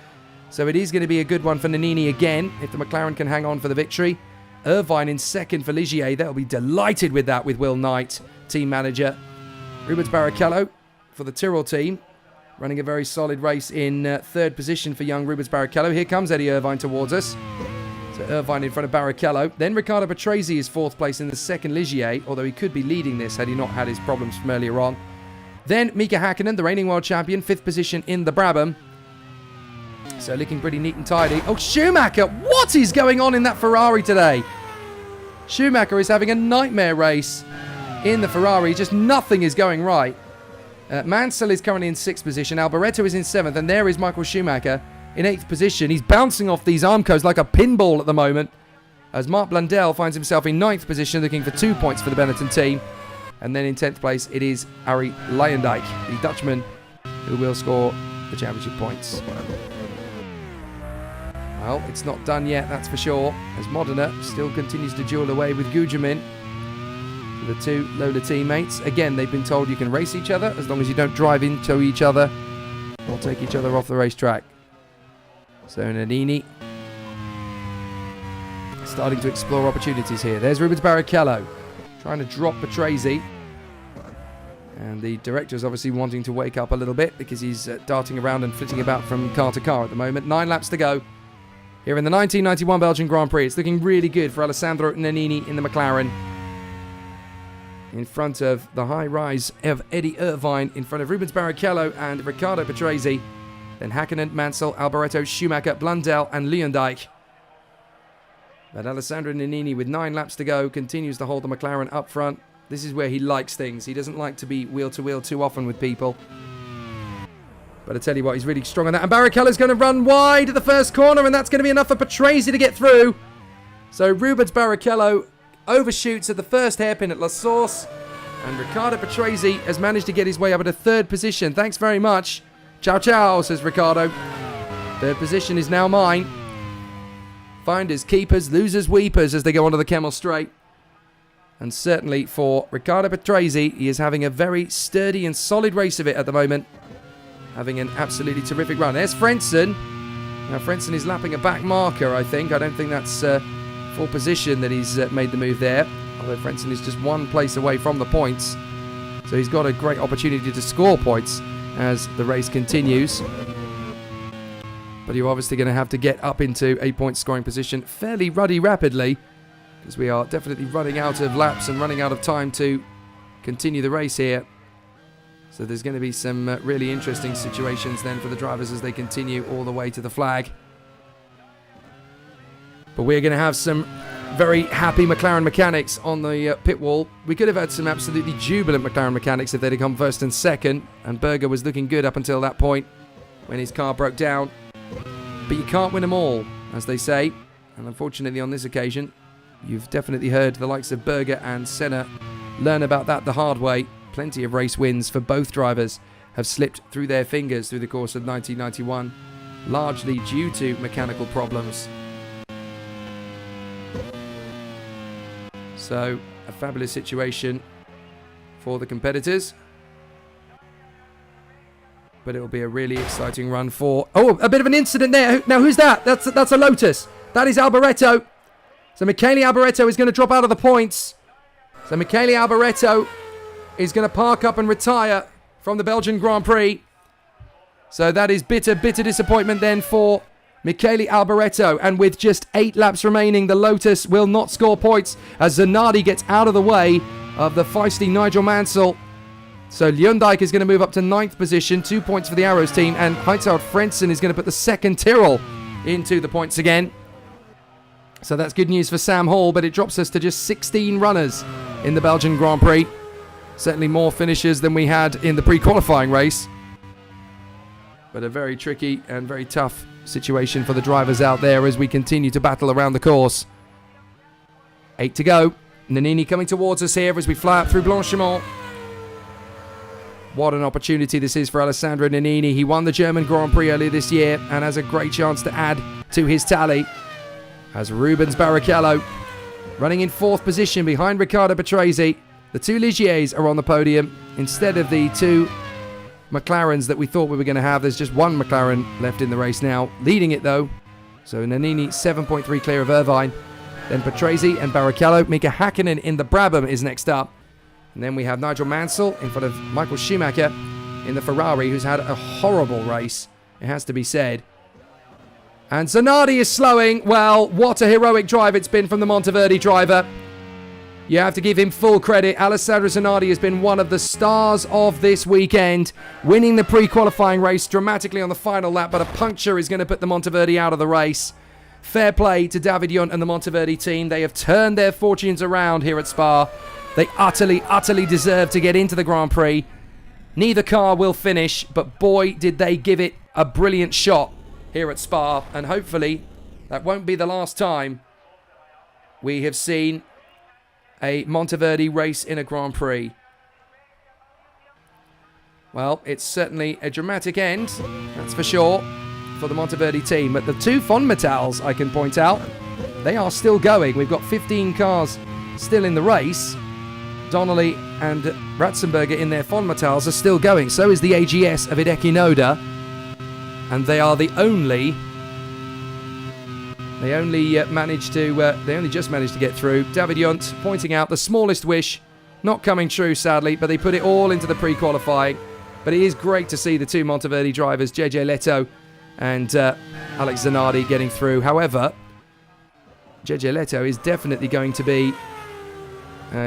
So it is going to be a good one for Nannini again if the McLaren can hang on for the victory. Irvine in second for Ligier. They'll be delighted with that with Will Knight, team manager. Rubens Barrichello for the Tyrrell team, running a very solid race in third position for young Rubens Barrichello. Here comes Eddie Irvine towards us. So Irvine in front of Barrichello. Then Riccardo Patrese is fourth place in the second Ligier, although he could be leading this had he not had his problems from earlier on. Then Mika Hakkinen, the reigning world champion, fifth position in the Brabham. So looking pretty neat and tidy. Oh, Schumacher! What is going on in that Ferrari today? Schumacher is having a nightmare race in the Ferrari. Just nothing is going right. Mansell is currently in sixth position. Alboreto is in seventh. And there is Michael Schumacher in eighth position. He's bouncing off these arm codes like a pinball at the moment. As Mark Blundell finds himself in ninth position, looking for 2 points for the Benetton team. And then in 10th place, it is Arie Luyendyk, the Dutchman, who will score the championship points. Well, it's not done yet, that's for sure, as Modena still continues to duel away with Gugelmin. The two Lola teammates. Again, they've been told you can race each other as long as you don't drive into each other or take each other off the racetrack. So Nannini starting to explore opportunities here. There's Rubens Barrichello trying to drop Patrese. And the director is obviously wanting to wake up a little bit because he's darting around and flitting about from car to car at the moment. 9 laps to go here in the 1991 Belgian Grand Prix. It's looking really good for Alessandro Nannini in the McLaren. In front of the high rise of Eddie Irvine, in front of Rubens Barrichello and Riccardo Patrese. Then Hakkinen, Mansell, Alboreto, Schumacher, Blundell and Leondijk. But Alessandro Nannini, with 9 laps to go, continues to hold the McLaren up front. This is where he likes things. He doesn't like to be wheel-to-wheel too often with people. But I tell you what, he's really strong on that. And Barrichello's going to run wide at the first corner, and that's going to be enough for Patrese to get through. So Rubens Barrichello overshoots at the first hairpin at La Source. And Riccardo Patrese has managed to get his way up into 3rd position. Thanks very much. Ciao, ciao, says Riccardo. 3rd position is now mine. Finders, keepers, losers, weepers as they go onto the Kemmel Straight. And certainly for Riccardo Patrese, he is having a very sturdy and solid race of it at the moment. Having an absolutely terrific run. There's Frentzen. Now Frentzen is lapping a back marker, I think. I don't think that's full position that he's made the move there. Although Frentzen is just 1 place away from the points. So he's got a great opportunity to score points as the race continues. But you're obviously going to have to get up into a point scoring position fairly ruddy rapidly, because we are definitely running out of laps and running out of time to continue the race here. So there's going to be some really interesting situations then for the drivers as they continue all the way to the flag. But we're going to have some very happy McLaren mechanics on the pit wall. We could have had some absolutely jubilant McLaren mechanics if they'd have come 1st and 2nd. And Berger was looking good up until that point when his car broke down. But you can't win them all, as they say. And unfortunately on this occasion, you've definitely heard the likes of Berger and Senna learn about that the hard way. Plenty of race wins for both drivers have slipped through their fingers through the course of 1991, largely due to mechanical problems. So, a fabulous situation for the competitors. But it'll be a really exciting run for... Oh, a bit of an incident there. Now, who's that? That's a Lotus. That is Alboreto. So, Michele Alboreto is going to drop out of the points. So, Michele Alboreto is going to park up and retire from the Belgian Grand Prix. So, that is bitter, bitter disappointment then for Michele Alboreto. And with just 8 laps remaining, the Lotus will not score points as Zanardi gets out of the way of the feisty Nigel Mansell. So Leondijk is going to move up to 9th position, 2 points for the Arrows team, and Heinzhard Frentzen is going to put the 2nd Tyrrell into the points again. So that's good news for Sam Hall, but it drops us to just 16 runners in the Belgian Grand Prix. Certainly more finishers than we had in the pre-qualifying race. But a very tricky and very tough situation for the drivers out there as we continue to battle around the course. 8 to go. Nannini coming towards us here as we fly up through Blanchimont. What an opportunity this is for Alessandro Nannini. He won the German Grand Prix earlier this year and has a great chance to add to his tally. As Rubens Barrichello running in 4th position behind Riccardo Patrese. The 2 Ligiers are on the podium instead of the 2 McLarens that we thought we were going to have. There's just 1 McLaren left in the race now, leading it though. So Nannini 7.3 clear of Irvine. Then Patrese and Barrichello. Mika Hakkinen in the Brabham is next up. And then we have Nigel Mansell in front of Michael Schumacher in the Ferrari, who's had a horrible race, it has to be said. And Zanardi is slowing. Well, what a heroic drive it's been from the Monteverdi driver. You have to give him full credit. Alessandro Zanardi has been one of the stars of this weekend, winning the pre-qualifying race dramatically on the final lap, but a puncture is going to put the Monteverdi out of the race. Fair play to David Junt and the Monteverdi team. They have turned their fortunes around here at Spa. They utterly, utterly deserve to get into the Grand Prix. Neither car will finish, but boy, did they give it a brilliant shot here at Spa. And hopefully, that won't be the last time we have seen a Monteverdi race in a Grand Prix. Well, it's certainly a dramatic end, that's for sure, for the Monteverdi team. But the 2 Fonmetals, I can point out, they are still going. We've got 15 cars still in the race. Donnelly and Ratzenberger in their Fonmetals are still going. So is the AGS of Hideki Noda. And they are the only... They only just managed to get through. David Junt pointing out the smallest wish Not coming true, sadly, but they put it all into the pre-qualifying. But it is great to see the two Monteverdi drivers, JJ Leto and Alex Zanardi, getting through. However, JJ Leto is definitely going to be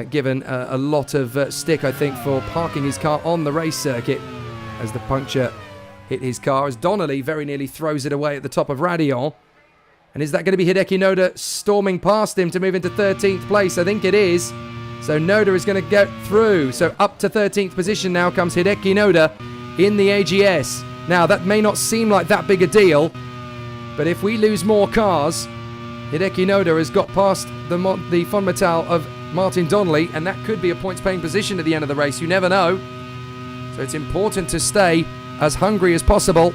given a lot of stick, I think, for parking his car on the race circuit as the puncture hit his car, as Donnelly very nearly throws it away at the top of Radion. And is that going to be Hideki Noda storming past him to move into 13th place? I think it is. So Noda is going to get through. So up to 13th position now comes Hideki Noda in the AGS. Now, that may not seem like that big a deal, but if we lose more cars, Hideki Noda has got past the Fonmetal of Martin Donnelly, and that could be a points-paying position at the end of the race. You never know. So it's important to stay as hungry as possible.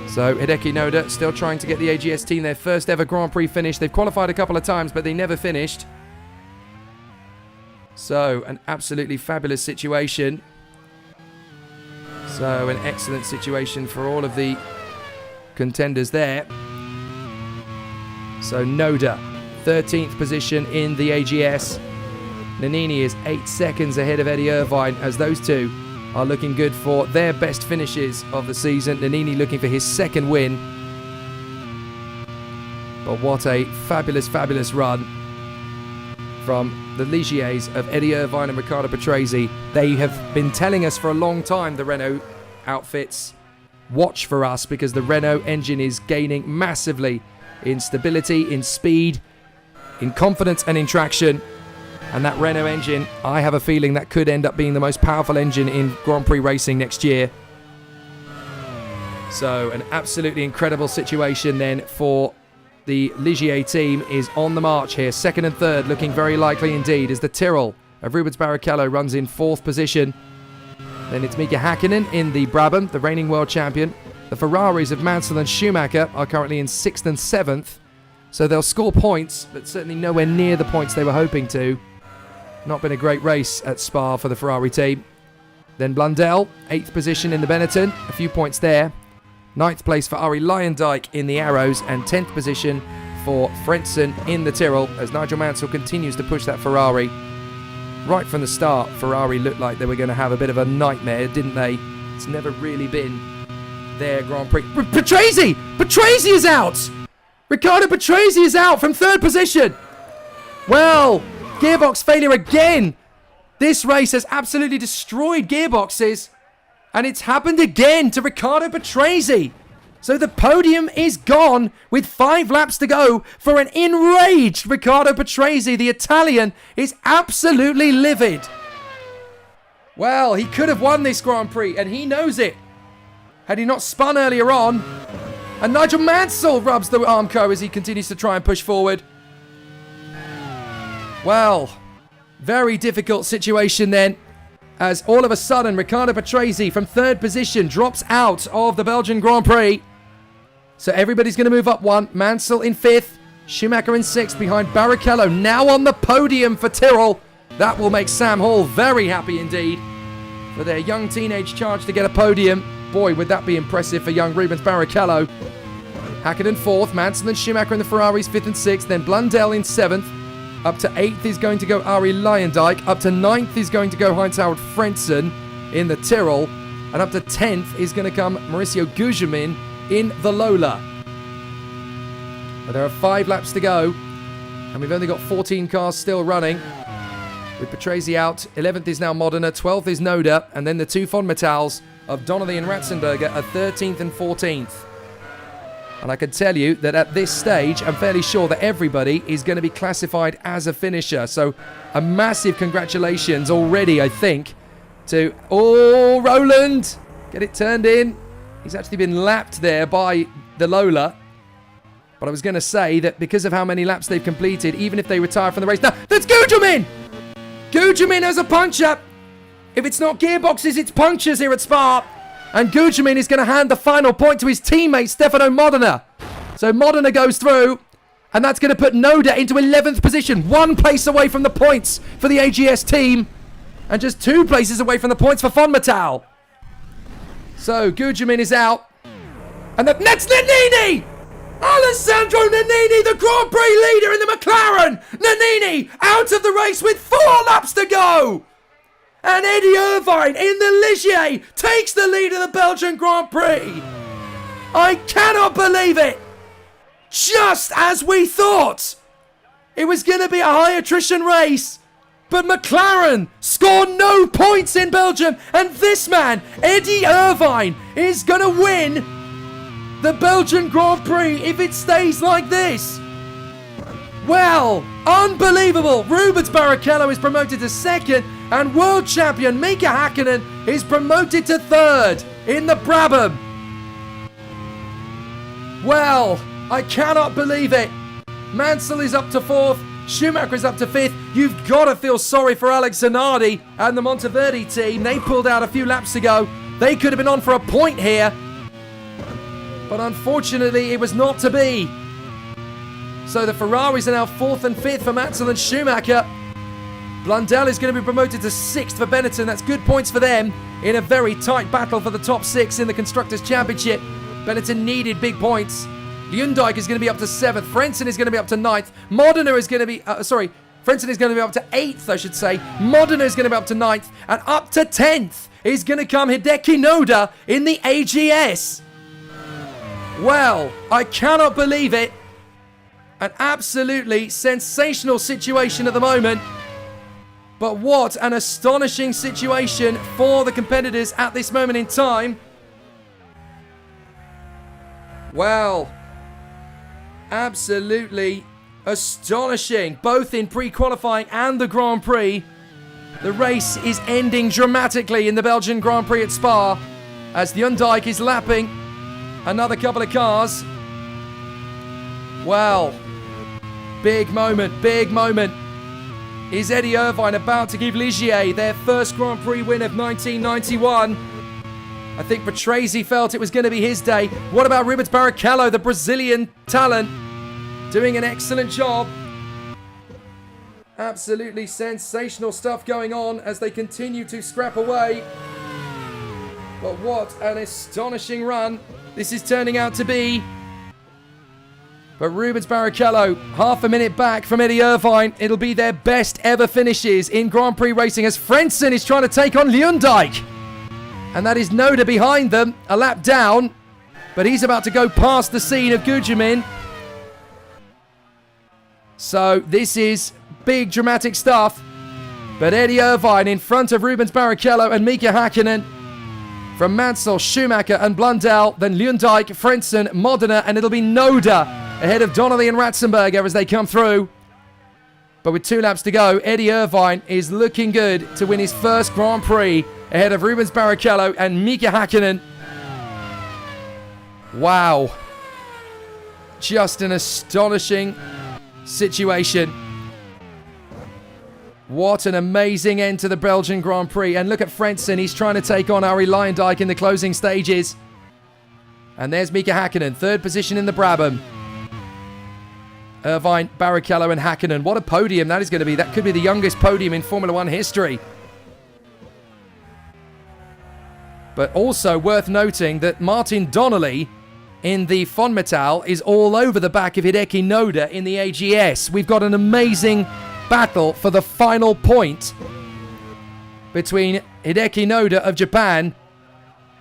So Hideki Noda still trying to get the AGS team their first ever Grand Prix finish. They've qualified a couple of times, but they never finished. So an absolutely fabulous situation. So an excellent situation for all of the contenders there. So Noda, 13th position in the AGS. Nannini is 8 seconds ahead of Eddie Irvine, as those two are looking good for their best finishes of the season. Nannini looking for his second win. But what a fabulous, fabulous run from the Ligiers of Eddie Irvine and Riccardo Patrese. They have been telling us for a long time, the Renault outfits, watch for us, because the Renault engine is gaining massively in stability, in speed, in confidence and in traction. And that Renault engine, I have a feeling that could end up being the most powerful engine in Grand Prix racing next year. So an absolutely incredible situation then for the Ligier team is on the march here. Second and third looking very likely indeed, as the Tyrrell of Rubens Barrichello runs in 4th position. Then it's Mika Hakkinen in the Brabham, the reigning world champion. The Ferraris of Mansell and Schumacher are currently in 6th and 7th. So they'll score points, but certainly nowhere near the points they were hoping to. Not been a great race at Spa for the Ferrari team. Then Blundell, 8th position in the Benetton, a few points there. 9th place for Arie Luyendyk in the Arrows, and 10th position for Frentzen in the Tyrrell, as Nigel Mansell continues to push that Ferrari. Right from the start, Ferrari looked like they were going to have a bit of a nightmare, didn't they? It's never really been their Grand Prix. Patrese! Patrese is out! Riccardo Patrese is out from 3rd position! Well, gearbox failure again. This race has absolutely destroyed gearboxes, and it's happened again to Riccardo Patrese. So the podium is gone with 5 laps to go for an enraged Riccardo Patrese. The Italian is absolutely livid. Well, he could have won this Grand Prix, and he knows it, had he not spun earlier on. And Nigel Mansell rubs the Armco as he continues to try and push forward. Well, very difficult situation then, as all of a sudden Riccardo Patrese from 3rd position drops out of the Belgian Grand Prix. So everybody's going to move up one. Mansell in 5th, Schumacher in 6th behind Barrichello, now on the podium for Tyrrell. That will make Sam Hall very happy indeed for their young teenage charge to get a podium. Boy, would that be impressive for young Rubens Barrichello. Hakkinen 4th, Mansell and Schumacher in the Ferraris 5th and 6th, then Blundell in 7th. Up to 8th is going to go Arie Luyendyk. Up to 9th is going to go Heinz-Harald Frentzen in the Tyrrell. And up to 10th is going to come Mauricio Gugelmin in the Lola. But there are 5 laps to go, and we've only got 14 cars still running. With Patrese out, 11th is now Modena, 12th is Noda, and then the 2 Fonmetals of Donnelly and Ratzenberger are 13th and 14th. And I can tell you that at this stage, I'm fairly sure that everybody is going to be classified as a finisher. So a massive congratulations already, I think, to... Oh, Roland! Get it turned in. He's actually been lapped there by the Lola. But I was going to say that because of how many laps they've completed, even if they retire from the race... Now, that's Gugelmin! Gugelmin has a punch-up! If it's not gearboxes, it's punctures here at Spa. And Gugelmin is going to hand the final point to his teammate, Stefano Modena. So Modena goes through, and that's going to put Noda into 11th position. 1 place away from the points for the AGS team, and just 2 places away from the points for Fonmetal. So Gugelmin is out. And that's Nannini! Ale Alessandro Nannini, the Grand Prix leader in the McLaren. Nannini out of the race with 4 laps to go. And Eddie Irvine in the Ligier takes the lead of the Belgian Grand Prix. I cannot believe it. Just as we thought. It was going to be a high attrition race. But McLaren scored no points in Belgium. And this man, Eddie Irvine, is going to win the Belgian Grand Prix if it stays like this. Well, unbelievable. Rubens Barrichello is promoted to second. And world champion Mika Hakkinen is promoted to third in the Brabham. Well, I cannot believe it. Mansell is up to fourth. Schumacher is up to fifth. You've got to feel sorry for Alex Zanardi and the Monteverdi team. They pulled out a few laps ago. They could have been on for a point here. But unfortunately, it was not to be. So the Ferraris are now fourth and fifth for Mansell and Schumacher. Blundell is going to be promoted to sixth for Benetton. That's good points for them in a very tight battle for the top 6 in the Constructors' Championship. Benetton needed big points. Luyendyk is going to be up to 7th. Frentzen is going to be up to 9th. Modena is going to be... Frentzen is going to be up to 8th, I should say. Modena is going to be up to 9th. And up to 10th is going to come Hideki Noda in the AGS. Well, I cannot believe it. An absolutely sensational situation at the moment. But what an astonishing situation for the competitors at this moment in time. Well... absolutely astonishing, both in pre-qualifying and the Grand Prix. The race is ending dramatically in the Belgian Grand Prix at Spa as Luyendyk is lapping another couple of cars. Well, big moment, big moment. Is Eddie Irvine about to give Ligier their first Grand Prix win of 1991? I think Patrese felt it was going to be his day. What about Rubens Barrichello, the Brazilian talent, doing an excellent job? Absolutely sensational stuff going on as they continue to scrap away. But what an astonishing run this is turning out to be. But Rubens Barrichello, half a minute back from Eddie Irvine. It'll be their best ever finishes in Grand Prix racing as Frentzen is trying to take on Luyendyk. And that is Noda behind them, a lap down. But he's about to go past the scene of Gujamin. So this is big dramatic stuff. But Eddie Irvine in front of Rubens Barrichello and Mika Hakkinen. From Mansell, Schumacher and Blundell. Then Luyendyk, Frentzen, Modena. And it'll be Noda ahead of Donnelly and Ratzenberger as they come through. But with 2 laps to go, Eddie Irvine is looking good to win his first Grand Prix ahead of Rubens Barrichello and Mika Hakkinen. Wow. Just an astonishing situation. What an amazing end to the Belgian Grand Prix. And look at Frentzen. He's trying to take on Arie Luyendyk in the closing stages. And there's Mika Hakkinen, 3rd position in the Brabham. Irvine, Barrichello and Hakkinen. What a podium that is going to be. That could be the youngest podium in Formula 1 history. But also worth noting that Martin Donnelly in the Fonmetal is all over the back of Hideki Noda in the AGS. We've got an amazing battle for the final point between Hideki Noda of Japan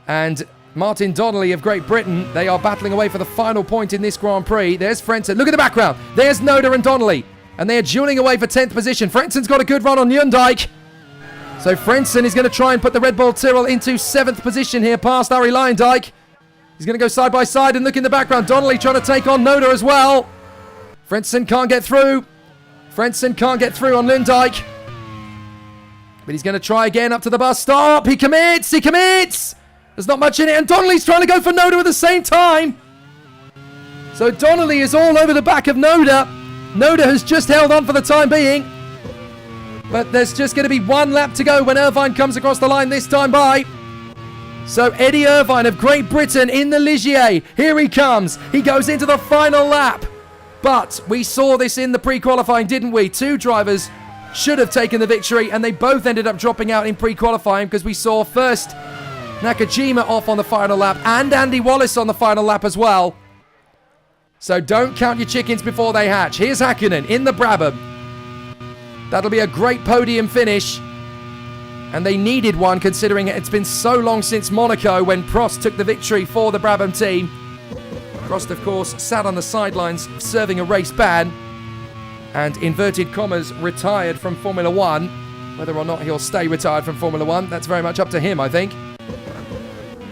and Martin Donnelly of Great Britain. They are battling away for the final point in this Grand Prix. There's Frentzen. Look at the background. There's Noda and Donnelly. And they are dueling away for 10th position. Frentzen's got a good run on Luyendyk. So Frentzen is going to try and put the Red Bull Tyrrell into 7th position here past Arie Luyendyk. He's going to go side by side and look in the background. Donnelly trying to take on Noda as well. Frentzen can't get through. Frentzen can't get through on Luyendyk. But he's going to try again up to the bus stop. He commits. He commits. There's not much in it. And Donnelly's trying to go for Noda at the same time. So Donnelly is all over the back of Noda. Noda has just held on for the time being. But there's just going to be 1 lap to go when Irvine comes across the line this time by. So Eddie Irvine of Great Britain in the Ligier. Here he comes. He goes into the final lap. But we saw this in the pre-qualifying, didn't we? 2 drivers should have taken the victory, and they both ended up dropping out in pre-qualifying because we saw first Nakajima off on the final lap and Andy Wallace on the final lap as well. So don't count your chickens before they hatch. Here's Hakkinen in the Brabham. That'll be a great podium finish. And they needed one, considering it's been so long since Monaco when Prost took the victory for the Brabham team. Prost, of course, sat on the sidelines serving a race ban and, inverted commas, retired from Formula One. Whether or not he'll stay retired from Formula One, that's very much up to him, I think.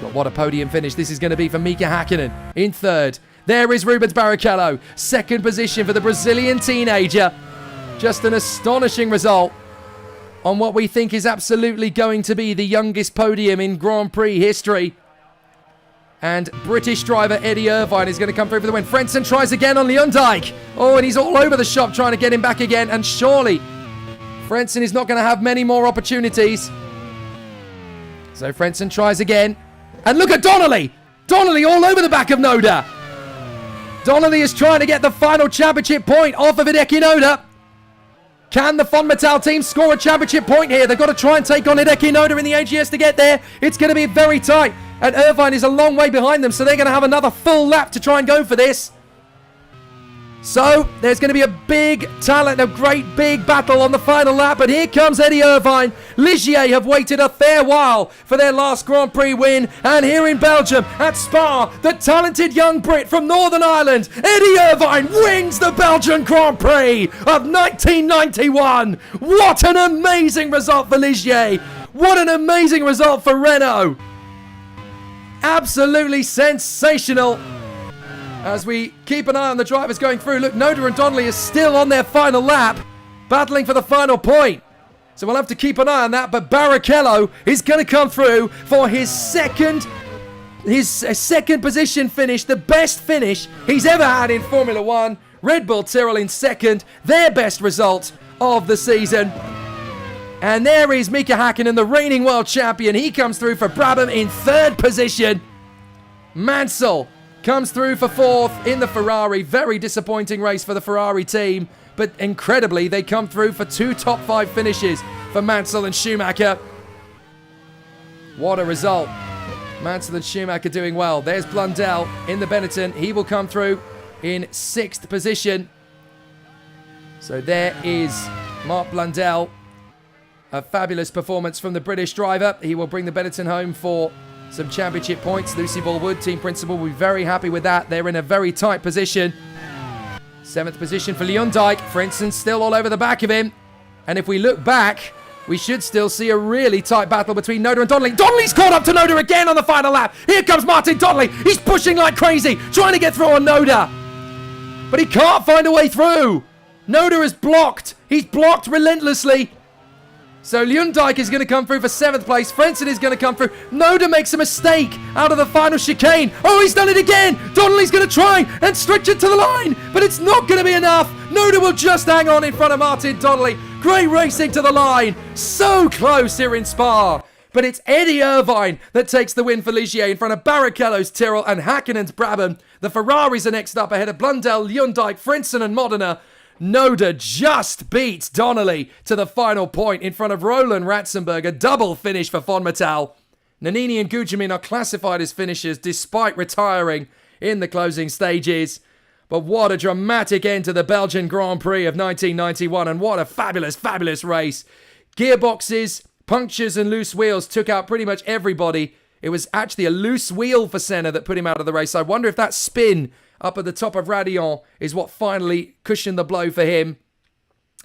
But what a podium finish this is going to be for Mika Hakkinen in third. There is Rubens Barrichello, second position for the Brazilian teenager. Just an astonishing result on what we think is absolutely going to be the youngest podium in Grand Prix history. And British driver Eddie Irvine is going to come through for the win. Frentzen tries again on Leondijk. Oh, and he's all over the shop trying to get him back again. And surely Frentzen is not going to have many more opportunities. So Frentzen tries again. And look at Donnelly. Donnelly all over the back of Noda. Donnelly is trying to get the final championship point off of Hideki Noda. Can the Fonmetal team score a championship point here? They've got to try and take on Hideki Noda in the AGS to get there. It's going to be very tight. And Irvine is a long way behind them, so they're going to have another full lap to try and go for this. So there's going to be a big talent, a great big battle on the final lap. But here comes Eddie Irvine. Ligier have waited a fair while for their last Grand Prix win. And here in Belgium at Spa, the talented young Brit from Northern Ireland, Eddie Irvine, wins the Belgian Grand Prix of 1991. What an amazing result for Ligier. What an amazing result for Renault. Absolutely sensational. As we keep an eye on the drivers going through. Look, Noda and Donnelly are still on their final lap, battling for the final point. So we'll have to keep an eye on that. But Barrichello is going to come through for his second position finish, the best finish he's ever had in Formula One. Red Bull Tyrrell in second, their best result of the season. And there is Mika Hakkinen, the reigning world champion. He comes through for Brabham in third position. Mansell comes through for fourth in the Ferrari. Very disappointing race for the Ferrari team. But incredibly, they come through for two top five finishes for Mansell and Schumacher. What a result. Mansell and Schumacher doing well. There's Blundell in the Benetton. He will come through in sixth position. So there is Mark Blundell. A fabulous performance from the British driver. He will bring the Benetton home for some championship points. Lucy Ballwood, team principal, will be very happy with that. They're in a very tight position. Seventh position for Leondijk. Frentzen still all over the back of him. And if we look back, we should still see a really tight battle between Noda and Donnelly. Donnelly's caught up to Noda again on the final lap. Here comes Martin Donnelly. He's pushing like crazy, trying to get through on Noda. But he can't find a way through. Noda is blocked. He's blocked relentlessly. So Leondijk is going to come through for 7th place. Frentzen is going to come through. Noda makes a mistake out of the final chicane. Oh, he's done it again. Donnelly's going to try and stretch it to the line. But it's not going to be enough. Noda will just hang on in front of Martin Donnelly. Great racing to the line. So close here in Spa. But it's Eddie Irvine that takes the win for Ligier in front of Barrichello's Tyrrell and Hakkinen's Brabham. The Ferraris are next up ahead of Blundell, Leondijk, Frentzen and Modena. Noda just beats Donnelly to the final point in front of Roland Ratzenberg. A double finish for Fonmetal. Nannini and Gugelmin are classified as finishers despite retiring in the closing stages. But what a dramatic end to the Belgian Grand Prix of 1991, and what a fabulous, fabulous race. Gearboxes, punctures and loose wheels took out pretty much everybody. It was actually a loose wheel for Senna that put him out of the race. I wonder if that spin up at the top of Radillon is what finally cushioned the blow for him.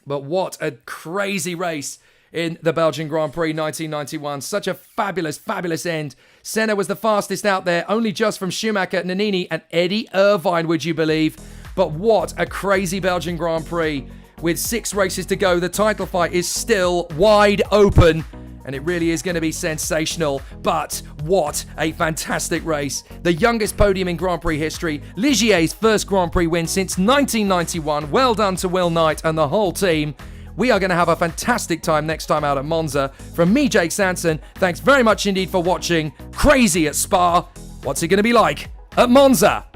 But what a crazy race in the Belgian Grand Prix 1991. Such a fabulous, fabulous end. Senna was the fastest out there, only just from Schumacher, Nannini and Eddie Irvine, would you believe? But what a crazy Belgian Grand Prix. With 6 races to go, the title fight is still wide open. And it really is going to be sensational. But what a fantastic race. The youngest podium in Grand Prix history. Ligier's first Grand Prix win since 1991. Well done to Will Knight and the whole team. We are going to have a fantastic time next time out at Monza. From me, Jake Sanson, thanks very much indeed for watching. Crazy at Spa. What's it going to be like at Monza?